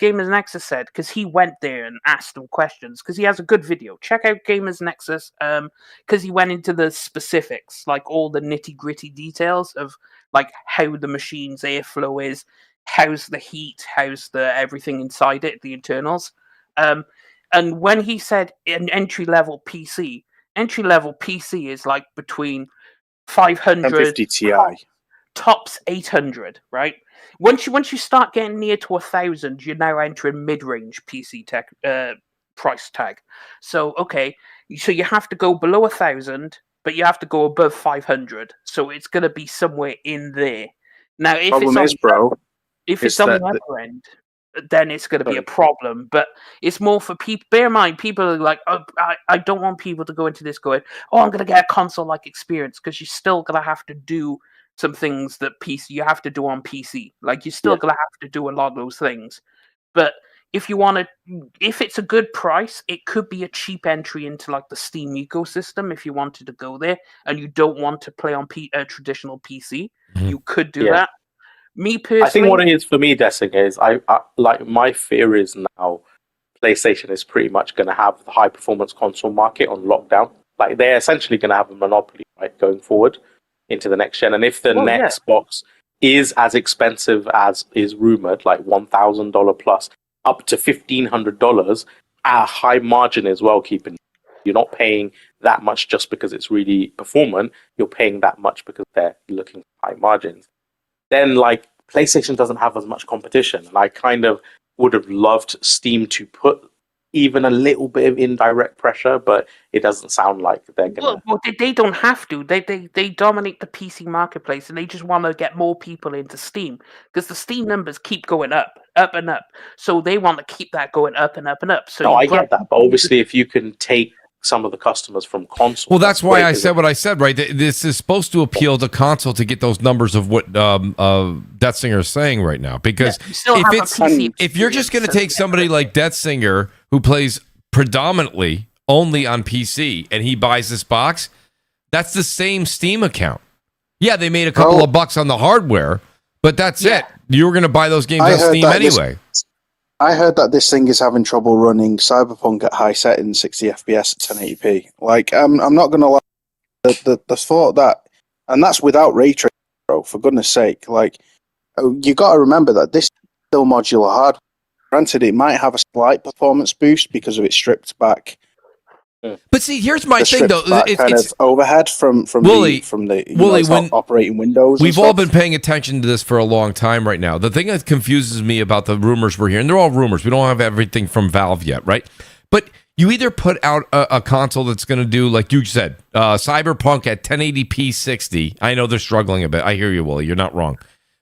Gamers Nexus said, because he went there and asked them questions, because he has a good video. Check out Gamers Nexus, because he went into the specifics, like all the nitty gritty details of like how the machine's airflow is, how's the heat, how's the everything inside it, the internals. And when he said an entry level PC is like between 500 1050 Ti. Tops 800, right? Once you start getting near to 1,000, you're now entering mid-range PC tech price tag. So so you have to go below 1,000, but you have to go above 500. So it's going to be somewhere in there. Now, if it's on the upper end, then it's going to be a problem. But it's more for people. Bear in mind, people are like, oh, I don't want people to go into this going, oh, I'm going to get a console-like experience, because you're still going to have to do some things that you have to do on PC. Like, you're still going to have to do a lot of those things. But if it's a good price, it could be a cheap entry into like the Steam ecosystem. If you wanted to go there and you don't want to play on traditional PC, you could do that. Me personally, I think what it is for me, Dessing, is I like, my fear is now PlayStation is pretty much going to have the high performance console market on lockdown. Like, they're essentially going to have a monopoly, right, going forward into the next gen. And if the next box is as expensive as is rumored, like $1,000 plus, up to $1,500 at a high margin as well. You're not paying that much just because it's really performant. You're paying that much because they're looking for high margins. Then, like, PlayStation doesn't have as much competition, and I kind of would have loved Steam to put even a little bit of indirect pressure, but it doesn't sound like they're gonna. Well, they don't have to. They dominate the PC marketplace, and they just want to get more people into Steam, because the Steam numbers keep going up and up. So they want to keep that going up and up and up. So I get that, but obviously, if you can take some of the customers from console, well, that's why I said what I said. Right, this is supposed to appeal to console to get those numbers of what Deathsinger is saying right now. Because if you're just going to take somebody like Deathsinger, who plays predominantly only on PC, and he buys this box, that's the same Steam account. Yeah, they made a couple of bucks on the hardware, but that's it. You were going to buy those games on Steam anyway. I heard that this thing is having trouble running Cyberpunk at high settings, 60 FPS at 1080p. Like, I'm not going to lie. The thought that, and that's without ray tracing, bro, for goodness sake. Like, you got to remember that this is still modular hardware. Granted, it might have a slight performance boost because of its stripped back. But see, here's my thing, though. It's overhead from the operating Windows. We've all been paying attention to this for a long time right now. The thing that confuses me about the rumors we're hearing, they're all rumors. We don't have everything from Valve yet, right? But you either put out a console that's going to do, like you said, Cyberpunk at 1080p 60. I know they're struggling a bit. I hear you, Willie. You're not wrong.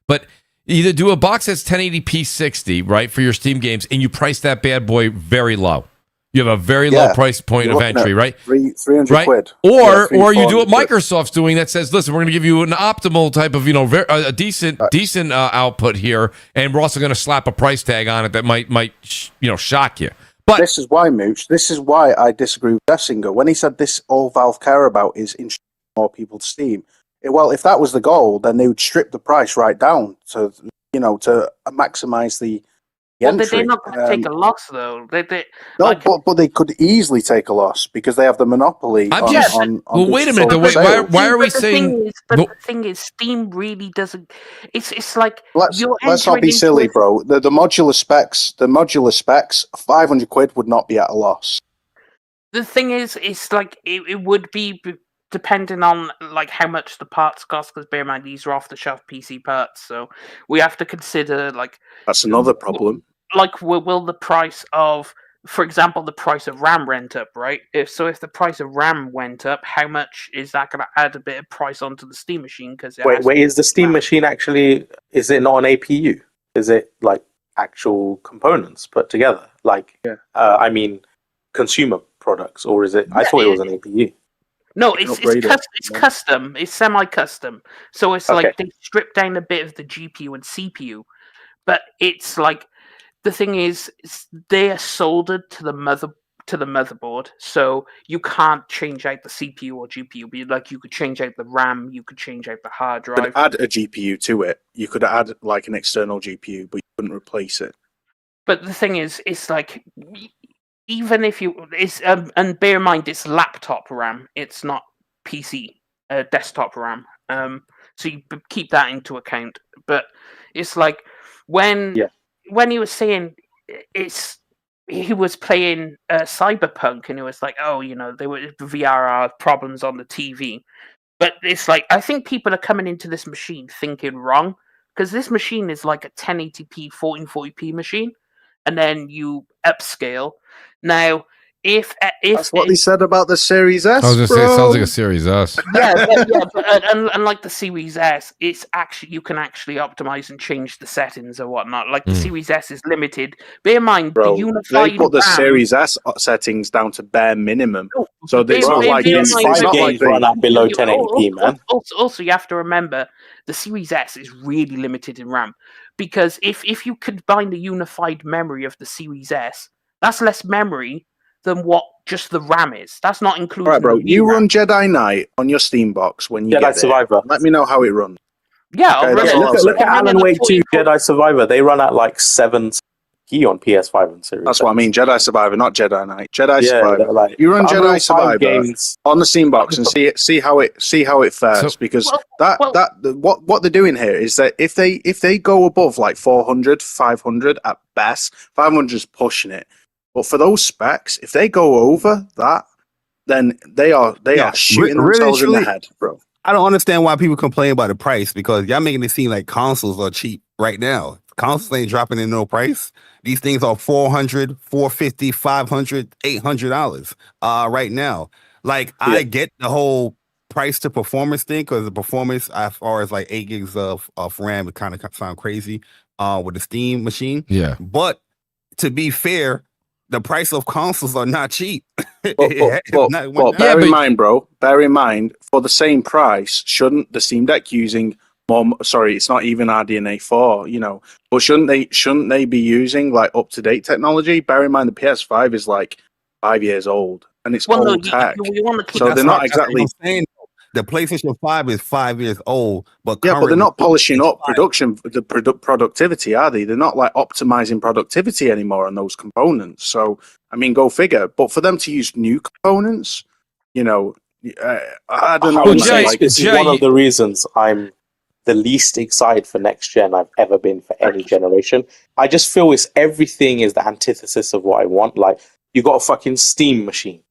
But either do a box that's 1080p 60, right, for your Steam games, and you price that bad boy very low. You have a very low price point of entry, right? 300 right? quid. Or you do what Microsoft's doing that says, listen, we're going to give you an optimal type of, a decent output here, and we're also going to slap a price tag on it that might shock you. But this is why, Mooch, this is why I disagree with Dessinger. When he said this, all Valve care about is introducing more people to Steam. Well, if that was the goal, then they would strip the price right down to maximize the entry. They're not going to take a loss, though. But they could easily take a loss because they have the monopoly. Wait a minute. Why are we saying? The thing is, Steam really doesn't. It's like let's not be silly, bro. The modular specs, 500 quid would not be at a loss. The thing is, it's like it would be. Depending on like how much the parts cost, because bear in mind these are off-the-shelf PC parts, so we have to consider like that's another problem. Like, will the price of, for example, the price of RAM went up, right? If the price of RAM went up, how much is that going to add a bit of price onto the Steam machine? Because wait, is the Steam machine actually? Is it not an APU? Is it like actual components put together? Like, I mean, consumer products, or is it? I thought it was an APU. No, it's custom. It's semi-custom. So it's like they strip down a bit of the GPU and CPU, but it's like the thing is they are soldered to the motherboard, so you can't change out the CPU or GPU. But like you could change out the RAM, you could change out the hard drive. You could add a GPU to it. You could add like an external GPU, but you couldn't replace it. But the thing is, it's like. Even if and bear in mind, it's laptop RAM. It's not PC desktop RAM. So you keep that into account. But it's like when he was saying he was playing Cyberpunk, and it was like, there were VRR problems on the TV. But it's like I think people are coming into this machine thinking wrong, because this machine is like a 1080p 1440p machine. And then you upscale. Now, if That's what they said about the Series S. I was going to say, it sounds like a Series S. but unlike the Series S, it's actually you can actually optimize and change the settings or whatnot. Like the Series S is limited. Bear in mind, Bro, the unified they put the RAM, Series S settings down to bare minimum. So bear- it's not bear- like bear in it's mind, not games like run at below 1080p, man. Also, you have to remember the Series S is really limited in RAM because if you combine the unified memory of the Series S, that's less memory than what just the RAM is. That's not including. All right, bro. the You VRAM. run Jedi Knight on your Steam box when you Jedi get there. Survivor. Let me know how it runs. Yeah, I'll Okay, run that's it. all I'll say. Look at I'm Alan running Wake the 2 40 Jedi Survivor. They run at like 7 on PS5 and Series. That's what I mean. Jedi Survivor, not Jedi Knight. Jedi Yeah, Survivor. like, You run Unreal Jedi Survivor games. on the Steam box and see how it fares. So- Because well- what they're doing here is that if they go above like 400, 500 at best, 500 is pushing it. But for those specs, if they go over that, then they are shooting themselves in the head, bro. I don't understand why people complain about the price because y'all making it seem like consoles are cheap right now. Consoles ain't dropping in no price. These things are $400, $450, $500, $800 right now. Like I get the whole price to performance thing because the performance as far as like 8 gigs of RAM would kind of sound crazy with the Steam machine. Yeah. But to be fair, the price of consoles are not cheap. But bear in mind, bro. Bear in mind, for the same price, shouldn't the Steam Deck using more? Sorry, it's not even RDNA 4. You know, but shouldn't they be using like up to date technology? Bear in mind, the PS5 is like 5 years old and it's old tech. So they're not exactly. The PlayStation 5 is 5 years old, but but they're not polishing up productivity, are they? They're not like optimizing productivity anymore on those components. So, I mean, go figure. But for them to use new components, you know, I don't know. This is one of the reasons I'm the least excited for next gen I've ever been for any generation. I just feel everything is the antithesis of what I want. Like, you got a fucking Steam machine.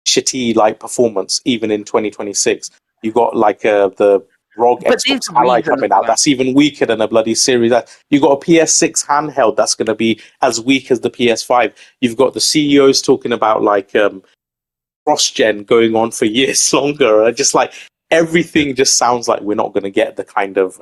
Shitty like performance even in 2026. You got like the ROG Xbox Ally coming out that's even weaker than a bloody Series S. You got a PS6 handheld that's going to be as weak as the PS5. You've got the CEOs talking about like cross-gen going on for years longer. Just like everything just sounds like we're not going to get the kind of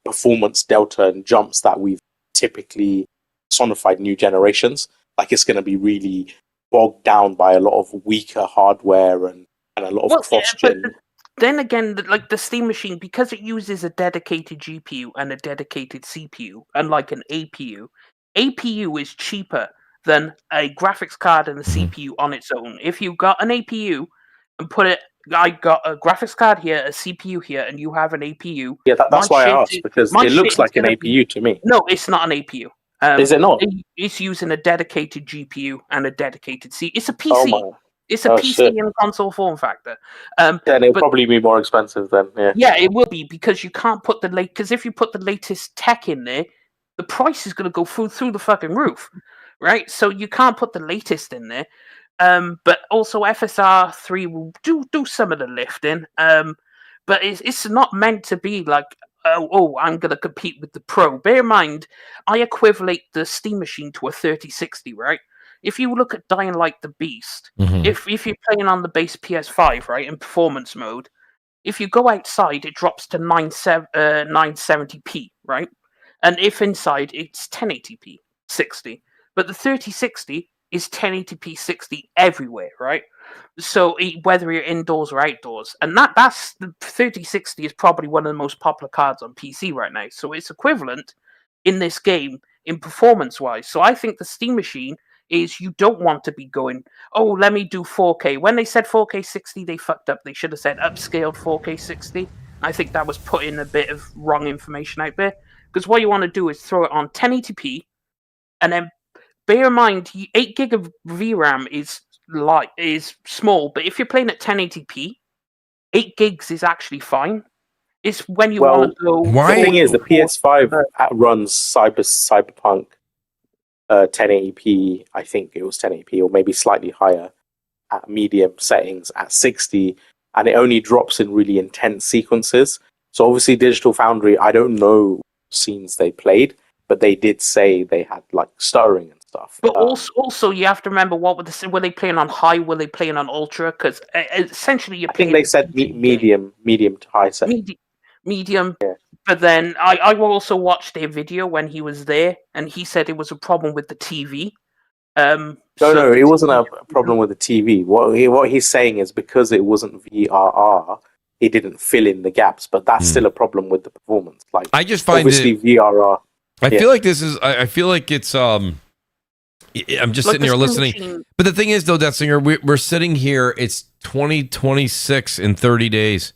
performance delta and jumps that we've typically personified new generations. Like it's going to be really bogged down by a lot of weaker hardware and a lot of cross-gen. Yeah, then again, like the Steam machine, because it uses a dedicated GPU and a dedicated CPU, unlike an APU is cheaper than a graphics card and a CPU on its own. If you got an APU and I got a graphics card here, a CPU here, and you have an APU. Yeah, that's why I asked, because it looks like an APU to me. No, it's not an APU. Is it not? It's using a dedicated GPU and a dedicated C. It's a PC. Oh it's a PC in console form factor. Then it'll probably be more expensive then. Yeah. Yeah, it will be because you can't put because if you put the latest tech in there, the price is going to go through the fucking roof, right? So you can't put the latest in there. But also FSR 3 will do some of the lifting. But it's not meant to be like, I'm going to compete with the Pro. Bear in mind, I equivalent the Steam machine to a 3060, right? If you look at Dying Light the Beast, if you're playing on the base PS5, right, in performance mode, if you go outside, it drops to 970p, right? And if inside, it's 1080p 60. But the 3060 is 1080p 60 everywhere, right? So whether you're indoors or outdoors, and that's the 3060 is probably one of the most popular cards on PC right now. So it's equivalent in this game in performance wise. So I think the Steam machine is you don't want to be going, let me do 4K. When they said 4K 60, they fucked up. They should have said upscaled 4K 60. I think that was putting a bit of wrong information out there. Because what you want to do is throw it on 1080p, and then bear in mind, 8 gig of VRAM is small, but if you're playing at 1080p, 8 gigs is actually fine. It's when you want to go. The thing is, the PS5 runs Cyberpunk 1080p. I think it was 1080p, or maybe slightly higher at medium settings at 60, and it only drops in really intense sequences. So obviously, Digital Foundry, I don't know scenes they played, but they did say they had like stuttering and stuff. stuff. But also, you have to remember what were they playing on high? Were they playing on ultra? Because essentially, I think they said medium to high setting. Medium. Yeah. But then I also watched their video when he was there, and he said it was a problem with the TV. No, it wasn't a problem with the TV. What he's saying is because it wasn't VRR, it didn't fill in the gaps. But that's still a problem with the performance. Like I just find obviously VRR. I feel like this is. I feel like it's. I'm just Like sitting here listening. machine. But the thing is, though, Death Singer, we're sitting here. It's 2026 in 30 days.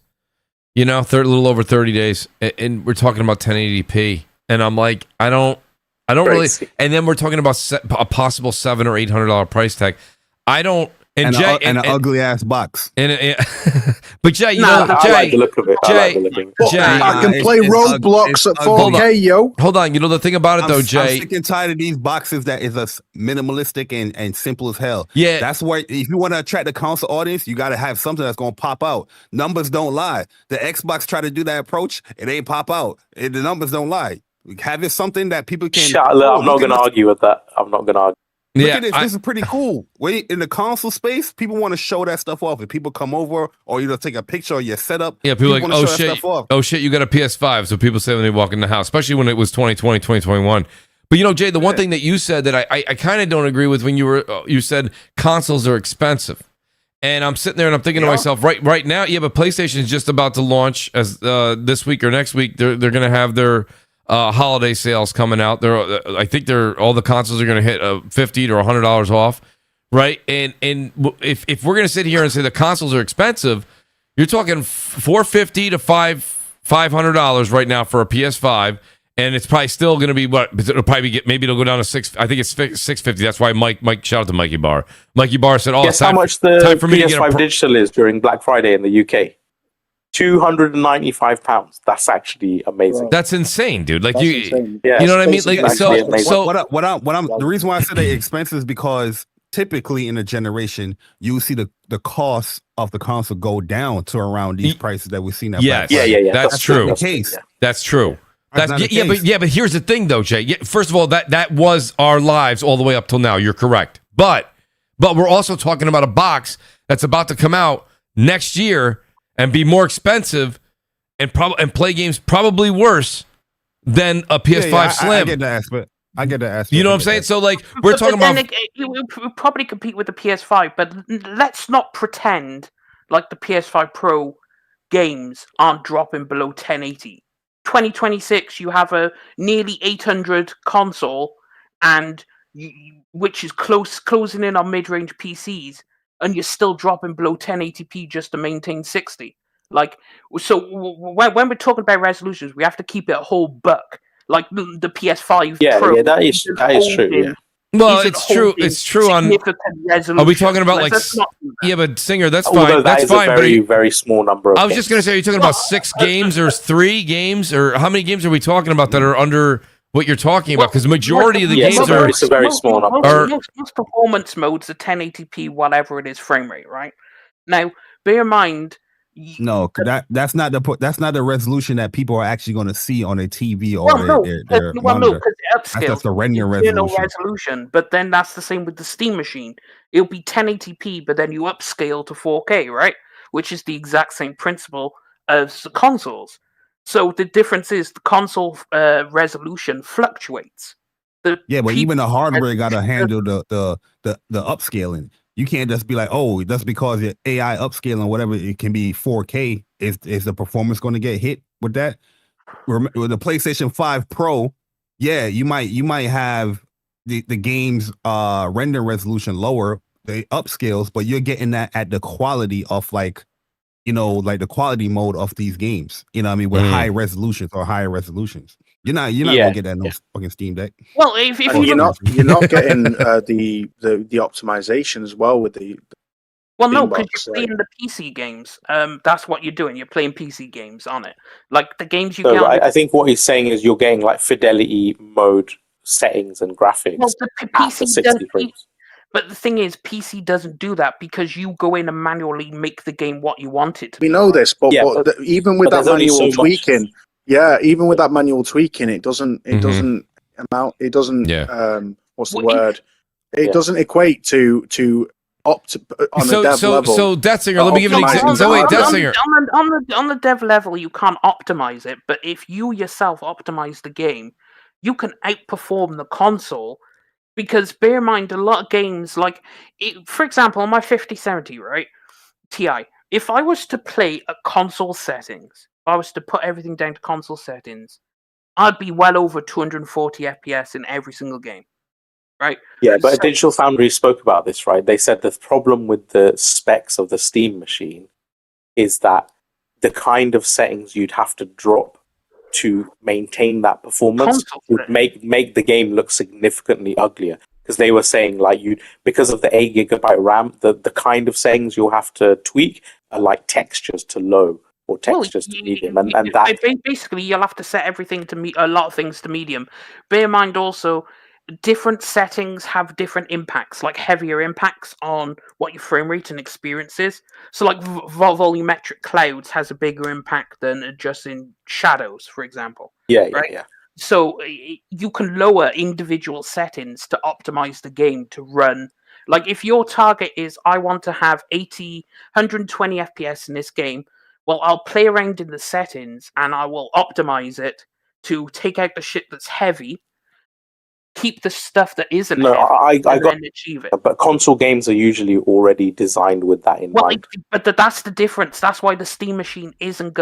You know, a little over 30 days, and we're talking about 1080p. And I'm like, I don't really. And then we're talking about a possible $700 or $800 price tag. I don't. And Jay, an ugly ass box. But Jay, Jay, I like the look of it. Jay, I can play Roblox at 4K, yo. Hold on. You know the thing about it though, Jay. I'm sick and tired of these boxes that is minimalistic and simple as hell. Yeah, that's why if you want to attract the console audience, you got to have something that's gonna pop out. Numbers don't lie. The Xbox tried to do that approach, it ain't pop out. The numbers don't lie. Have it something that people can. I'm not going to argue with that. I'm not going to argue. Look at this. This is pretty cool. Wait, in the console space, people want to show that stuff off. If people come over or take a picture of your setup, people like, oh shit, you got a PS5. So people say when they walk in the house, especially when it was 2020, 2021. But Jay, the one thing that you said that I kind of don't agree with when you said consoles are expensive, and I'm sitting there and I'm thinking to myself, right now, but PlayStation is just about to launch as this week or next week. They're going to have their holiday sales coming out. I think all the consoles are going to hit $50 or $100 off, right? And if we're going to sit here and say the consoles are expensive, you're talking $450 to $500 right now for a PS5, and it's probably still going to be maybe it'll go down to $6. I think it's $650. That's why Mike shout out to Mikey Barr. Mikey Barr said, "Oh, guess how much the PS5 digital is during Black Friday in the UK." £295. That's actually amazing. That's insane, dude. Like insane. You know what I mean? Like the reason why I said they're expensive is because typically in a generation you see the cost of the console go down to around these prices that we've seen. Yeah. That's true. Not the case. That's true. But here's the thing, though, Jay. First of all, that was our lives all the way up till now. You're correct. But we're also talking about a box that's about to come out next year and be more expensive and play games probably worse than a PS5 Slim. I get the aspect. You know what I'm saying? So we're talking about it will probably compete with the PS5, but let's not pretend like the PS5 Pro games aren't dropping below 1080. 2026, you have a nearly 800 console, and which is closing in on mid-range PCs. And you're still dropping below 1080p just to maintain 60. So when we're talking about resolutions, we have to keep it a whole buck. Like the PS5 Pro. Yeah, that is true. Yeah. Well, it's true. It's true. Are we talking about but Singer? That's fine. That's fine. A very, very small number. I was just gonna say, are you talking about 6 games or 3 games, or how many games are we talking about that are under what you're talking about? Because the majority of the games are. It's a very small number. Most performance modes are 1080p, whatever it is, frame rate. Right now, bear in mind. No, that's not the resolution that people are actually going to see on a TV or their monitor. That's just the rendering resolution. But then that's the same with the Steam machine. It'll be 1080p, but then you upscale to 4K, right? Which is the exact same principle as the consoles. So the difference is the console resolution fluctuates. But even the hardware got to handle the upscaling. You can't just be like, oh, that's because your AI upscaling, whatever, it can be 4K. Is the performance going to get hit with that? With the PlayStation 5 Pro, you might have the game's render resolution lower, the upscales, but you're getting that at the quality of the quality mode of these games. You know what I mean? With high resolutions or higher resolutions. You're not gonna get that no fucking Steam Deck. Well, if you're not getting the optimization as well with the no, because you're playing the PC games. That's what you're doing. You're playing PC games on it, like the games you. So I think what he's saying is you're getting like fidelity mode settings and graphics. Well, the PC 60 frames. But the thing is, PC doesn't do that because you go in and manually make the game what you want it to be. We know this, but even with that manual tweaking. Yeah, even with that manual tweaking, it doesn't amount. It doesn't. what's the word? It doesn't equate to opt on a dev level. So Detzinger, let me give you an example. So wait, Detzinger. On the dev level, you can't optimize it, but if you yourself optimize the game, you can outperform the console. Because bear in mind, a lot of games, for example, on my 5070, right, Ti, if I was to play at console settings, if I was to put everything down to console settings, I'd be well over 240 FPS in every single game. Right. Yeah, but Digital Foundry spoke about this, right? They said the problem with the specs of the Steam machine is that the kind of settings you'd have to drop to maintain that performance would make the game look significantly uglier. Because they were saying, because of the 8 gigabyte RAM, the kind of settings you'll have to tweak are like textures to low or textures to medium, and that basically you'll have to set everything to a lot of things to medium. Bear in mind also, different settings have different impacts, like heavier impacts on what your frame rate and experience is. So like volumetric clouds has a bigger impact than adjusting shadows, for example. Yeah. So you can lower individual settings to optimize the game to run. Like if your target is, I want to have 120 FPS in this game, well, I'll play around in the settings and I will optimize it to take out the shit that's heavy, keep the stuff that isn't heavy, then achieve it. But console games are usually already designed with that in mind. But that's the difference. That's why the Steam machine isn't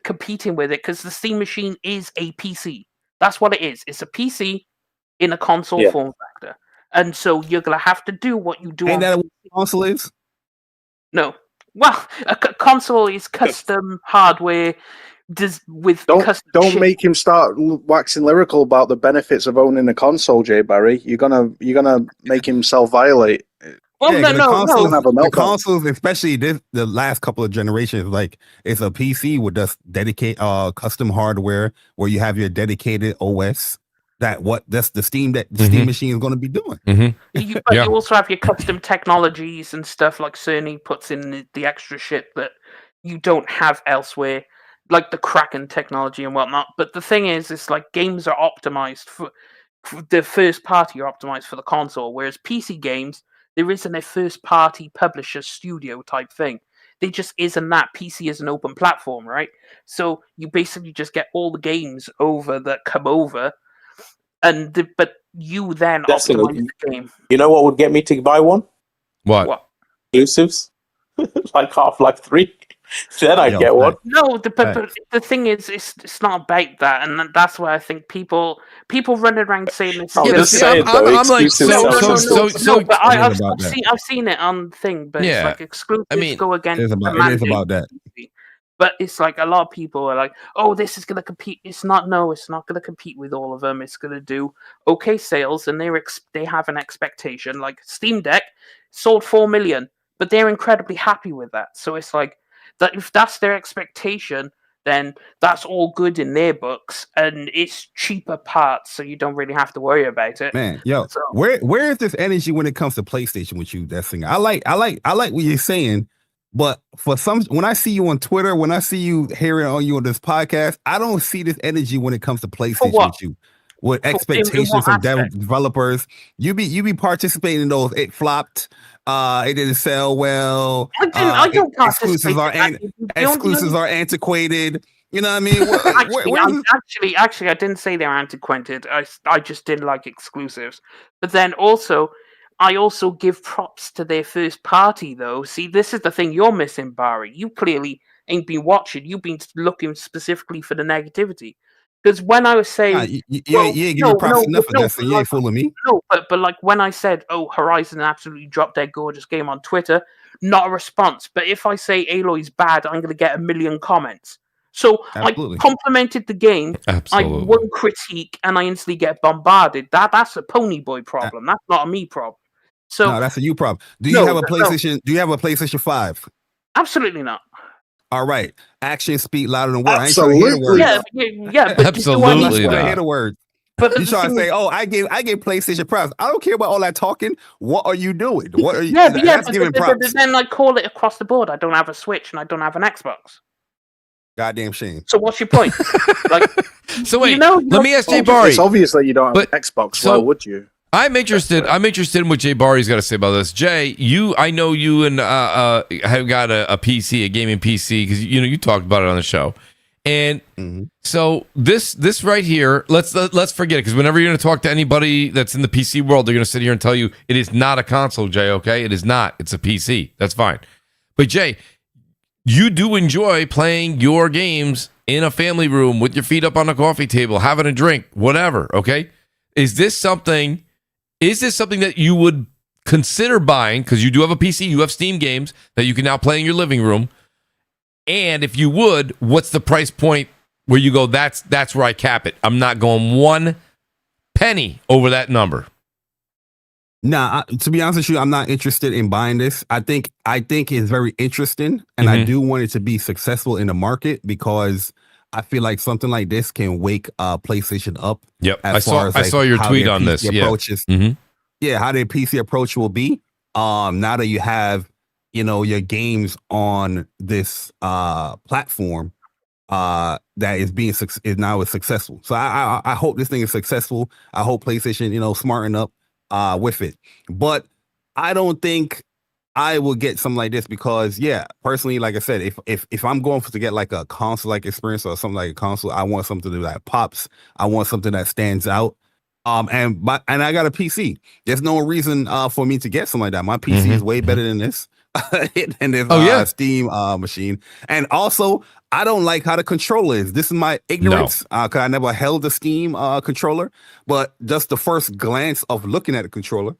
competing with it, because the Steam machine is a PC. That's what it is. It's a PC in a console form factor. And so you're going to have to do what you do. Ain't that what a console is? No. Well, a console is custom hardware with custom Don't make him start waxing lyrical about the benefits of owning a console, Jay Barry. You're gonna make him self-violate. Well, the consoles, especially the last couple of generations, like it's a PC with just dedicated custom hardware where you have your dedicated OS. That's the Steam Steam machine is going to be doing. Mm-hmm. But you also have your custom technologies and stuff like Sony puts in the extra shit that you don't have elsewhere, like the Kraken technology and whatnot. But the thing is, it's like games are optimized for the first party are optimized for the console, whereas PC games, there isn't a first party publisher studio type thing. There just isn't that. PC is an open platform, right? So you basically just get all the games that come over. But you then optimize the game. You know what would get me to buy one? What? Exclusives, like Half-Life 3. Then I'd get one. No, but the thing is, it's not about that, and that's why I think people running around saying this. I'm like, but I've seen it on thing, but it's like exclusives go against. It is about that. But it's like a lot of people are like, "Oh, this is going to compete." It's not going to compete with all of them. It's going to do okay sales, and they have an expectation. Like Steam Deck sold 4 million, but they're incredibly happy with that. So it's like that. If that's their expectation, then that's all good in their books, and it's cheaper parts, so you don't really have to worry about it. Man, where is this energy when it comes to PlayStation with you? That thing, I like what you're saying. But when I see you on Twitter, when I see you hearing on you on this podcast, I don't see this energy when it comes to PlayStation with you. With expectations from developers, you be participating in those. It flopped. It didn't sell well. I don't exclusives are antiquated. You know what I mean? Actually, I didn't say they're antiquated. I just didn't like exclusives. But then also, I also give props to their first party, though. See, this is the thing you're missing, Barry. You clearly ain't been watching. You've been looking specifically for the negativity. Because when I was saying... you ain't giving props enough for that, you ain't fooling me. No, but like when I said, Horizon absolutely dropped dead gorgeous game on Twitter, not a response. But if I say Aloy's bad, I'm going to get 1 million comments. So absolutely. I complimented the game. Absolutely. I won critique, and I instantly get bombarded. That's a pony boy problem. That's not a me problem. So no, that's a you problem. Do you have a PlayStation? Do you have a PlayStation 5? Absolutely not. All right. Actions speak louder than words. Absolutely. I ain't trying to hear the words. Yeah. But absolutely not. I hear the words. But you trying to say, I gave PlayStation props. I don't care about all that talking. What are you doing? What are you? That's giving props. But then like call it across the board. I don't have a Switch and I don't have an Xbox. Goddamn shame. So what's your point? So wait, let me ask Jay Barry. It's obvious that you don't have an Xbox. Why would you? I'm interested in what Jay Barry's got to say about this. Jay, I know you and have got a PC, a gaming PC, because you talked about it on the show. And so this right here, let's forget it, because whenever you're going to talk to anybody that's in the PC world, they're going to sit here and tell you it is not a console, Jay, okay? It is not. It's a PC. That's fine. But Jay, you do enjoy playing your games in a family room with your feet up on a coffee table, having a drink, whatever, okay? Is this something that you would consider buying, because you do have a PC, you have Steam games that you can now play in your living room? And if you would, what's the price point where you go, that's where I cap it? I'm not going one penny over that number. Nah, to be honest with you, I'm not interested in buying this. I think it's very interesting, and I do want it to be successful in the market, because I feel like something like this can wake PlayStation up. Yep, I saw your tweet on this. Yeah, how their PC approach will be. Now that you have your games on this platform that is now successful. So I hope this thing is successful. I hope PlayStation smarten up with it. But I don't think I will get something like this, because personally, like I said, if I'm going to get like a console like experience or something like a console, I want something that pops. I want something that stands out. And I got a PC. There's no reason for me to get something like that. My PC is way better than this. And this Steam machine. And also, I don't like how the controller is. This is my ignorance, because I never held a Steam controller. But just the first glance of looking at the controller,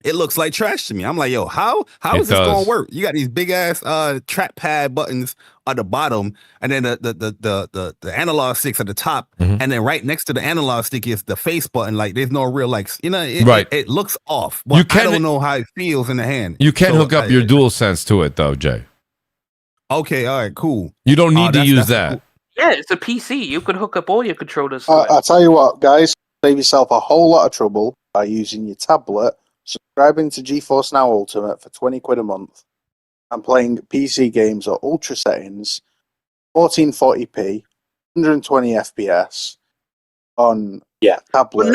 it looks like trash to me. I'm like, yo, how is this going to work? You got these big ass trackpad buttons at the bottom, and then the analog sticks at the top, and then right next to the analog stick is the face button. Like, there's no real it looks off. But I don't know how it feels in the hand. You can hook up your DualSense to it though, Jay. Okay, all right, cool. You don't need to use that. Cool. Yeah, it's a PC. You can hook up all your controllers. I'll tell you what, guys, save yourself a whole lot of trouble by using your tablet. Subscribing to GeForce Now Ultimate for £20 a month and playing PC games at ultra settings, 1440p, 120 FPS on tablet.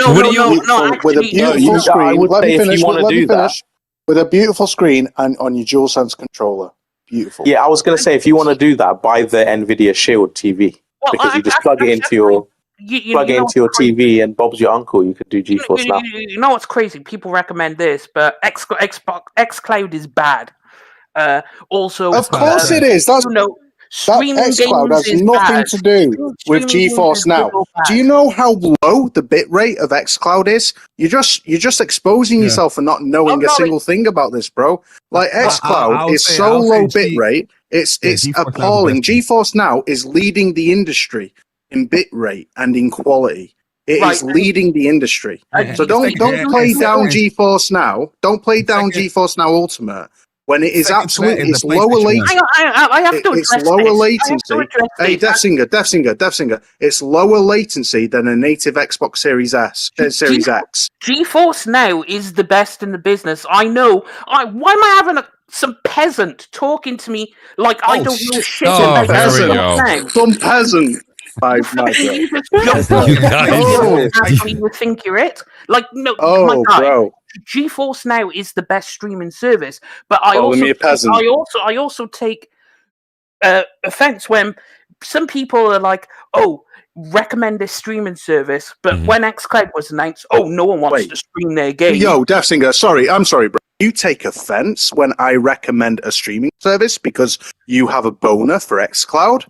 With a beautiful screen. Let me finish. With a beautiful screen and on your DualSense controller. Beautiful. Yeah, I was going to say, if you want to do that, buy the NVIDIA Shield TV, because you just plug it into your TV, and Bob's your uncle. You could do GeForce Now. You know what's crazy? People recommend this, but xCloud is bad. Also, of course it is. That's streaming xCloud games has nothing to do with GeForce Now. Do you know how low the bitrate of xCloud is? You're just exposing yourself for not knowing a single thing about this, bro. Like, xCloud is so low bitrate, it's appalling. GeForce Now is leading the industry in bitrate and in quality. It is leading the industry. So don't play down GeForce Now. Don't play down GeForce Now Ultimate when it is absolutely lower latency. I have to address it's lower latency. Hey, Death Singer. It's lower latency than a native Xbox Series X. GeForce Now is the best in the business. I know. Why am I having some peasant talking to me like I don't know shit about peasant? Some peasant. You think you're it? Like, no, my guy, bro. GeForce Now is the best streaming service, but I also take offense when some people are like, "Oh, recommend this streaming service," but when xCloud was announced, no one wants to stream their game. Yo, Death Singer, I'm sorry, bro. You take offense when I recommend a streaming service because you have a boner for xCloud?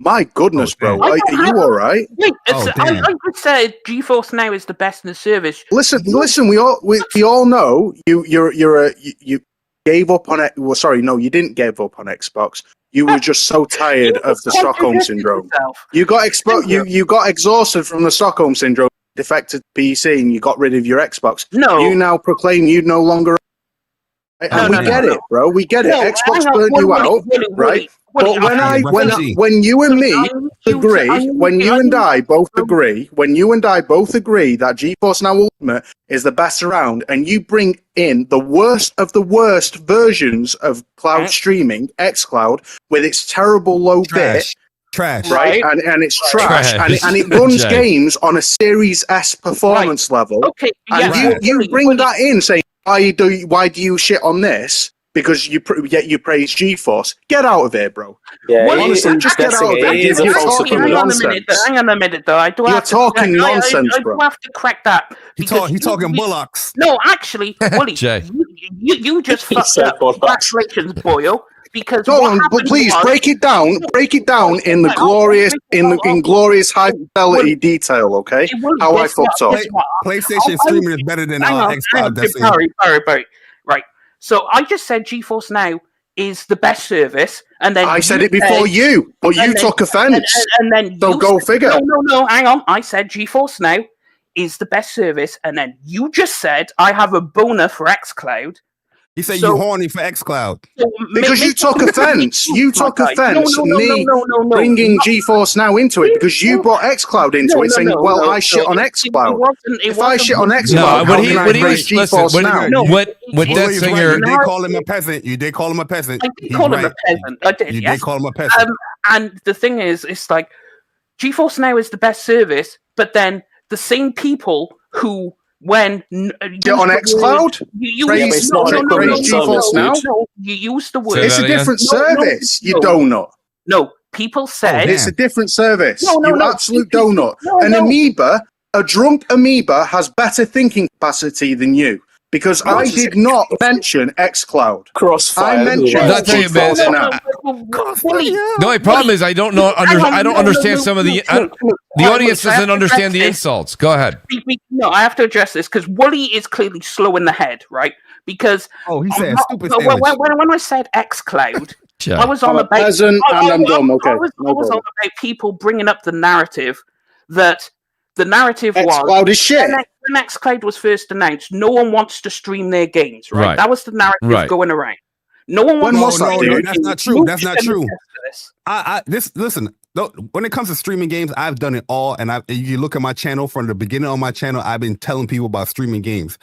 My goodness, bro. Are you all right? I would say GeForce Now is the best in the service. Listen. We all know you gave up on it. Well, sorry, no, you didn't give up on Xbox. You were just so tired of the Stockholm syndrome. You got you got exhausted from the Stockholm syndrome. Defected PC, and you got rid of your Xbox. No, you now proclaim you no longer. And we get it, bro. We get it. Xbox burned you out, right? But when you and me agree, when you and I both agree that GeForce Now Ultimate is the best around, and you bring in the worst of the worst versions of cloud streaming, xCloud, with its terrible low bit, Trash. Right? And it's trash. And it runs games on a Series S performance level. Okay. And you bring that in saying, why do you shit on this? Because yet you praise GeForce. Get out of here, bro. Yeah, honestly, just get out of here. You're talking nonsense. Hang on a minute, though. You're talking nonsense, bro. I have to crack that. He's talking bullocks. No, actually, Wooly, you just fucked up. Congratulations, Boyle. Because go on, but please break it down. Break it down in the glorious high fidelity detail. Okay, how I fucked up. PlayStation streaming is better than xCloud. Barry. Right. So I just said GeForce Now is the best service, and then I said it before you, but you took offense. And then so go figure. No, hang on. I said GeForce Now is the best service, and then you just said I have a boner for xCloud. He said you horny for xCloud. Because you took offense. You took offense me bringing GeForce Now into it because you brought xCloud into it, saying, "Well, I shit on xCloud." If I shit on xCloud, how can I praise GeForce Now? What that singer? You did call him a peasant. You did call him a peasant. I did call him a peasant. I did. You did call him a peasant. And the thing is, it's like GeForce Now is the best service, but then the same people who when get on xCloud, you praise GeForce Now. You use the word. It's a different service. You donut. No, people said it's a different service. You absolute donut. An amoeba, a drunk amoeba, has better thinking capacity than you. Because I did not mention xCloud. CrossFire. I mentioned GeForce Now. The only problem is I don't know. I don't understand some of the audience doesn't understand the insults. Go ahead. No, I have to address this because Wooly is clearly slow in the head, right? Because he said stupid. When I said xCloud, I was on a peasant and I'm dumb. Okay, I was on about people bringing up the narrative that the narrative was xCloud is shit. When xCloud was first announced, no one wants to stream their games, right? That was the narrative going around. No one wants to stream. No, that's not true. That's not true. Listen. When it comes to streaming games, I've done it all, and you look at my channel from the beginning of my channel. I've been telling people about streaming games.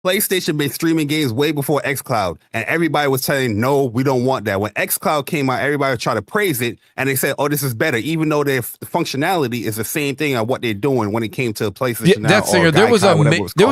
PlayStation been streaming games way before xCloud, and everybody was saying, no, we don't want that. When xCloud came out, everybody tried to praise it, and they said, oh, this is better, even though their functionality is the same thing on what they're doing when it came to PlayStation. That singer, there was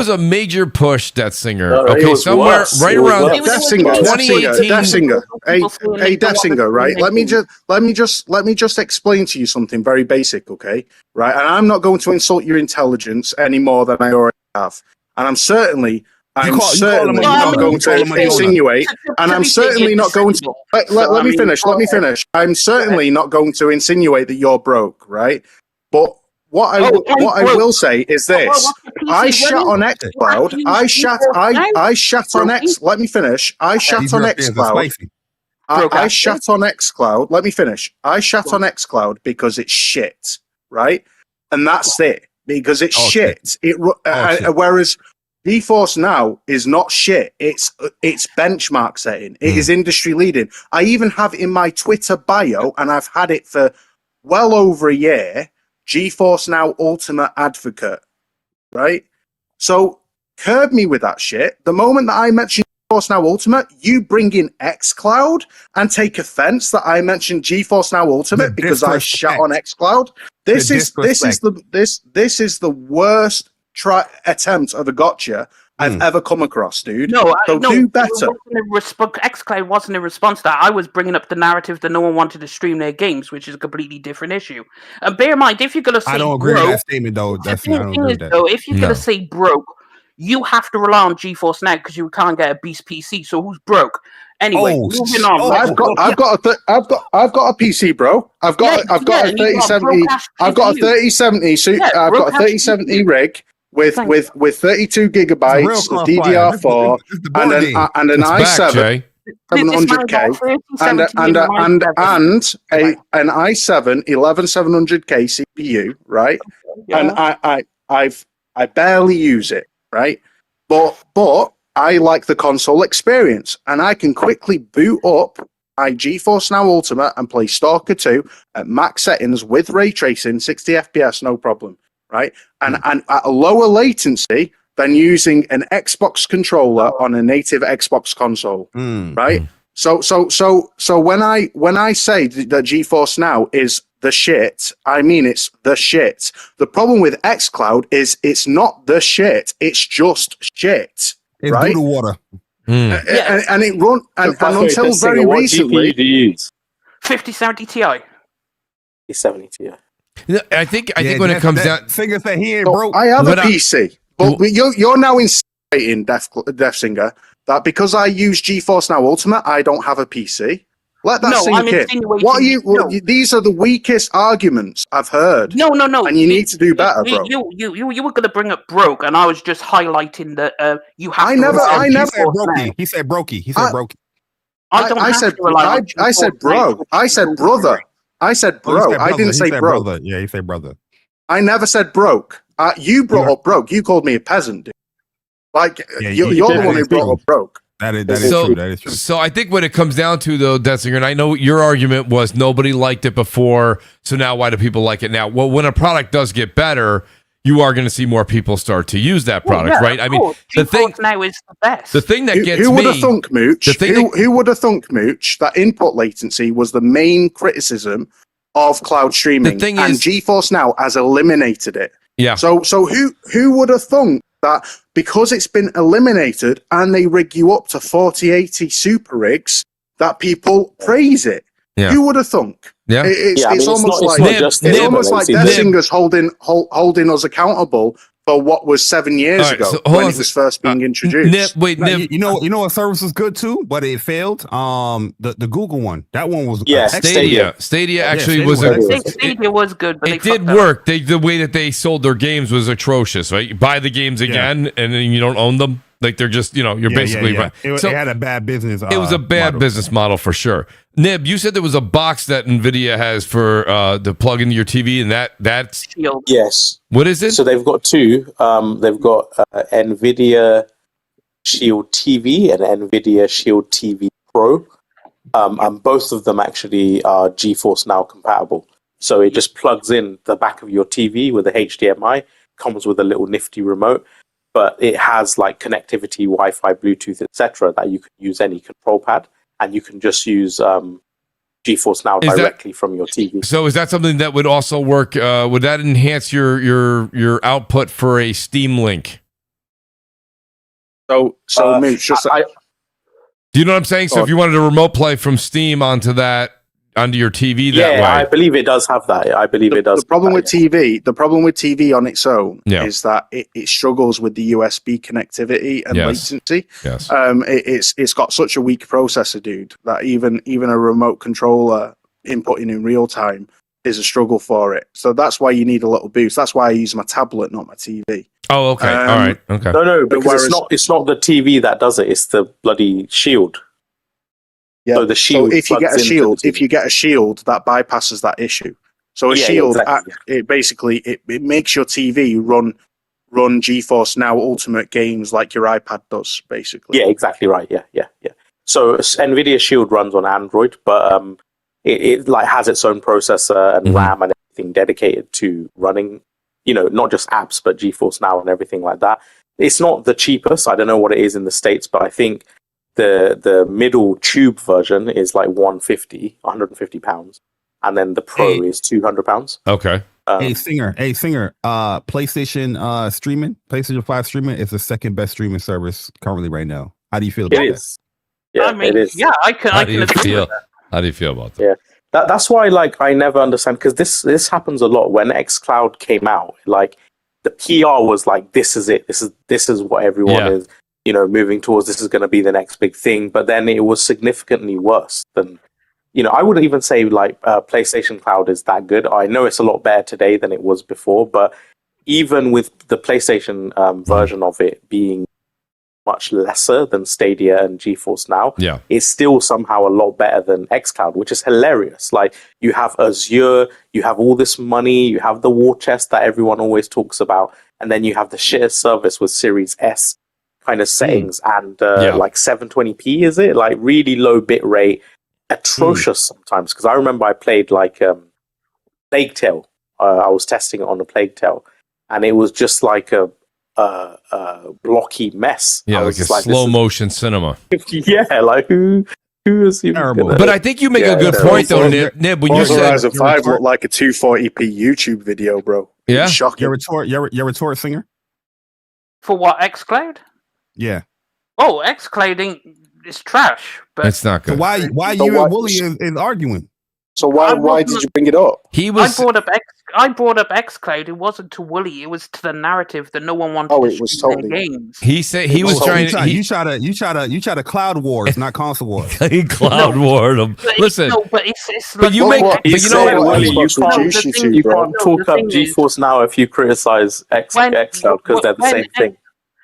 a major push. That singer, somewhere right around Death Singer, 2018. Death Singer, hey, Death Singer, right? Let me just explain to you something very basic, okay? Right, and I'm not going to insult your intelligence any more than I already have, and I'm certainly not going to insinuate, and I'm certainly not going to. Let me finish. I'm certainly not going to insinuate that you're broke, right? But what I will say is this: I shat on xCloud. I shat on X. Let me finish. I shat on xCloud. I shat on xCloud. Let me finish. I shat on xCloud because it's shit, right? And that's it. Because it's shit. Whereas GeForce Now is not shit. It's benchmark setting. It is industry leading. I even have in my Twitter bio, and I've had it for well over a year, GeForce Now Ultimate Advocate, right? So curb me with that shit. The moment that I mention GeForce Now Ultimate, you bring in xCloud and take offense that I mentioned GeForce Now Ultimate because I shot on xCloud. This is the worst attempt of a gotcha I've ever come across, dude. Do better. xCloud wasn't in response to that. I was bringing up the narrative that no one wanted to stream their games, which is a completely different issue. And bear in mind, if you're going to say I don't agree with that statement, though. If you're going to say broke, you have to rely on GeForce Now because you can't get a beast PC. So who's broke? Anyway, moving on. I've got a PC, bro. I've got a 3070. I've got a 3070. I've got a 3070 rig with 32 gigabytes of DDR4 and an i7 700K and an i7 11700K CPU, right? And I barely use it, right? But I like the console experience, and I can quickly boot up my GeForce Now Ultimate and play Stalker 2 at max settings with ray tracing, 60 FPS, no problem, right? And at a lower latency than using an Xbox controller on a native Xbox console, right? So when I say that GeForce Now is the shit, I mean it's the shit. The problem with xCloud is it's not the shit. It's just shit. It's right? due to water. And it run and until very recently. What GPU do you use? 5070 Ti. 70 Ti. I think when it comes down, Singer said he ain't broke. I have a PC, but you're now insinuating, Death Singer, that because I use GeForce Now Ultimate, I don't have a PC. Let that sink in. What are you? These are the weakest arguments I've heard. No. And you need to do better, bro. You were going to bring up broke, and I was just highlighting that you have. I never. He said brokey. He said brokey. I said bro. I said brother. I said bro. I didn't say bro. Brother. Yeah, he said brother. I never said broke. You brought up broke. You called me a peasant, dude. Like you're the one who brought up broke. That is true. That is true. So I think when it comes down to though, Detzinger, and I know your argument was nobody liked it before, so now why do people like it now? Well, when a product does get better, you are going to see more people start to use that product, right? I mean, the thing now is the best. The thing that gets who would have thunk, Mooch? Who would have thunk, Mooch? That input latency was the main criticism of cloud streaming, and GeForce Now has eliminated it. Yeah. So who would have thunk that because it's been eliminated and they rig you up to 4080 super rigs that people praise it? Yeah. Who would have thunk? Yeah. It's almost like Death Singer's holding us accountable for what was 7 years ago when it was first being introduced. You know what service was good too, but it failed. The Google one. That one was Stadia. Stadia actually was. Stadia was good, but it did work. The way that they sold their games was atrocious. Right, you buy the games again, and then you don't own them. Like they're just, you're basically right. It had a bad business. It was a bad business model for sure. Nib, you said there was a box that Nvidia has for to plug into your TV, and that's Shield. Yes. What is it? So they've got two. They've got Nvidia Shield TV and Nvidia Shield TV Pro, and both of them actually are GeForce Now compatible. So it just plugs in the back of your TV with a HDMI, comes with a little nifty remote. But it has like connectivity, Wi-Fi, Bluetooth, etc., that you can use any control pad, and you can just use GeForce Now directly from your TV. So, is that something that would also work? Would that enhance your output for a Steam Link? So Mooch, do you know what I'm saying? So, if you wanted to remote play from Steam onto your TV that way. Yeah, I believe it does have that. I believe it does. The problem with TV on its own is that it struggles with the USB connectivity and latency. Yes. It's got such a weak processor, dude, that even a remote controller inputting in real time is a struggle for it. So that's why you need a little boost. That's why I use my tablet, not my TV. Oh, okay. All right. Okay. No, because it's not the TV that does it. It's the bloody Shield. Yeah. So the Shield. So if you get a Shield, that bypasses that issue. So a Shield, it basically makes your TV run GeForce Now Ultimate games like your iPad does, basically. Yeah, exactly right. Yeah. So Nvidia Shield runs on Android, but it like has its own processor and RAM and everything dedicated to running, not just apps but GeForce Now and everything like that. It's not the cheapest. I don't know what it is in the States, but I think the middle tube version is like £150, and then the Pro is £200. Okay. Singer, PlayStation streaming, PlayStation 5 streaming is the second best streaming service currently right now. How do you feel about that? Yeah, it is. Yeah, I can agree with that. How do you feel about that? Yeah, that's why I never understand, because this happens a lot when xCloud came out. Like the PR was like, this is it. This is what everyone is. Moving towards, this is going to be the next big thing. But then it was significantly worse than, I wouldn't even say like PlayStation Cloud is that good. I know it's a lot better today than it was before, but even with the PlayStation version of it being much lesser than Stadia and GeForce Now, it's still somehow a lot better than xCloud, which is hilarious. Like you have Azure, you have all this money, you have the war chest that everyone always talks about, and then you have the shittest service with Series S kind of settings and like 720p, is it? Like really low bit rate, atrocious sometimes. Because I remember I played like Plague Tale. I was testing it on a Plague Tale, and it was just like a blocky mess. Yeah, like a slow motion cinema. Yeah, like who Who is even gonna... But I think you make a good point, though, Nib. When you said Horizon 5 looked like a 240p YouTube video, bro. Yeah, shocking. You're a retort singer. For what, xCloud? Yeah. Oh, xCloud is trash. But it's not good. So why you and Wooly is arguing? So why did you bring it up? I brought up xCloud. It wasn't to Wooly. It was to the narrative that no one wanted to stream their games. He said he was trying to. You try to cloud wars, not console wars. He cloud warred them. Listen, but it's but you make. But you know what? Willie, you can't talk up GeForce Now if you criticize xCloud because they're the same thing.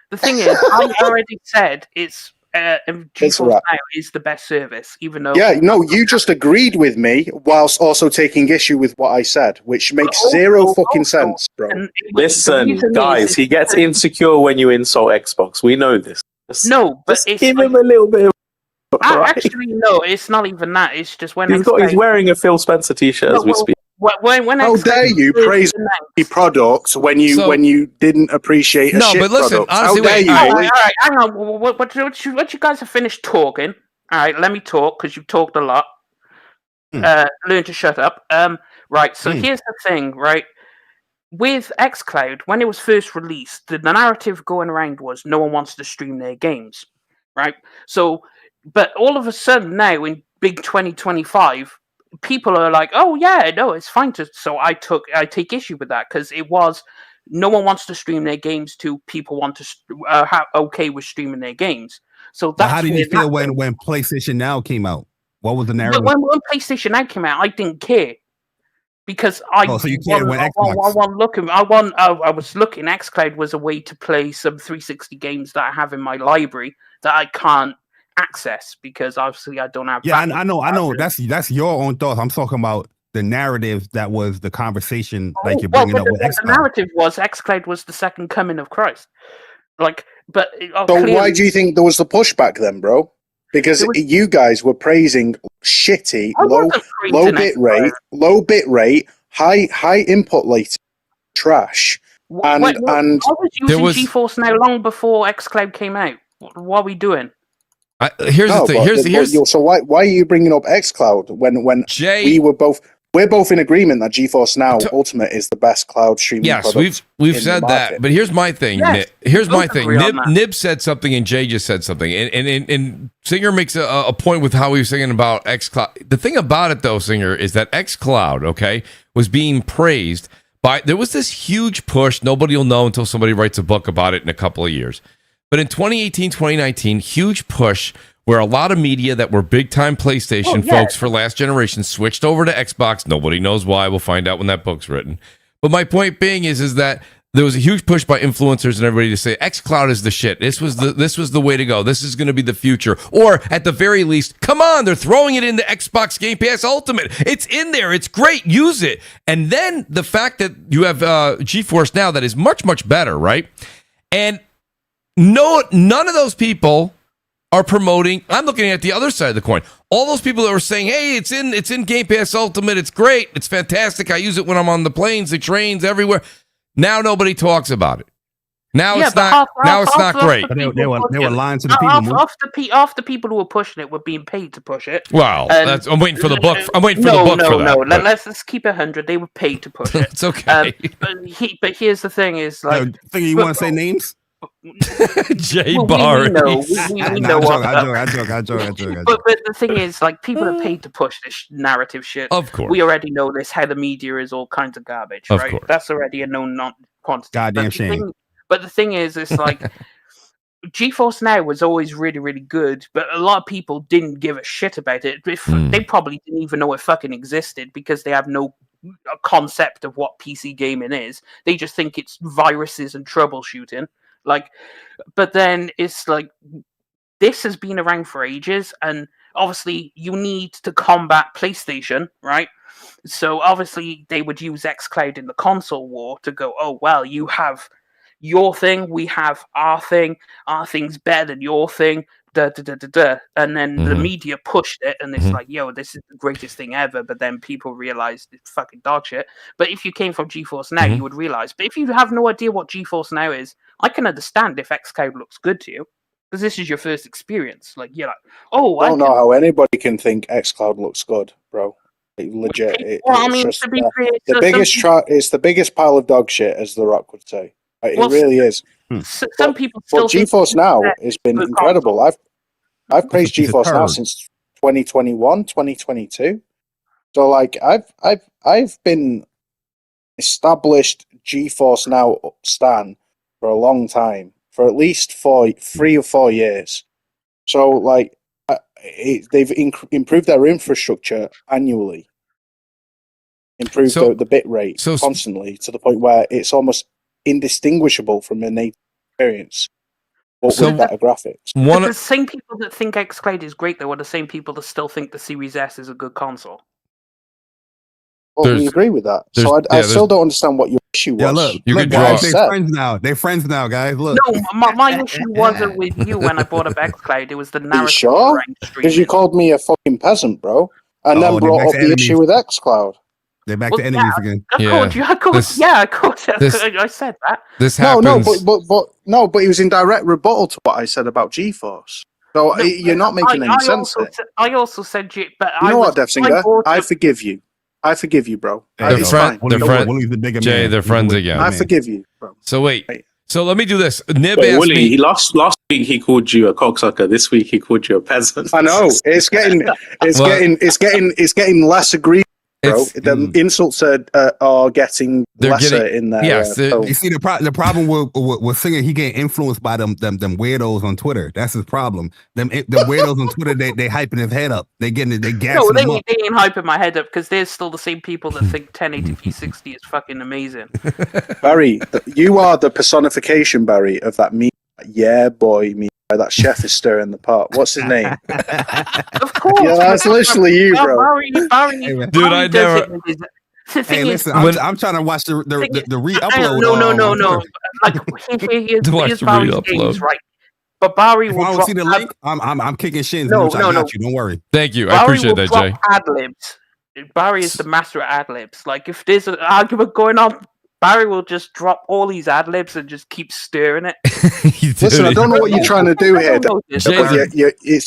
The thing is, I already said it's. GeForce Now is the best service, even though... Yeah, no, you just agreed with me whilst also taking issue with what I said, which makes zero fucking sense, bro. Listen, guys, he gets insecure when you insult Xbox. We know this. No, but just give him a little bit of... Actually, no, it's not even that. It's just when he's wearing a Phil Spencer t-shirt as we speak. How dare you praise the product when you didn't appreciate a shit but listen, product? honestly, How dare you? All right, hang on. What you guys have finished talking? All right, let me talk because you've talked a lot. Learn to shut up. Right. So here's the thing. Right, with xCloud, when it was first released, the narrative going around was no one wants to stream their games. Right. So, but all of a sudden now in big 2025. People are like, oh yeah, no, it's fine to. So I take issue with that because it was no one wants to stream their games to people want to okay with streaming their games. So that's how did you feel when PlayStation Now came out? What was the narrative? When PlayStation Now came out, I didn't care because I was looking. xCloud was a way to play some 360 games that I have in my library that I can't access because obviously I don't have. Yeah, I know. That's your own thoughts. I'm talking about the narrative that was the conversation, like you're bringing up with xCloud. The narrative was xCloud was the second coming of Christ. Like, but so why do you think there was the pushback then, bro? Because you guys were praising shitty, low bit rate, high input latency, trash, and I was using GeForce Now long before xCloud came out. What are we doing? Here's the thing. So why are you bringing up xCloud when we're both in agreement that GeForce Now Ultimate is the best cloud streaming product? Yes, we've said that. But here's my thing. Yes, here's my thing. Nib said something and Jay just said something. And Singer makes a point with how he was singing about xCloud. The thing about it though, Singer, is that xCloud, okay, was being praised by. There was this huge push. Nobody will know until somebody writes a book about it in a couple of years. But in 2018, 2019, huge push where a lot of media that were big-time PlayStation folks for last generation switched over to Xbox. Nobody knows why. We'll find out when that book's written. But my point being is that there was a huge push by influencers and everybody to say xCloud is the shit. This was the way to go. This is going to be the future. Or at the very least, come on, they're throwing it into Xbox Game Pass Ultimate. It's in there. It's great. Use it. And then the fact that you have GeForce Now that is much, much better, right? And none of those people are promoting. I'm looking at the other side of the coin. All those people that were saying, "Hey, it's in Game Pass Ultimate. It's great. It's fantastic. I use it when I'm on the planes, the trains, everywhere." Now nobody talks about it. Now it's not. Now it's not great. They were lying to the people. Half the people who were pushing it were being paid to push it. Wow, I'm waiting for the book. I'm waiting for the book for that. No. Let's keep 100. They were paid to push it. It's okay. But here's the thing: is like, you want to say names? Jay Barry. We know I joke. But the thing is, like, people are paid to push this narrative shit. Of course. We already know this, how the media is all kinds of garbage, right? Course. That's already a known quantity. Goddamn shame. But the thing is, it's like, GeForce Now was always really, really good, but a lot of people didn't give a shit about it. They probably didn't even know it fucking existed because they have no concept of what PC gaming is. They just think it's viruses and troubleshooting. Like, but then it's like, this has been around for ages, and obviously you need to combat PlayStation, right? So obviously they would use xCloud in the console war to go, oh, well, you have your thing, we have our thing's better than your thing, and then the media pushed it, and it's like, yo, this is the greatest thing ever. But then people realized it's fucking dog shit. But if you came from GeForce Now, you would realize. But if you have no idea what GeForce Now is, I can understand if xCloud looks good to you. because this is your first experience. Like, you're like, oh, I don't know how anybody can think xCloud looks good, bro. Legit, it's just it's the biggest pile of dog shit, as The Rock would say. It really is. Some people still. But GeForce Now has been incredible. I've praised GeForce Now since 2021, 2022. So like I've been established GeForce Now stan for a long time, for at least 3 or 4 years. So like they've improved their infrastructure annually, improved the bit rate constantly to the point where it's almost indistinguishable from a native experience, but with better graphics. The same people that think xCloud is great, though, are the same people that still think the Series S is a good console. Well, we agree with that. So I still don't understand what your issue was. Yeah, look guys, they're friends now. They're friends now, guys. Look. No, my issue wasn't with you when I brought up xCloud. It was the narrative. Sure? Because you called me a fucking peasant, bro, and then brought up the issue with xCloud. They're back to enemies again. Of course. I said that. This happens. But it was in direct rebuttal to what I said about GeForce. So you're not making any sense there. I also said, but you know what, Dev Singer? I forgive you. I forgive you, bro. They're friends. Jay, they're friends again. I forgive you, bro. So wait. So let me do this. Nib asked Willie, me. Last week he called you a cocksucker. This week he called you a peasant. I know. It's getting less agreed. Bro, the insults are getting lesser in there. Yes, you see the problem with Singer, he getting influenced by them weirdos on Twitter. That's his problem. Them weirdos on Twitter, they hyping his head up. They gassing him up. They ain't hyping my head up because there's still the same people that think 1080p 60 is fucking amazing. Barry, you are the personification, Barry, of that meme. Yeah, boy, meme. That chef is stirring the pot. What's his name? Of course. Yeah, that's literally you, bro. Barry, dude, I never. Hey, listen, I'm trying to watch the re-upload. No. Like, here's Barry's games, right? But Barry will drop. See the link? I'm kicking shins. No. I got you. Don't worry. Thank you. I appreciate that, Jay. Ad-libs. Barry is the master at ad-libs. Like, if there's an argument going on, Barry will just drop all these ad-libs and just keep stirring it. Listen, I don't know what you're trying to do here. It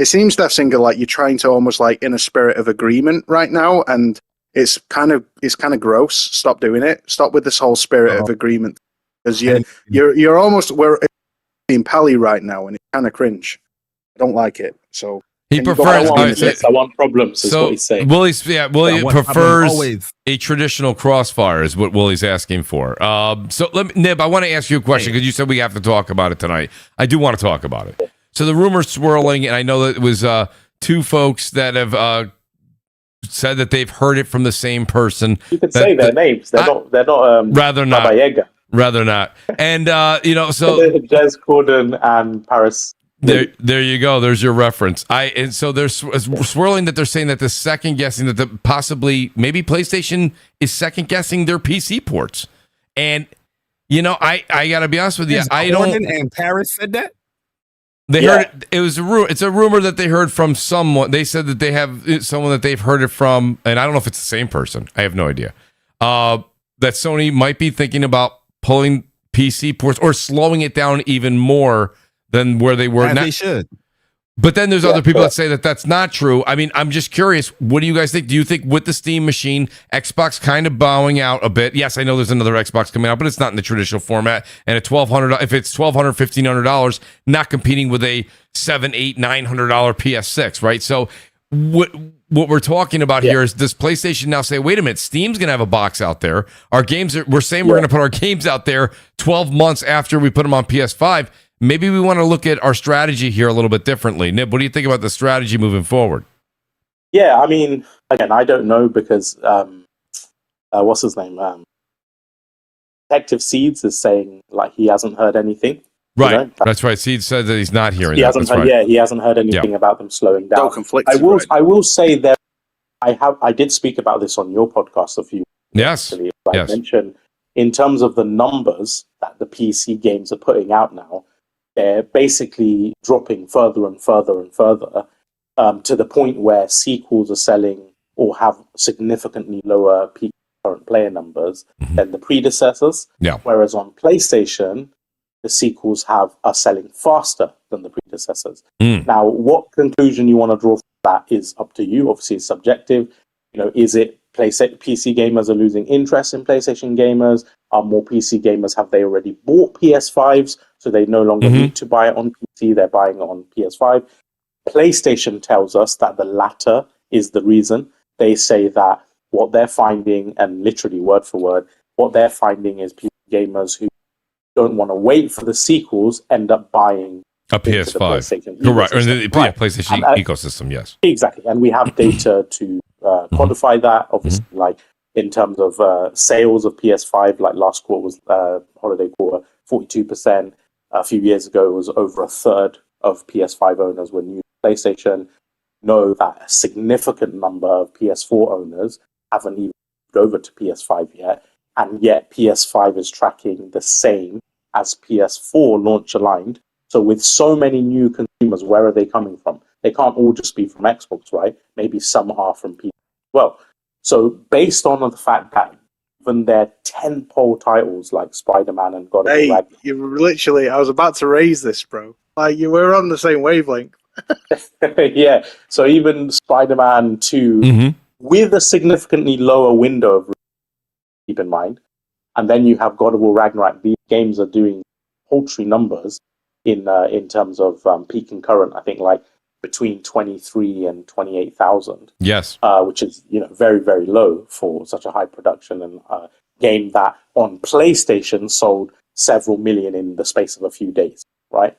seems, Death Singer, like you're trying to almost like in a spirit of agreement right now, and it's kind of gross. Stop doing it. Stop with this whole spirit of agreement, because you're almost being pally right now, and it's kind of cringe. I don't like it. So. He prefers. I want problems. Is what he's saying. Willie prefers a traditional crossfire. Is what Willie's asking for. So Nib, I want to ask you a question because you said we have to talk about it tonight. I do want to talk about it. So the rumor's swirling, and I know that it was two folks that have said that they've heard it from the same person. You could say their names. They're not. Rather not. Baba Yaga. Rather not. And so Jez Corden and Paris. There you go. There's your reference. And so there's swirling that they're saying that the second guessing that possibly maybe PlayStation is second guessing their PC ports. And I gotta be honest with you, I don't. And Paris said that they heard it was a rumor. It's a rumor that they heard from someone. They said that they have someone that they've heard it from, and I don't know if it's the same person. I have no idea. That Sony might be thinking about pulling PC ports or slowing it down even more than where they were. As they should. But then there's other people that say that that's not true. I mean, I'm just curious. What do you guys think? Do you think with the Steam machine, Xbox kind of bowing out a bit? Yes, I know there's another Xbox coming out, but it's not in the traditional format. And at $1,200, if it's $1,200, $1,500, not competing with a $700, $800, $900 PS6, right? So what we're talking about here is, does PlayStation now say, wait a minute, Steam's going to have a box out there. Our games we're saying we're going to put our games out there 12 months after we put them on PS5. Maybe we want to look at our strategy here a little bit differently. Nib, what do you think about the strategy moving forward? Yeah, I mean, again, I don't know because what's his name? Detective Seeds is saying like he hasn't heard anything. Right, that's right. Seeds said that he's not hearing. He hasn't heard. Right. Yeah, he hasn't heard anything about them slowing down. No conflict. I will say that I did speak about this on your podcast a few. Yes. Actually, I mentioned in terms of the numbers that the PC games are putting out now. They're basically dropping further and further and further to the point where sequels are selling or have significantly lower peak current player numbers than the predecessors. Yeah. Whereas on PlayStation, the sequels are selling faster than the predecessors. Mm. Now, what conclusion you want to draw from that is up to you. Obviously, it's subjective. Is it PC gamers are losing interest in PlayStation gamers? Are more PC gamers, have they already bought PS5s, so they no longer need to buy it on PC, they're buying it on PS5? PlayStation tells us that the latter is the reason. They say that what they're finding, and literally word for word, what they're finding is PC gamers who don't want to wait for the sequels end up buying a PS5. Correct. PlayStation ecosystem, yes. Exactly. And we have data to quantify that. Obviously, like in terms of sales of PS5, like last quarter was holiday quarter, 42%. A few years ago, it was over a third of PS5 owners were new to PlayStation. Know that a significant number of PS4 owners haven't even moved over to PS5 yet. And yet PS5 is tracking the same as PS4 launch aligned. So with so many new consumers, where are they coming from? They can't all just be from Xbox, right? Maybe some are from PC as well. So based on the fact that even their tentpole titles like Spider-Man and God of War Ragnarok... you literally, I was about to raise this, bro. Like, you were on the same wavelength. Yeah, so even Spider-Man 2, with a significantly lower window of keep in mind, and then you have God of War Ragnarok. These games are doing paltry numbers in terms of peak concurrent. I think like between 23 and 28,000. Yes, which is very, very low for such a high production and game that on PlayStation sold several million in the space of a few days, right?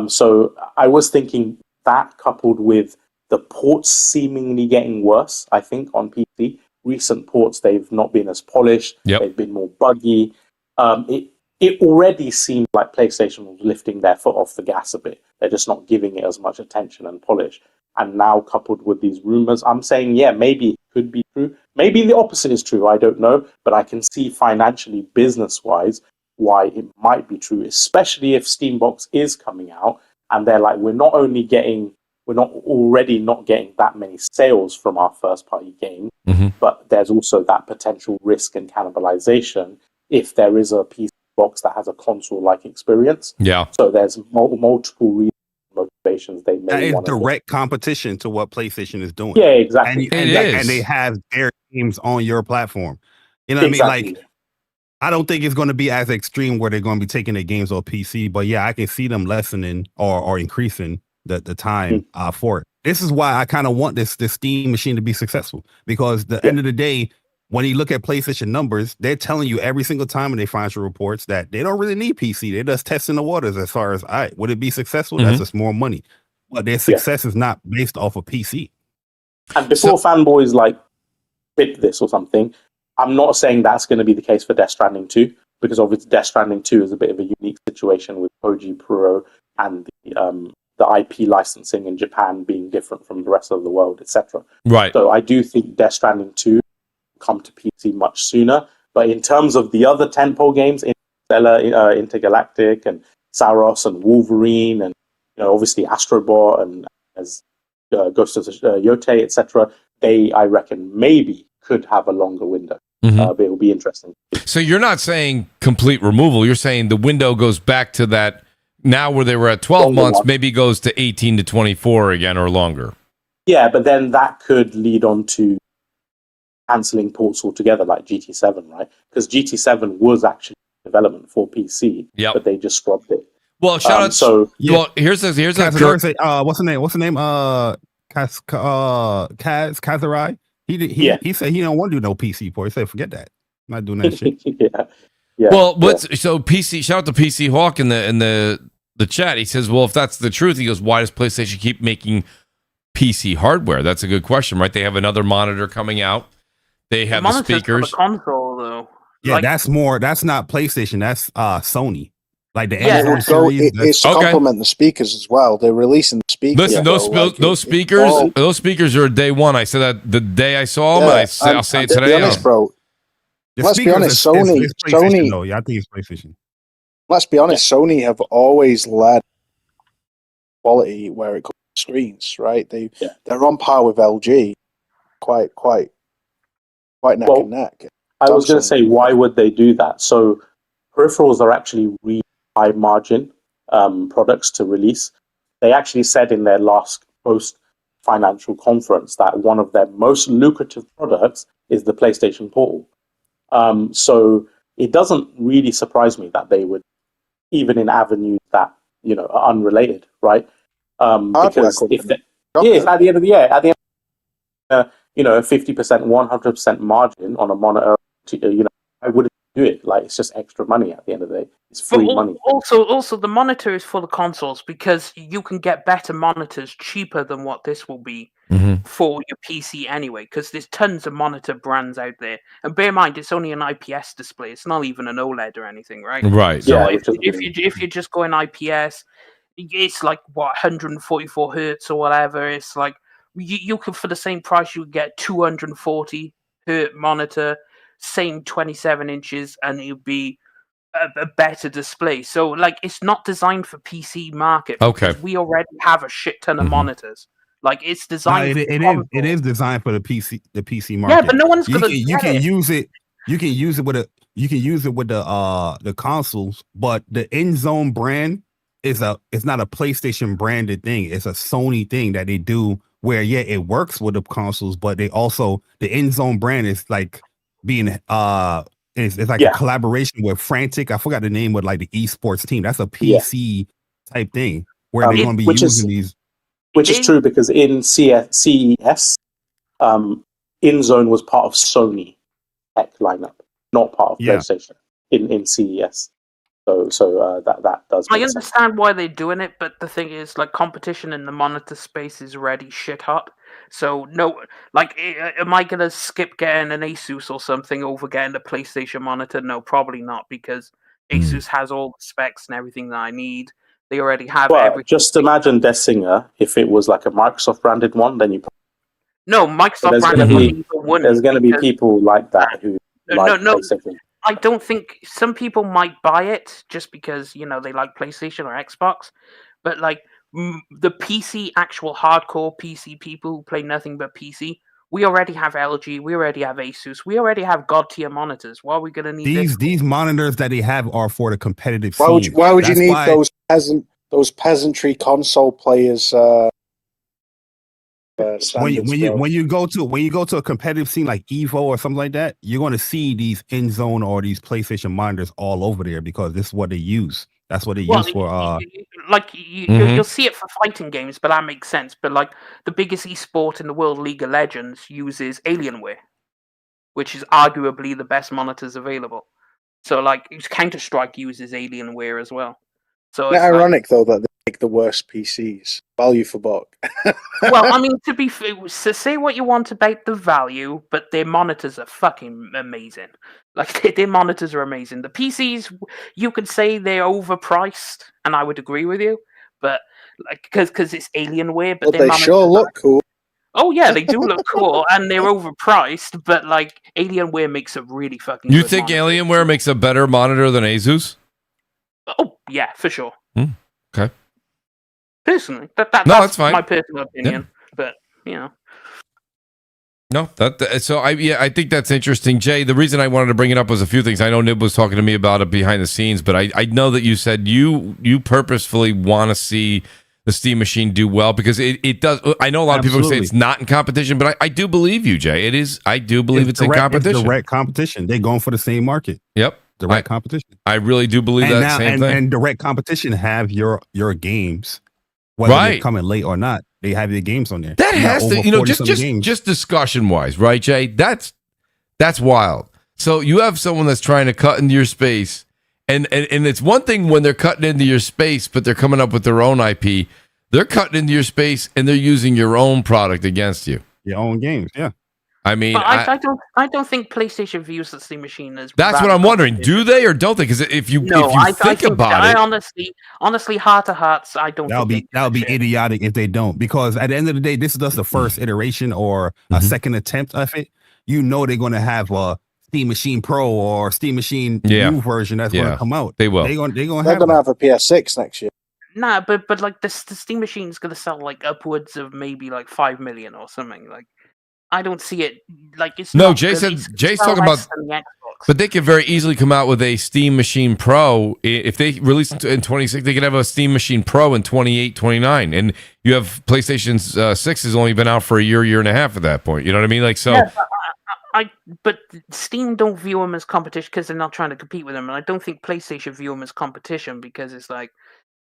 So I was thinking that coupled with the ports seemingly getting worse, I think, on PC. Recent ports, they've not been as polished. Yep. They've been more buggy. It already seemed like PlayStation was lifting their foot off the gas a bit. They're just not giving it as much attention and polish. And now coupled with these rumors, I'm saying, yeah, maybe it could be true. Maybe the opposite is true. I don't know. But I can see financially, business-wise, why it might be true, especially if Steambox is coming out and they're like, we're not already not getting that many sales from our first-party game, but there's also that potential risk and cannibalization if there is a PC box that has a console-like experience. Yeah. So there's multiple reasons, motivations they may that is want to direct competition to what PlayStation is doing. Yeah, exactly. And they have their games on your platform. You know what I mean? Like, I don't think it's going to be as extreme where they're going to be taking their games off PC, but yeah, I can see them lessening or increasing the time for it. This is why I kind of want this Steam machine to be successful, because at the end of the day, when you look at PlayStation numbers, they're telling you every single time in their financial reports that they don't really need PC. They're just testing the waters as far as, all right, would it be successful? That's just more money. But their success is not based off of PC. And before fanboys like bid this or something, I'm not saying that's going to be the case for Death Stranding 2, because obviously Death Stranding 2 is a bit of a unique situation with Koji Pro and the IP licensing in Japan being different from the rest of the world, etc. Right. So I do think Death Stranding 2 come to PC much sooner. But in terms of the other tentpole games, Intergalactic and Saros and Wolverine and obviously Astrobot and as Ghost of Yote, etc., they, I reckon, maybe could have a longer window. But it will be interesting. So you're not saying complete removal. You're saying the window goes back to that now where they were at 12 months, maybe goes to 18 to 24 again or longer. Yeah, but then that could lead on to cancelling ports altogether, like GT7, right? Because GT7 was actually development for PC, but they just scrubbed it. Well, shout out. So well, here's a what's the name? Kazurai. He said he don't want to do no PC port. He said forget that. I'm not doing that shit. Yeah. Well, so PC? Shout out to PC Hawk in the chat. He says, well, if that's the truth, he goes, why does PlayStation keep making PC hardware? That's a good question, right? They have another monitor coming out. They have the speakers. The console, though. Yeah, that's not PlayStation. That's Sony. Like the Amazon series. It's to complement the speakers as well. They're releasing the speakers. Listen, those speakers are day one. I said that the day I saw them. I'll say it today. Be honest, bro. Let's be honest, Sony. No, yeah, I think it's PlayStation. Let's be honest, Sony have always led quality where it comes to screens, right? They're on par with LG, quite neck and neck. I was going to say, why would they do that? So peripherals are actually high margin products to release. They actually said in their last post financial conference that one of their most lucrative products is the PlayStation Portal. So it doesn't really surprise me that they would, even in avenues that are unrelated, right? Because at the end of the year, a 50%, 100% margin on a monitor, I wouldn't do it. Like, it's just extra money at the end of the day. It's free money. Also, the monitor is for the consoles because you can get better monitors cheaper than what this will be for your PC anyway. Because there's tons of monitor brands out there, and bear in mind it's only an IPS display. It's not even an OLED or anything, right? Right. So if you're just going IPS, it's like 144 hertz or whatever. It's like you could, for the same price, you would get 240 hertz monitor, same 27 inches, and it would be a better display. So, like, it's not designed for PC market because we already have a shit ton of monitors. Like, it's designed. It is designed for the PC market. Yeah, but no one's gonna. You can use it. You can use it with the consoles, but the End Zone brand it's not a PlayStation branded thing. It's a Sony thing that they do where it works with the consoles, but they also, the End Zone brand is like being it's like a collaboration with Frantic. I forgot the name, with like the esports team. That's a PC type thing where they're going to be using these. Which is true because in CES, InZone was part of Sony tech lineup, not part of PlayStation in CES. So that does. I understand why they're doing it, but the thing is, like, competition in the monitor space is already shit hot. So no, like, am I gonna skip getting an Asus or something over getting a PlayStation monitor? No, probably not, because Asus has all the specs and everything that I need. They already have everything. Just imagine Dessinger, if it was like a Microsoft branded one, then you. No, Microsoft branded one. There's going to be people like that who like PlayStation. I don't think some people might buy it just because they like PlayStation or Xbox, but like the PC, actual hardcore PC people who play nothing but PC, we already have LG, we already have Asus, we already have god tier monitors. Why are we going to need these monitors that they have are for the competitive scene? Why would That's you need those peasantry console players? When you go to a competitive scene like Evo or something like that, you're going to see these End Zone or these PlayStation monitors all over there because this is what they use. That's what they use for. You'll see it for fighting games, but that makes sense. But like the biggest esport in the world, League of Legends, uses Alienware, which is arguably the best monitors available. So like Counter-Strike uses Alienware as well. So it's ironic though that they make the worst PCs, value for buck. Well, I mean, to be fair, so say what you want about the value, but their monitors are fucking amazing. Like their monitors are amazing. The PCs, you could say they're overpriced, and I would agree with you. But like because it's Alienware, but they sure look cool. Oh yeah, they do look cool, and they're overpriced. But like Alienware makes a really fucking. You think Alienware makes a better monitor than Asus? Oh yeah, for sure. Okay. Personally, that's fine. My personal opinion, but No, I think that's interesting, Jay. The reason I wanted to bring it up was a few things. I know Nib was talking to me about it behind the scenes, but I know that you said you purposefully want to see the Steam Machine do well because it does. I know a lot of people say it's not in competition, but I do believe you, Jay. It is. I do believe it's in competition. It's direct competition. They're going for the same market. Yep. Direct competition. I really do believe that same thing. And direct competition have your games, whether they're coming late or not. They have your games on there. That has to, just discussion wise, right, Jay? That's wild. So you have someone that's trying to cut into your space, and it's one thing when they're cutting into your space, but they're coming up with their own IP. They're cutting into your space and they're using your own product against you. Your own games, yeah. I mean, but I don't think PlayStation views the Steam Machine as. That's what I'm wondering. Do they or don't they? Because if you think about it, honestly, heart to hearts, I don't. That would be idiotic if they don't. Because at the end of the day, this is just the first iteration or a second attempt of it. You know they're going to have a Steam Machine Pro or Steam Machine new version that's going to come out. They will. They're going to have a PS6 next year. Nah, but like the Steam Machine is going to sell like upwards of maybe like 5 million or something like. I don't see it like it's. No, not Jay's sell talking less about. than the Xbox. But they could very easily come out with a Steam Machine Pro. If they release it in 26, they could have a Steam Machine Pro in 28, 29. And you have PlayStation's 6 has only been out for a year and a half at that point. You know what I mean? Like, so. Yeah, but Steam don't view them as competition because they're not trying to compete with them. And I don't think PlayStation view them as competition because it's like,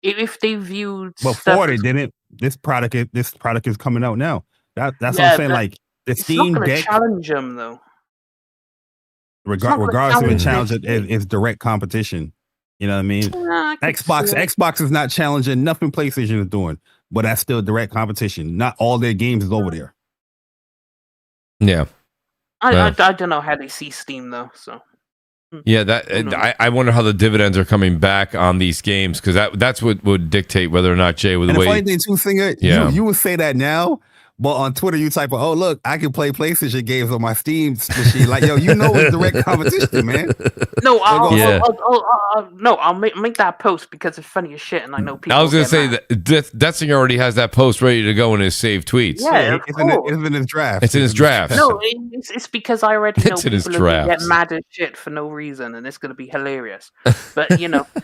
if they viewed. Before they didn't, this product is coming out now. That's what I'm saying. Like, the Steam Deck. Deck. Challenge them, though. Regardless of a challenge, it's direct competition. You know what I mean? Xbox is not challenging nothing PlayStation is doing, but that's still direct competition. Not all their games is over there. Yeah. I don't know how they see Steam though. So yeah, I wonder how the dividends are coming back on these games because that's what would dictate whether or not Jay with the way. Funny thing too, Singer, you would say that now. But on Twitter, you type, "Oh look, I can play PlayStation games on my Steam machine." Like, yo, it's direct competition, man. No, I'll make that post because it's funny as shit, and I know people. I was gonna say that Detzinger already has that post ready to go in his saved tweets. Yeah, it's in his draft. It's in his draft. No, it's because I already know people are gonna get drafts. mad as shit for no reason, and it's gonna be hilarious. But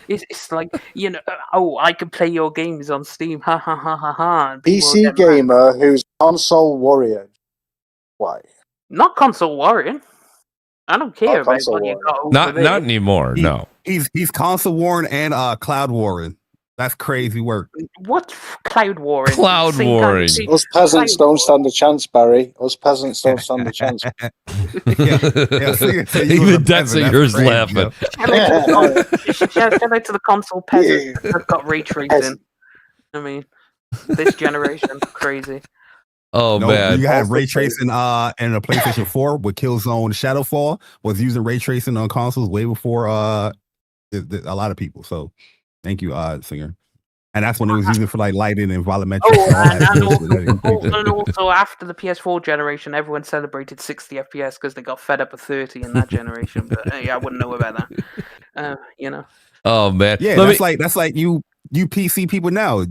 it's like I can play your games on Steam, ha ha ha ha ha. PC gamer who's console warrior. Why? Not console warrior. I don't care about what you got over Not there. anymore. No. He's console warring and cloud warring. That's crazy work. What cloud warring? Cloud warring. Us peasants don't stand a chance, Barry. Us peasants don't stand a chance. Even Detzinger's laughing. Shout out to the console peasants that got ray tracing. I mean, this generation, crazy. Oh man! You had ray tracing in a PlayStation 4 with Killzone Shadowfall was using ray tracing on consoles way before a lot of people. So thank you, Singer. And that's when it was using for like lighting and volumetric. And also after the PS4 generation, everyone celebrated 60 FPS because they got fed up with 30 in that generation. But I wouldn't know about that. Oh man! Yeah, that's like you PC people now.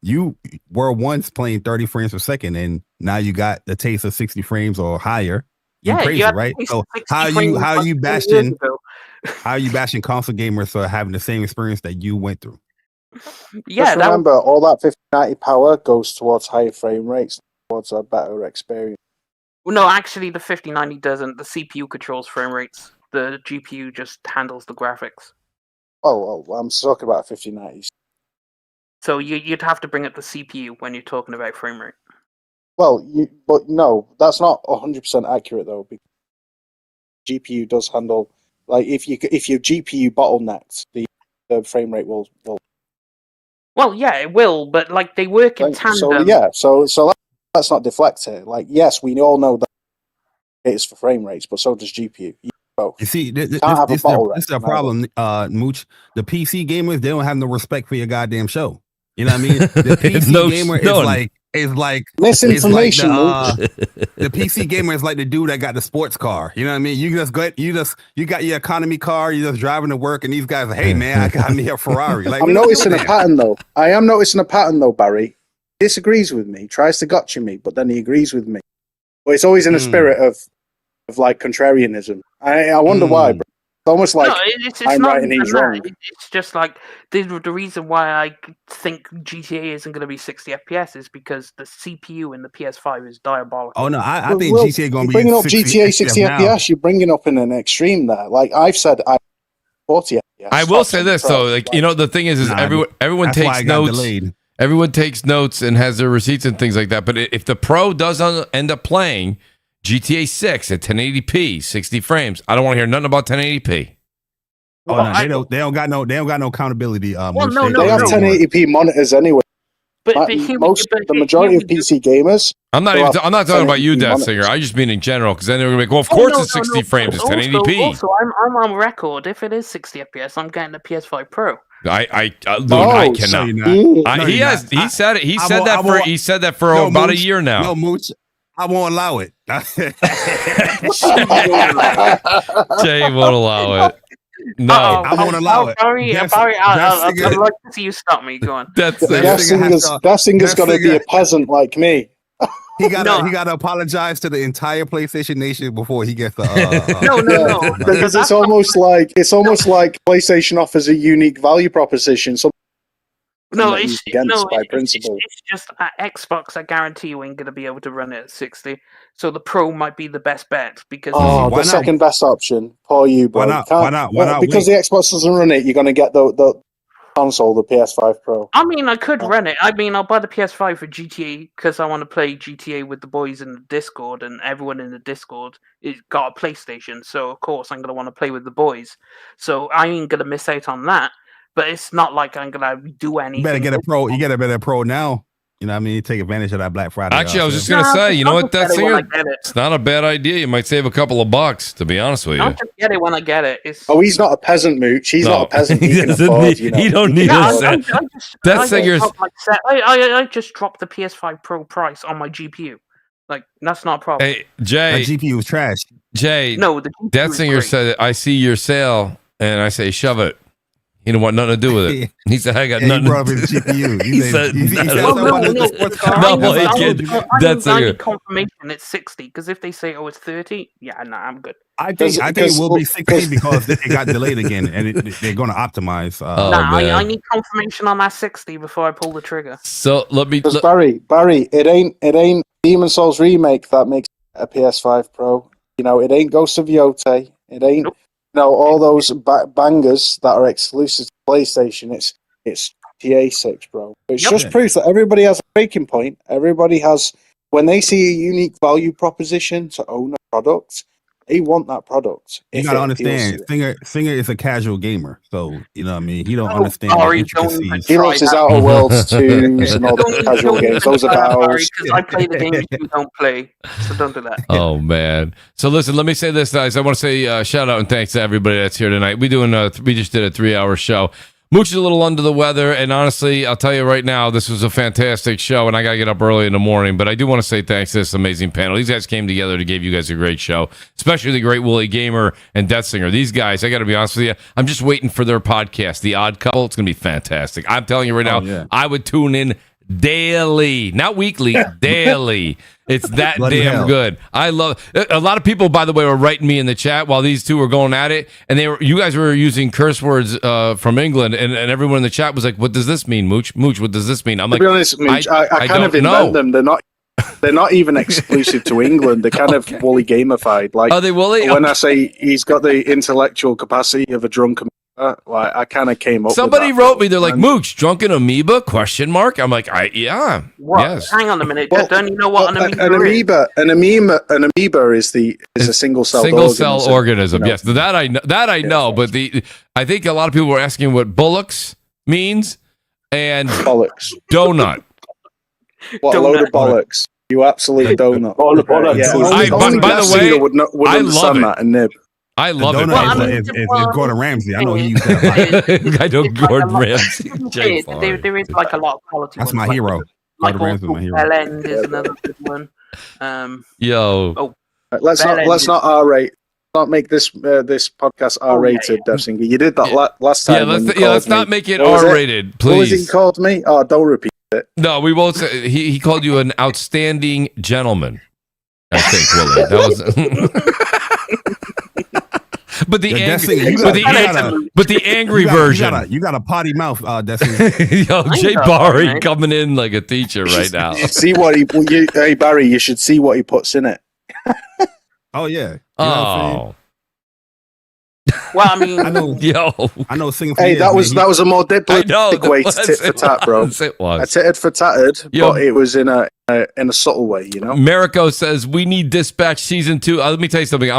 You were once playing 30 frames per second, and now you got the taste of 60 frames or higher. You're crazy, right? So how are you bashing console gamers for having the same experience that you went through? Yeah, just remember, all that 5090 power goes towards higher frame rates, towards a better experience. Well, no, actually, the 5090 doesn't. The CPU controls frame rates. The GPU just handles the graphics. Oh, I'm talking about 5090s. So you'd have to bring up the CPU when you're talking about frame rate. Well, but no, that's not 100% accurate though. Because GPU does handle, like if your GPU bottlenecks, the frame rate will. Well, yeah, it will, but like they work in tandem. So let's not deflect here. Like, yes, we all know that it's for frame rates, but so does GPU. You see, this is a problem, Mooch. The PC gamers, they don't have no respect for your goddamn show. You know what I mean? The PC gamer is like misinformation. The PC gamer is like the dude that got the sports car. You know what I mean? You got your economy car. You just driving to work, and these guys are, hey man, I got me a Ferrari. Like, I'm noticing a pattern though. I am noticing a pattern though. Barry disagrees with me, tries to gotcha me, but then he agrees with me. But it's always in a spirit of like contrarianism. I wonder why, bro. It's almost like I'm right and he's wrong. It's just like the reason why I think GTA isn't going to be 60 FPS is because the CPU in the PS5 is diabolical. Oh no, I think GTA going to be bringing up GTA 60 FPS. You're bringing up in an extreme there. Like I've said, 40 FPS. I will say this though, like the thing is everyone takes notes. Everyone takes notes and has their receipts and things like that. But if the Pro does end up playing GTA 6 at 1080p, 60 frames, I don't want to hear nothing about 1080p. Oh no, they don't got no accountability. They have 1080p monitors anyway. But the majority of PC gamers. I'm not talking about you, Death Singer. I just mean in general, because then they're gonna be like, well, of course it's 60 frames, it's 1080p. Also, I'm on record. If it is 60 FPS, I'm getting the PS5 Pro. I cannot. He said it. He said that for about a year now. No, Mooch, I won't allow it. Jay won't allow it. No, I won't allow it. Barry, I'd like to see you stop me. Go on. Death Singer's got to be a peasant like me. he gotta apologize to the entire PlayStation Nation before he gets the. No. Because it's almost like PlayStation offers a unique value proposition. It's just at Xbox. I guarantee you ain't gonna be able to run it at 60. So the Pro might be the best bet because second best option. Poor you, bro. Why not? Because the Xbox doesn't run it, you're gonna get the console, the PS5 Pro. I mean, I could run it. I mean, I'll buy the PS5 for GTA because I want to play GTA with the boys in the Discord, and everyone in the Discord is got a PlayStation. So of course I'm gonna want to play with the boys. So I ain't gonna miss out on that. But it's not like I'm gonna do anything. You better get a Pro. You get a better Pro now. You know what I mean? Take advantage of that Black Friday. Actually, I was just going to say, you know what? That's it's not a bad idea. You might save a couple of bucks, to be honest with you. I'll just get it when I get it. He's not a peasant, Mooch. He's not a peasant. He don't need a set. I just dropped the PS5 Pro price on my GPU. Like, that's not a problem. Hey, Jay. The GPU is trash. Jay. No, the GPU Detsinger said, I see your sale, and I say, shove it. He didn't want nothing to do with it. He said, I got nothing. He brought up his GPU. He said, I need confirmation it's 60, because if they say, it's 30, I'm good. I think it will be 60 because it got delayed again, and they're going to optimize. I need confirmation on that 60 before I pull the trigger. So let me... Barry, it ain't Demon Souls Remake that makes a PS5 Pro. You know, it ain't Ghost of Yotei. It ain't... Nope. No, all those bangers that are exclusive to PlayStation, it's GTA 6, bro. It's just proof that everybody has a breaking point. Everybody has, when they see a unique value proposition to own a product, they want that product. You gotta understand, Singer is a casual gamer, so you know what I mean. He don't understand. He loves his Outer Worlds 2s and all the casual games. Those are battles. Because I play the games you don't play, so don't do that. Oh man! So listen, let me say this, guys. I want to say shout out and thanks to everybody that's here tonight. We just did a 3-hour show. Mooch is a little under the weather, and honestly, I'll tell you right now, this was a fantastic show, and I got to get up early in the morning, but I do want to say thanks to this amazing panel. These guys came together to give you guys a great show, especially the great Willie Gamer and Death Singer. These guys, I got to be honest with you, I'm just waiting for their podcast, The Odd Couple. It's going to be fantastic. I'm telling you right now, I would tune in daily, not weekly, daily. It's that damn good. I love a lot of people, by the way, were writing me in the chat while these two were going at it, and you guys were using curse words from England, and everyone in the chat was like, "What does this mean, Mooch? Mooch, what does this mean?" I'm like, to be honest, Mooch, I kind of invent them. They're not even exclusive to England. They're kind of Wooly gamified. Like, are they Wooly? When I say he's got the intellectual capacity of a drunken. I kind of came up. Somebody with that, wrote me. They're like, Mooch, drunken amoeba? Question mark. I'm like, yeah. What? Yes. Hang on a minute. Don't you know what an amoeba is? An amoeba is a single cell organism. You know? Yes, that I know. But I think a lot of people were asking what bullocks means and bollocks donut. What a load of bollocks! You absolute donut. By the way, would understand that and nib. I love it. It's Gordon Ramsay. I know he used that. I know Gordon Ramsay. There is like a lot of quality. That's my hero. Like Gordon Ramsay, my hero. Bellend is another good one. Let's not R-rate. Not make this podcast R-rated, Death Singer. You did that last time. Let's not make it R-rated, please. What was he called me? Oh, don't repeat it. No, we won't say. He called you an outstanding gentleman. I think, Willie. That was. But the angry version. You got a potty mouth, Destiny. Yo, Jay Barry coming in like a teacher right now. See what hey Barry, you should see what he puts in it. Oh yeah. Oh. Well, I mean, I know. Singing. Hey, that was a more diplomatic way to tit for tat, bro. It was. I titted for tatted, but it was in a subtle way, you know. Mariko says we need Dispatch season 2. Let me tell you something.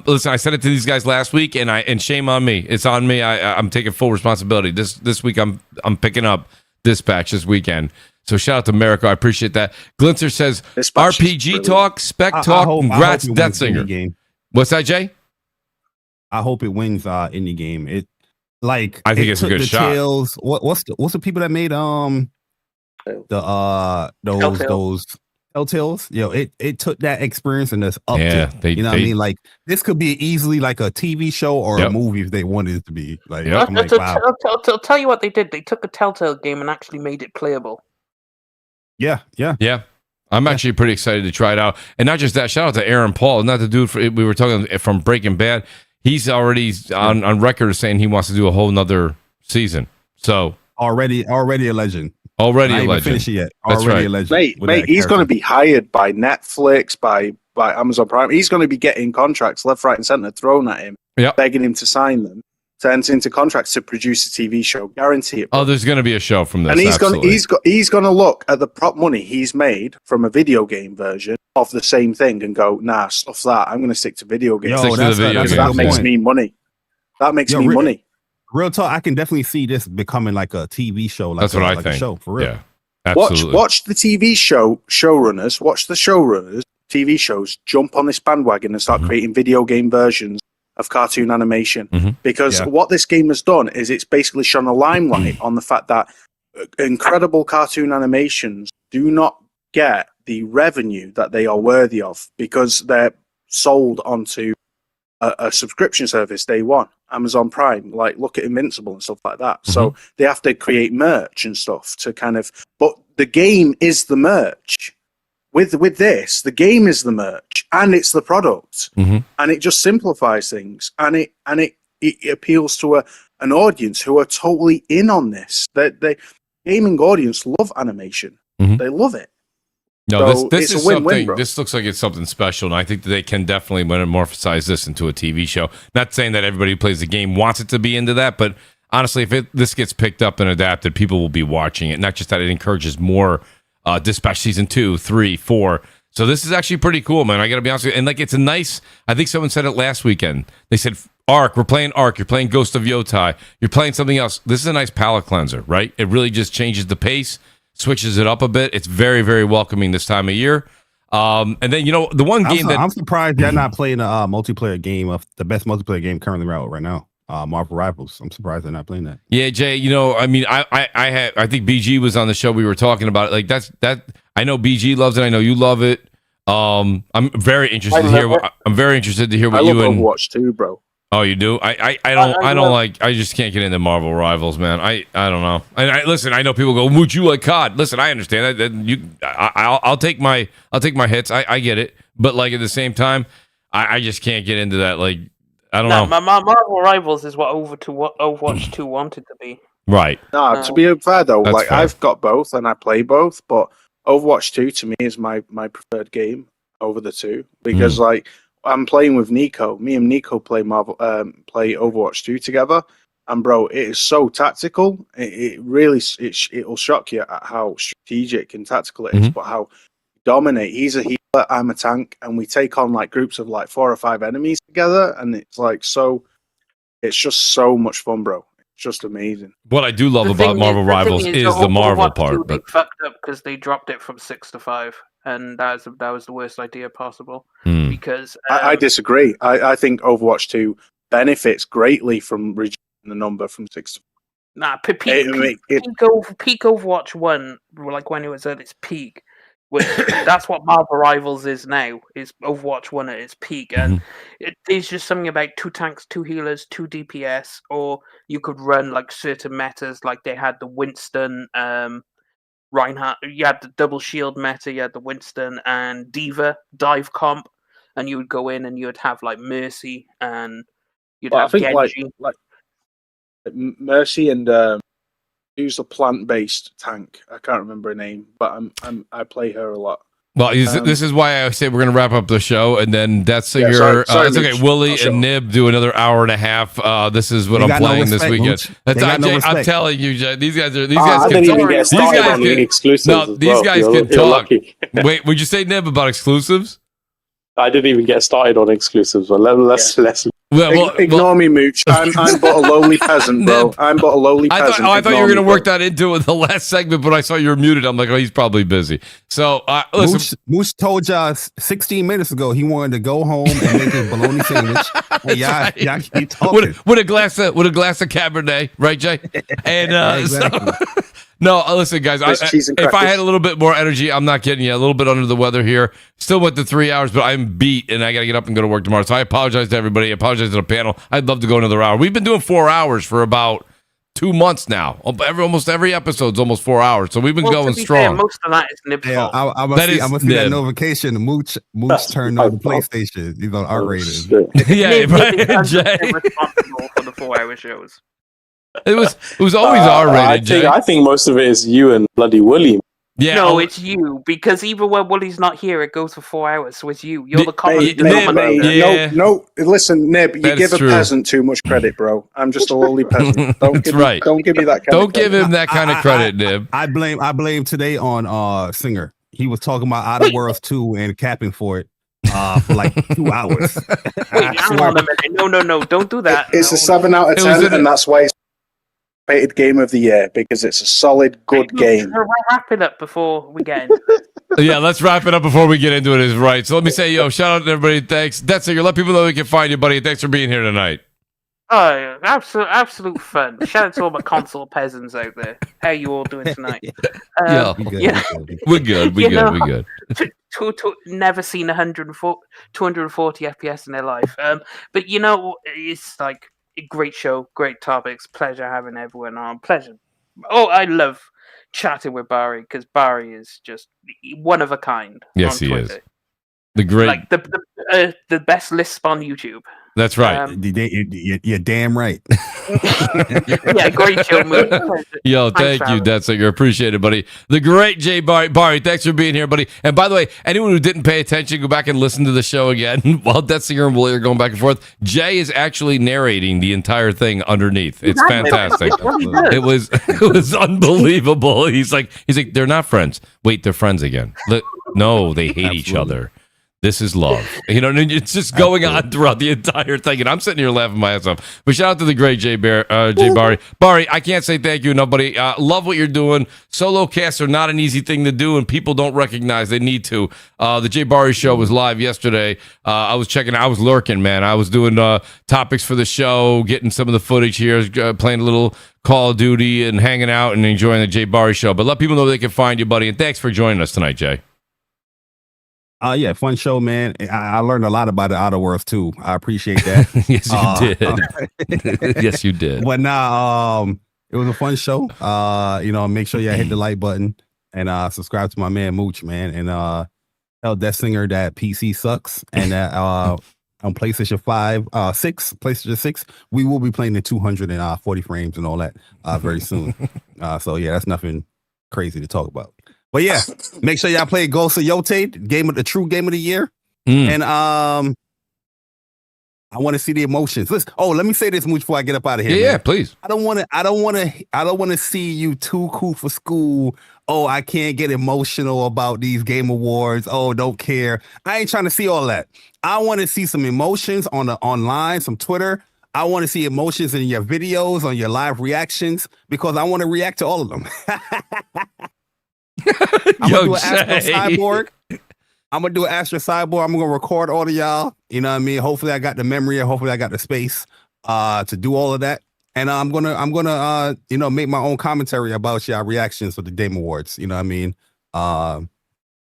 Listen. I said it to these guys last week, and shame on me. It's on me. I'm taking full responsibility. This week I'm picking up Dispatch this weekend. So shout out to Mariko. I appreciate that. Glinter says Dispatch RPG talk, spec talk. Congrats, Death Singer. What's that, Jay? I hope it wins indie game. I think it's a good shot. Tales, what's the people that made those Telltales? It took that experience and just upped it. What I mean? Like this could be easily like a TV show or a movie if they wanted it to be. Like, I'm like, wow. I'll tell you what they did. They took a Telltale game and actually made it playable. Yeah. I'm actually pretty excited to try it out. And not just that, shout out to Aaron Paul, not the dude we were talking from Breaking Bad. He's already on record saying he wants to do a whole nother season. So already a legend. Already a legend. Finish it yet. That's already right. a legend. Mate, he's going to be hired by Netflix, by Amazon Prime. He's going to be getting contracts left, right, and center thrown at him, begging him to sign them, to enter into contracts to produce a TV show. Guarantee it. Bro. Oh, there's going to be a show from this. And he's going to look at the prop money he's made from a video game version of the same thing and go, nah, stuff that. I'm going to stick to video games. That makes me money. That makes me money. Real talk, I can definitely see this becoming like a TV show. Like That's what I think. A show, for real. Yeah, absolutely. Watch the TV showrunners. Watch the showrunners, TV shows, jump on this bandwagon and start creating video game versions of cartoon animation. Because what this game has done is it's basically shone a limelight on the fact that incredible cartoon animations do not get the revenue that they are worthy of because they're sold onto a subscription service day one, Amazon Prime. Like, look at Invincible and stuff like that. So they have to create merch and stuff to kind of. But the game is the merch. With this, the game is the merch and it's the product, and it just simplifies things, and it appeals to an audience who are totally in on this. The gaming audience love animation. They love it. No, so this is win-win, something. bro. This looks like it's something special, and I think that they can definitely metamorphosize this into a TV show. Not saying that everybody who plays the game wants it to be into that, but honestly, if this gets picked up and adapted, people will be watching it. Not just that, it encourages more Dispatch season 2, 3, 4. So this is actually pretty cool, man. I got to be honest with you. And like, it's a nice. I think someone said it last weekend. They said, "Ark, we're playing Ark. You're playing Ghost of Yotai. You're playing something else." This is a nice palate cleanser, right? It really just changes the pace. Switches it up a bit. It's very, very welcoming this time of year. And then, the one game I'm surprised they're not playing a multiplayer game of the best multiplayer game currently out right now. Marvel Rivals. I'm surprised they're not playing that. Yeah, Jay. I mean, I think BG was on the show. We were talking about it. Like that. I know BG loves it. I know you love it. I'm very interested to hear. I'm very interested to hear what you and Overwatch 2, bro. Oh, you do? I don't like. I just can't get into Marvel Rivals, man. I don't know. And listen. I know people go, "Mooch, you like COD?" Listen, I understand that. I'll take my hits. I get it. But like at the same time, I just can't get into that. Like I don't know. My Marvel Rivals is what Overwatch 2 wanted to be. Right. No, to be fair though, That's like fair. I've got both and I play both, but Overwatch 2 to me is my preferred game over the two because like I'm playing with Nico. Me and Nico play Overwatch 2 together, and bro, it is so tactical. It really it'll shock you at how strategic and tactical it is, but how dominate. He's a healer, I'm a tank, and we take on like groups of like 4 or 5 enemies together, and it's like it's just so much fun, bro. It's just amazing. What I do love about Marvel Rivals is the Marvel part, but fucked up because they dropped it from 6 to 5, and that was the worst idea possible. Because I disagree. I think Overwatch 2 benefits greatly from reducing the number from 6 to 5. Nah, peak Overwatch 1, like when it was at its peak, that's what Marvel Rivals is now. Is Overwatch 1 at its peak, and there's just something about 2 tanks, 2 healers, 2 DPS, or you could run like certain metas, like they had the Winston, Reinhardt. You had the double shield meta. You had the Winston and Diva dive comp, and you would go in and you would have like Mercy and you'd have Genji. Like Mercy and who's a plant-based tank? I can't remember her name, but I play her a lot. Well, this is why I say we're going to wrap up the show, and then that's your. Sorry, it's okay. Willie and Nib do another hour and a half. This is what I'm playing this weekend. I'm telling you, Jay, these guys can talk. These guys can talk. Wait, would you say Nib about exclusives? I didn't even get started on exclusives. But let's. Ignore me, Mooch. I'm but a lowly peasant, bro. I'm but a lowly peasant. I thought you were going to work that into the last segment, but I saw you were muted. I'm like, oh, he's probably busy. So, listen. Mooch told y'all 16 minutes ago he wanted to go home and make his bologna sandwich. And y'all keep talking. With a glass of Cabernet, right, Jay? And exactly. No, listen, guys. If I had a little bit more energy, I'm not kidding you. A little bit under the weather here. Still went to 3 hours, but I'm beat, and I got to get up and go to work tomorrow. So I apologize to everybody. I apologize to the panel. I'd love to go another hour. We've been doing 4 hours for about 2 months now. Almost every episode's almost 4 hours, so we've been going strong. Fair, most of that is Nib's fault. I'm gonna see that notification. Mooch turned on the PlayStation. He's on R-rated. Yeah, right, Jay. Responsible for the 4-hour shows. It was always R-rated, Jay. I think most of it is you and bloody Willie. Yeah, no, it's you, because even when Wooly's not here, it goes for 4 hours. So it's you. You're the common denominator. Yeah. No, listen, Nib, you give a peasant too much credit, bro. I'm just a lowly peasant. Don't give me that kind of credit. Don't give him that kind of credit, Nib. I blame today on Singer. He was talking about Outer Worlds 2 and capping for it for like 2 hours. Wait, hang on a minute. No, don't do that. It's a 7 out of 10, and that's why it's rated game of the year, because it's a solid, good game. We'll wrap it up before we get into it. Yeah, let's wrap it up before we get into it. Is right. So let me say, shout out to everybody. Thanks. That's it. Let people know we can find you, buddy. Thanks for being here tonight. Oh, yeah. Absolute fun. Shout out to all my console peasants out there. How you all doing tonight? We're good. We good. Never seen 240 FPS in their life. But it's like a great show, great topics. Pleasure having everyone on. Pleasure. Oh, I love chatting with Barry, because Barry is just one of a kind. Yes, he is. The great, like the best lisp on YouTube. That's right. You're damn right. Yeah, great show, Mooch. Yo, thank you, Detzinger. Appreciate it, buddy. The great Jay Barry, thanks for being here, buddy. And by the way, anyone who didn't pay attention, go back and listen to the show again. While Detzinger and Willie are going back and forth, Jay is actually narrating the entire thing underneath. It's fantastic. It was unbelievable. He's like, they're not friends. Wait, they're friends again. No, they hate each other. This is love. It's just going on throughout the entire thing. And I'm sitting here laughing my ass off. But shout out to the great Jay Barry. Barry, I can't say thank you enough, buddy. Love what you're doing. Solo casts are not an easy thing to do, and people don't recognize they need to. The Jay Barry show was live yesterday. I was checking. I was lurking, man. I was doing topics for the show, getting some of the footage here, playing a little Call of Duty and hanging out and enjoying the Jay Barry show. But let people know they can find you, buddy. And thanks for joining us tonight, Jay. Yeah, fun show, man. I learned a lot about the Outer Worlds too. I appreciate that. Yes, you did. Yes, you did. But now, it was a fun show. Make sure you hit the like button and subscribe to my man Mooch, man, and tell Detzinger that PC sucks, and that on PlayStation 6, we will be playing the 240 frames and all that very soon. So yeah, that's nothing crazy to talk about. But yeah, make sure y'all play Ghost of Yote, the true game of the year. And I want to see the emotions. Listen, let me say this, Mooch, before I get up out of here. Yeah, please. I don't want to see you too cool for school. Oh, I can't get emotional about these game awards. Oh, don't care. I ain't trying to see all that. I want to see some emotions online, some Twitter. I want to see emotions in your videos, on your live reactions, because I want to react to all of them. I'm gonna do an Astro Cyborg. I'm gonna record all of y'all. You know what I mean? Hopefully I got the memory, and hopefully I got the space to do all of that. And I'm gonna make my own commentary about y'all reactions for the Game Awards. You know what I mean? Out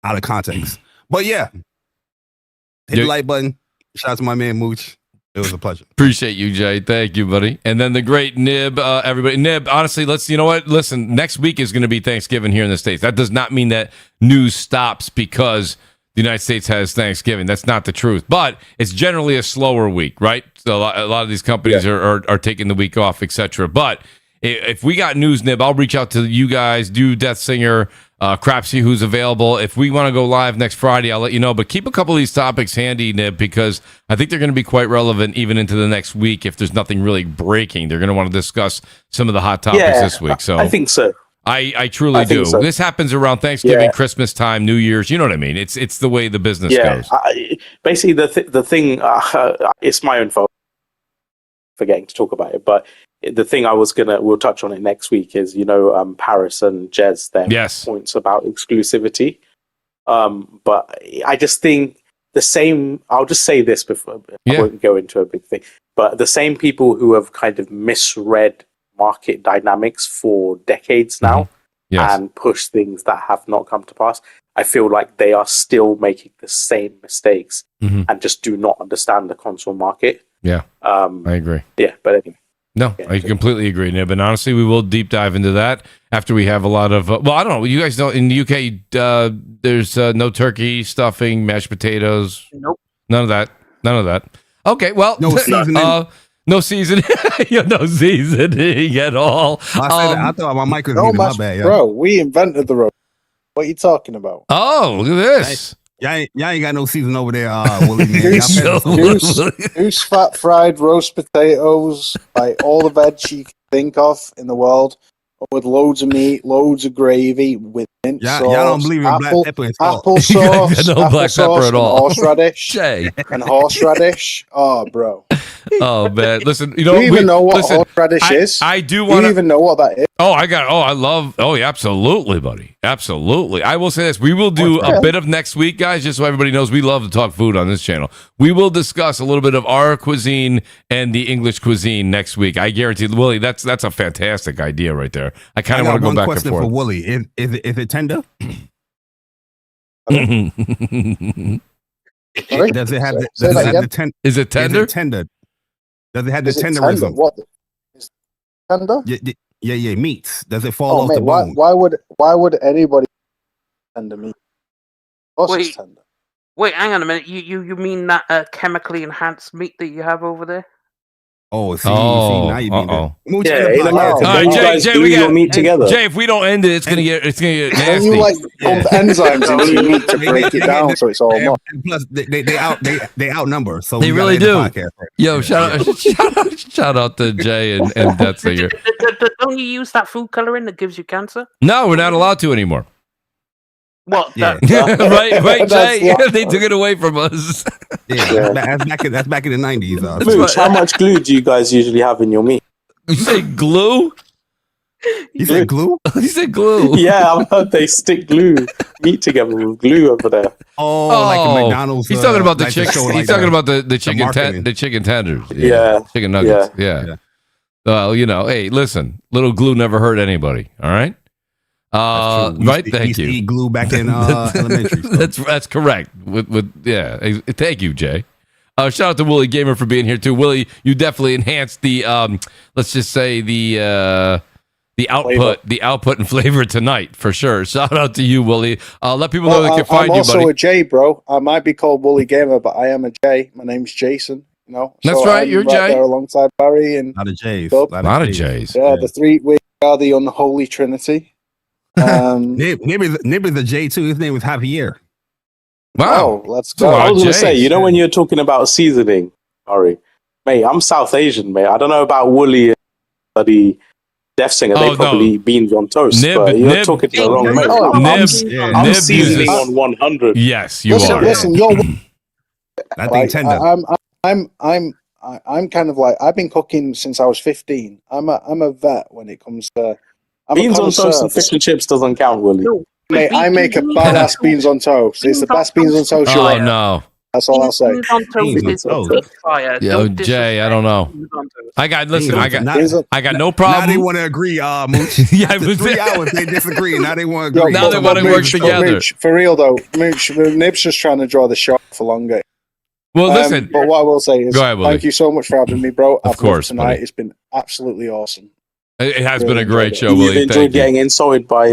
of context. But yeah, hit the like button. Shout out to my man Mooch. It was a pleasure. Appreciate you, Jay. Thank you, buddy. And then the great Nib, everybody. Nib, honestly, listen, next week is going to be Thanksgiving here in the States. That does not mean that news stops because the United States has Thanksgiving. That's not the truth. But it's generally a slower week, right? So a lot of these companies are taking the week off, etc. But if we got news, Nib, I'll reach out to you guys, do Detzinger, Crapsy, who's available. If we want to go live next Friday, I'll let you know. But keep a couple of these topics handy, Nib, because I think they're going to be quite relevant even into the next week. If there's nothing really breaking, they're going to want to discuss some of the hot topics this week. So I think so. I truly do. So. This happens around Thanksgiving, Christmas time, New Year's. You know what I mean? It's the way the business goes. Basically, the thing, it's my own fault forgetting to talk about it, but the thing we'll touch on it next week is, Paris and Jez, their points about exclusivity. But I just think the same, I'll just say this before, I won't go into a big thing, but the same people who have kind of misread market dynamics for decades now and pushed things that have not come to pass, I feel like they are still making the same mistakes and just do not understand the console market. Yeah, I agree. Yeah, but anyway. No, I completely agree, Nib. And honestly, we will deep dive into that after we have a lot of. Well, I don't know. You guys know in the UK, there's no turkey, stuffing, mashed potatoes. Nope. None of that. None of that. Okay. Well, No seasoning. No seasoning. No seasoning at all. I thought my mic was No, muted. My bad. Yeah. bro, we invented the roast. What are you talking about? Oh, look at this. Y'all ain't got no season over there, Willie, man. Goose fat fried roast potatoes, like all the veg you can think of in the world, with loads of meat, loads of gravy, with mint sauce. Y'all don't believe in black pepper and salt. Applesauce, No black pepper at all. Horseradish. Jay. And horseradish. Oh, bro. Oh man, listen. You Do know, you even know what horseradish is? I do Do want you to even know what that is? I love. Oh, yeah, absolutely, buddy. Absolutely. I will say this: we will do a bit of next week, guys. Just so everybody knows, we love to talk food on this channel. We will discuss a little bit of our cuisine and the English cuisine next week. I guarantee, Willie, that's a fantastic idea right there. I kind of want to go back and forth. One question for Willie: is it tender? Does it have the tender? Is it tender? Is it tender? Does it have the tenderism? What? Is tender? Yeah. Meats. Does it fall off the why, bone? why would anybody tender meat? Of course it's tender. Wait, hang on a minute. You mean that chemically enhanced meat that you have over there? Oh, see, now you mean that. Mooch, Yeah, in the podcast. All right, you Jay, guys Jay, glue we your got meat together. Jay, if we don't end it, it's gonna get nasty. When you pump enzymes into your meat to break it down, so it's all and, more. and plus, they outnumber. So They we really gotta do. end the podcast. Yo, shout out to Jay and Death Singer. Don't you use that food coloring that gives you cancer? No, we're not allowed to anymore. What? Yeah. right, Jay. They took it away from us. Yeah, that's back in the 90s. Mooch, how much glue do you guys usually have in your meat? You say glue? You said glue? You said glue. Yeah, I've heard they stick meat together with glue over there. Oh, like a McDonald's. He's talking about the like chicken. show, He's like talking the- about the chicken marketing. the chicken tenders. Yeah. Chicken nuggets. Yeah. Well, hey, listen, little glue never hurt anybody. All right. Right. Thank you. Eat glue back in elementary. So. That's correct. Thank you, Jay. Shout out to Willie Gamer for being here too. Willie, you definitely enhanced the let's just say the output and flavor tonight for sure. Shout out to you, Willie. Let people know they can find I'm you, buddy. also a J, bro. I might be called Wooly Gamer, but I am a J. My name's Jason. That's right. I'm you're Jay. there alongside Barry and A lot of J's. Bob. A lot of J's. Yeah, the three. We are the unholy trinity. Nib is a J too. His name was Javier. Wow. Let's So go. I was going to Jays, say, when you're talking about seasoning, Ari, mate, I'm South Asian, mate. I don't know about Wooly and the Death Singer. They probably eat beans on toast. but you're talking to the wrong mate. I'm seasoning on 100. Yes, you are. Listen, you're. I think tender. I'm kind of like I've been cooking since I was 15. I'm a vet when it comes to Beans on toast and fish and chips doesn't count, Wooly. Mate, I make a badass beans on toast. It's the best beans on toast you'll Oh ever. no. That's all I'll say. Beans on toast is a big fire. Yo, Don't Jay, I don't know. disrespect beans on toast. I got no Now problem. they want to agree, Mooch. Yeah, After 3 hours they disagree. Now they want to Yo, agree. Now they want to work together. Mooch, for real though, Mooch, Nib's just trying to draw the shot for longer. Well, listen. But what I will say is, Go ahead, Willie. thank you so much for having me, bro. Of course, tonight buddy. it's been absolutely awesome. It has Really been a great enjoyed it. show, You've Willie. enjoyed Thank you. getting insulted by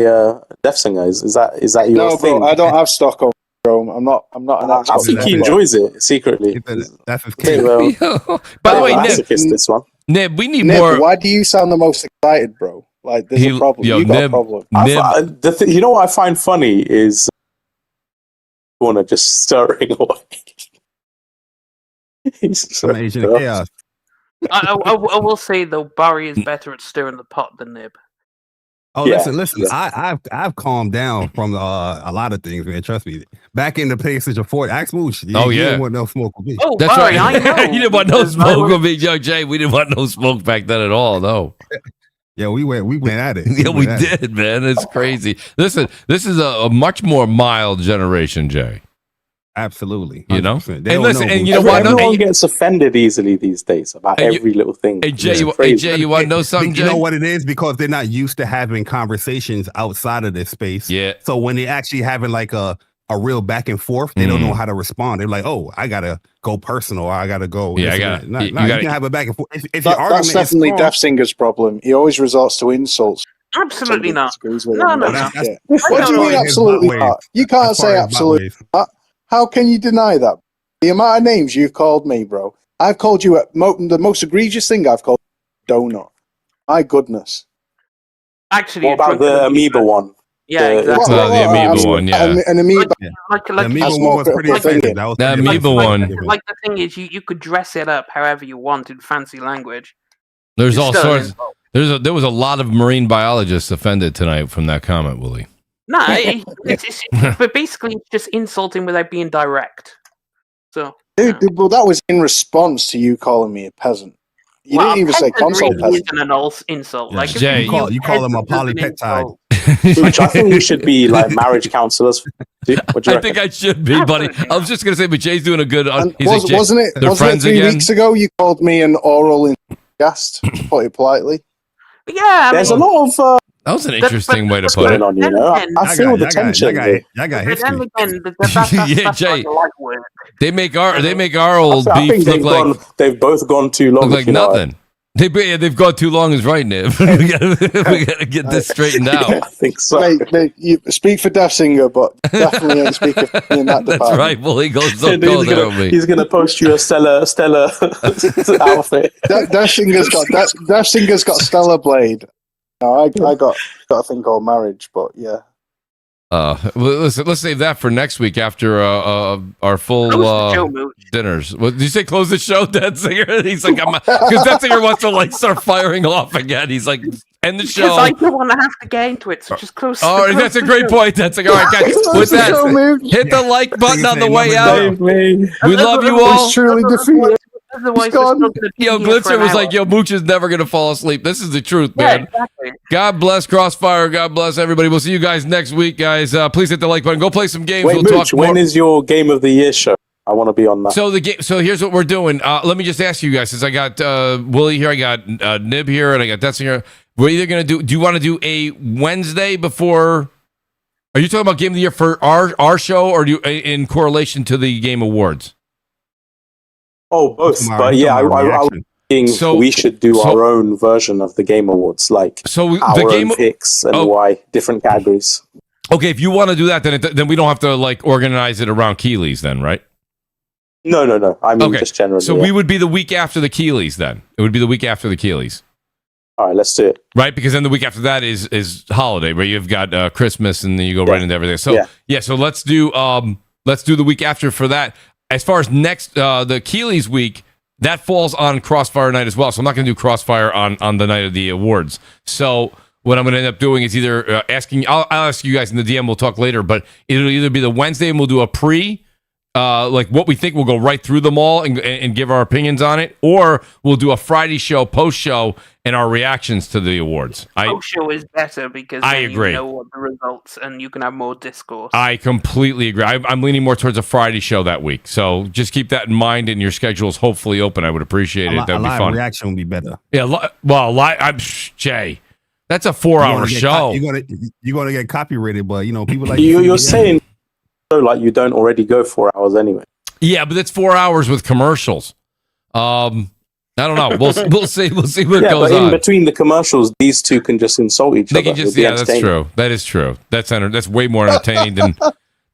Death Singer. Is that your No, thing? bro, I don't have Stockholm syndrome. I'm not an I expert. think he in that. enjoys it secretly. That's his Okay, kid. well, By the way, masochist, this one. Nib, we need Nib, more. why do you sound the most excited, bro? Like there's a problem. Yo, You got a Nib, problem. Nib, You know what I find funny is want to just stirring away. Some Asian chaos. I will say though, Barry is better at stirring the pot than Nib. Oh, Yeah. listen. I've calmed down from a lot of things, man. Trust me. Back in the PlayStation 4, ask Mooch. You didn't want no smoke with me. Oh, That's Barry, right. I know. You didn't want no Because I smoke was- with me, yo, Jay. We didn't want no smoke back then at all. No. Yeah, we went at it. Yeah, we went at it. did, man. It's crazy. Listen, this is a much more mild generation, Jay. Absolutely. You know? 100%. And listen, and you know what? Everyone gets offended easily these days about And you- every little thing. Hey, Jay, It's you crazy. want to know something, You Jay? know what it is? Because they're not used to having conversations outside of this space. Yeah. So when they actually having like a a real back and forth, they don't know how to respond. They're like, "Oh, I gotta go personal. Or I gotta go." Yeah, you can have a back and forth. If that's definitely Death Singer's problem. He always resorts to insults. Absolutely not. No. What What do you mean absolutely not? You can't say absolutely not. How can you deny that? The amount of names you've called me, bro. I've called you the most egregious thing I've called donut. My goodness. Actually, what about the amoeba one? Yeah, exactly. The amoeba one, yeah. An amoeba. Like the amoeba one was pretty offensive. The amoeba one. Like the thing is, you could dress it up however you want in fancy language. There's all sorts. There was a lot of marine biologists offended tonight from that comment, Willie. No, but basically it's just insulting without being direct. So, dude, well, that was in response to you calling me a peasant. You didn't even say console really peasant. Isn't an insult. Yeah. Like Jay, you call them a polypeptide. Which I think we should be like marriage counselors. I think I should be, buddy. I was just gonna say, but Jay's doing a good. Wasn't it 3 weeks ago you called me an oral enthusiast, to put it politely? Yeah, there's a lot of. That was an interesting way to put it. On, you know? I feel the tension. I got history. Yeah, Jay. They make our old beef look like they've both gone too long. Look like nothing. They've gone too long is right, Nib. we gotta get this straightened out. I think so. Mate, you speak for Death Singer, but definitely ain't speaking for me in that department. That's right. Well, he's gonna post you a Stella outfit. Death Singer's got Stella Blade. No, I got a thing called marriage, but yeah. Let's save that for next week after our full dinners. What did you say? Close the show, Dead Singer. He's like, because Dead Singer wants to like start firing off again. He's like, end the show. Because I don't want to have to get into it, so just close. Oh, that's a great point, Dead Singer. All right, guys, with that, hit the like button on the way out. We love you all. Truly defeated. Otherwise, yo, Glitzer was like, yo, Mooch is never going to fall asleep. This is the truth, man. Yeah, exactly. God bless Crossfire. God bless everybody. We'll see you guys next week, guys. Please hit the like button. Go play some games. Wait, Mooch, when is your Game of the Year show? I want to be on that. So here's what we're doing. Let me just ask you guys, since I got Willie here, I got Nib here, and I got Detsing here. We're either going to do you want to do a Wednesday before... Are you talking about Game of the Year for our show, or do you, in correlation to the Game Awards? Oh, both. But yeah, I think we should do our own version of the Game Awards, like our own picks and why different categories. Okay, if you want to do that, then we don't have to like organize it around Keeley's, then, right? No. I mean, just generally. So we would be the week after the Keeley's, then. It would be the week after the Keeley's. All right, let's do it. Right, because then the week after that is holiday, where you've got Christmas, and then you go right into everything. So so let's do the week after for that. As far as next, the Keeley's week, that falls on Crossfire night as well. So I'm not going to do Crossfire on the night of the awards. So what I'm going to end up doing is either asking, I'll ask you guys in the DM, we'll talk later, but it'll either be the Wednesday and we'll do a like what we think, we'll go right through them all and give our opinions on it, or we'll do a Friday show, post show, and our reactions to the awards. Post show is better because I agree. You know what the results, and you can have more discourse. I completely agree. I'm leaning more towards a Friday show that week, so just keep that in mind, and your schedule is hopefully open. I would appreciate it. That'd be fun. Reaction would be better. Yeah, I'm Jay. That's a 4-hour show. You're gonna get copyrighted, but people like you're saying. Like you don't already go 4 hours anyway. Yeah, but it's 4 hours with commercials. I don't know. We'll see. We'll see what goes on. In between the commercials, these two can just insult each other. They can just that's true. That is true. That's way more entertaining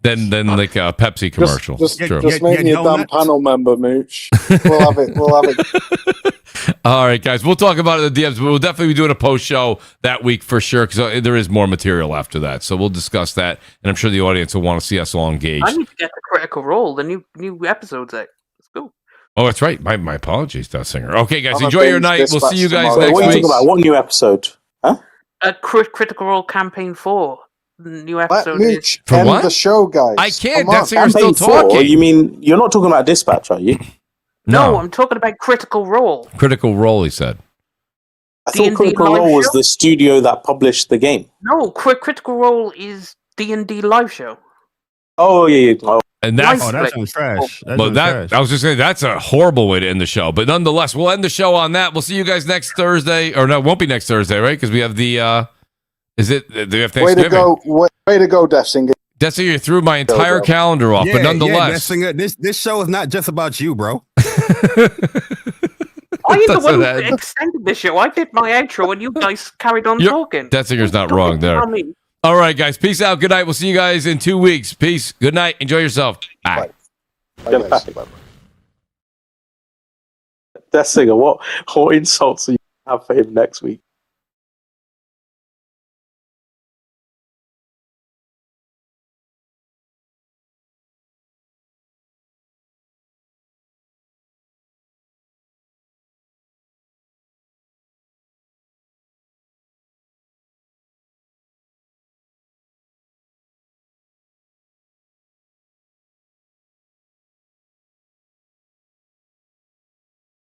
than like a Pepsi commercial. Just make me a damn panel member, Mooch. We'll have it. All right, guys. We'll talk about it in the DMs, but we'll definitely be doing a post show that week for sure, because there is more material after that. So we'll discuss that, and I'm sure the audience will want to see us all engaged. I need to get the Critical Role, the new episodes out. Let's go. Oh, that's right. My apologies, Death Singer. Okay, guys, enjoy your night. We'll see you guys next week. What are you talking about? What new episode? Huh? Critical Role Campaign 4. The new episode is... For what? The show, guys. I can't. Death Singer's still talking. You mean you're not talking about Dispatch, are you? No, I'm talking about Critical Role. Critical Role, he said. I thought Critical Role was the studio that published the game. No, Critical Role is D&D live show. Oh, yeah. Oh. And that's that sounds trash. I was just saying that's a horrible way to end the show. But nonetheless, we'll end the show on that. We'll see you guys next Thursday, or no, it won't be next Thursday, right? Because we have the. Is it? Do we have Thanksgiving? Way to go, Death Singer. Dessinger threw my entire calendar off, but nonetheless. Dessinger, this show is not just about you, bro. I'm the one who extended the show. I did my outro and you guys carried on talking. Dessinger's not wrong there. All right, guys. Peace out. Good night. We'll see you guys in 2 weeks. Peace. Good night. Enjoy yourself. Bye. Good night. Dessinger, what insults are you have for him next week?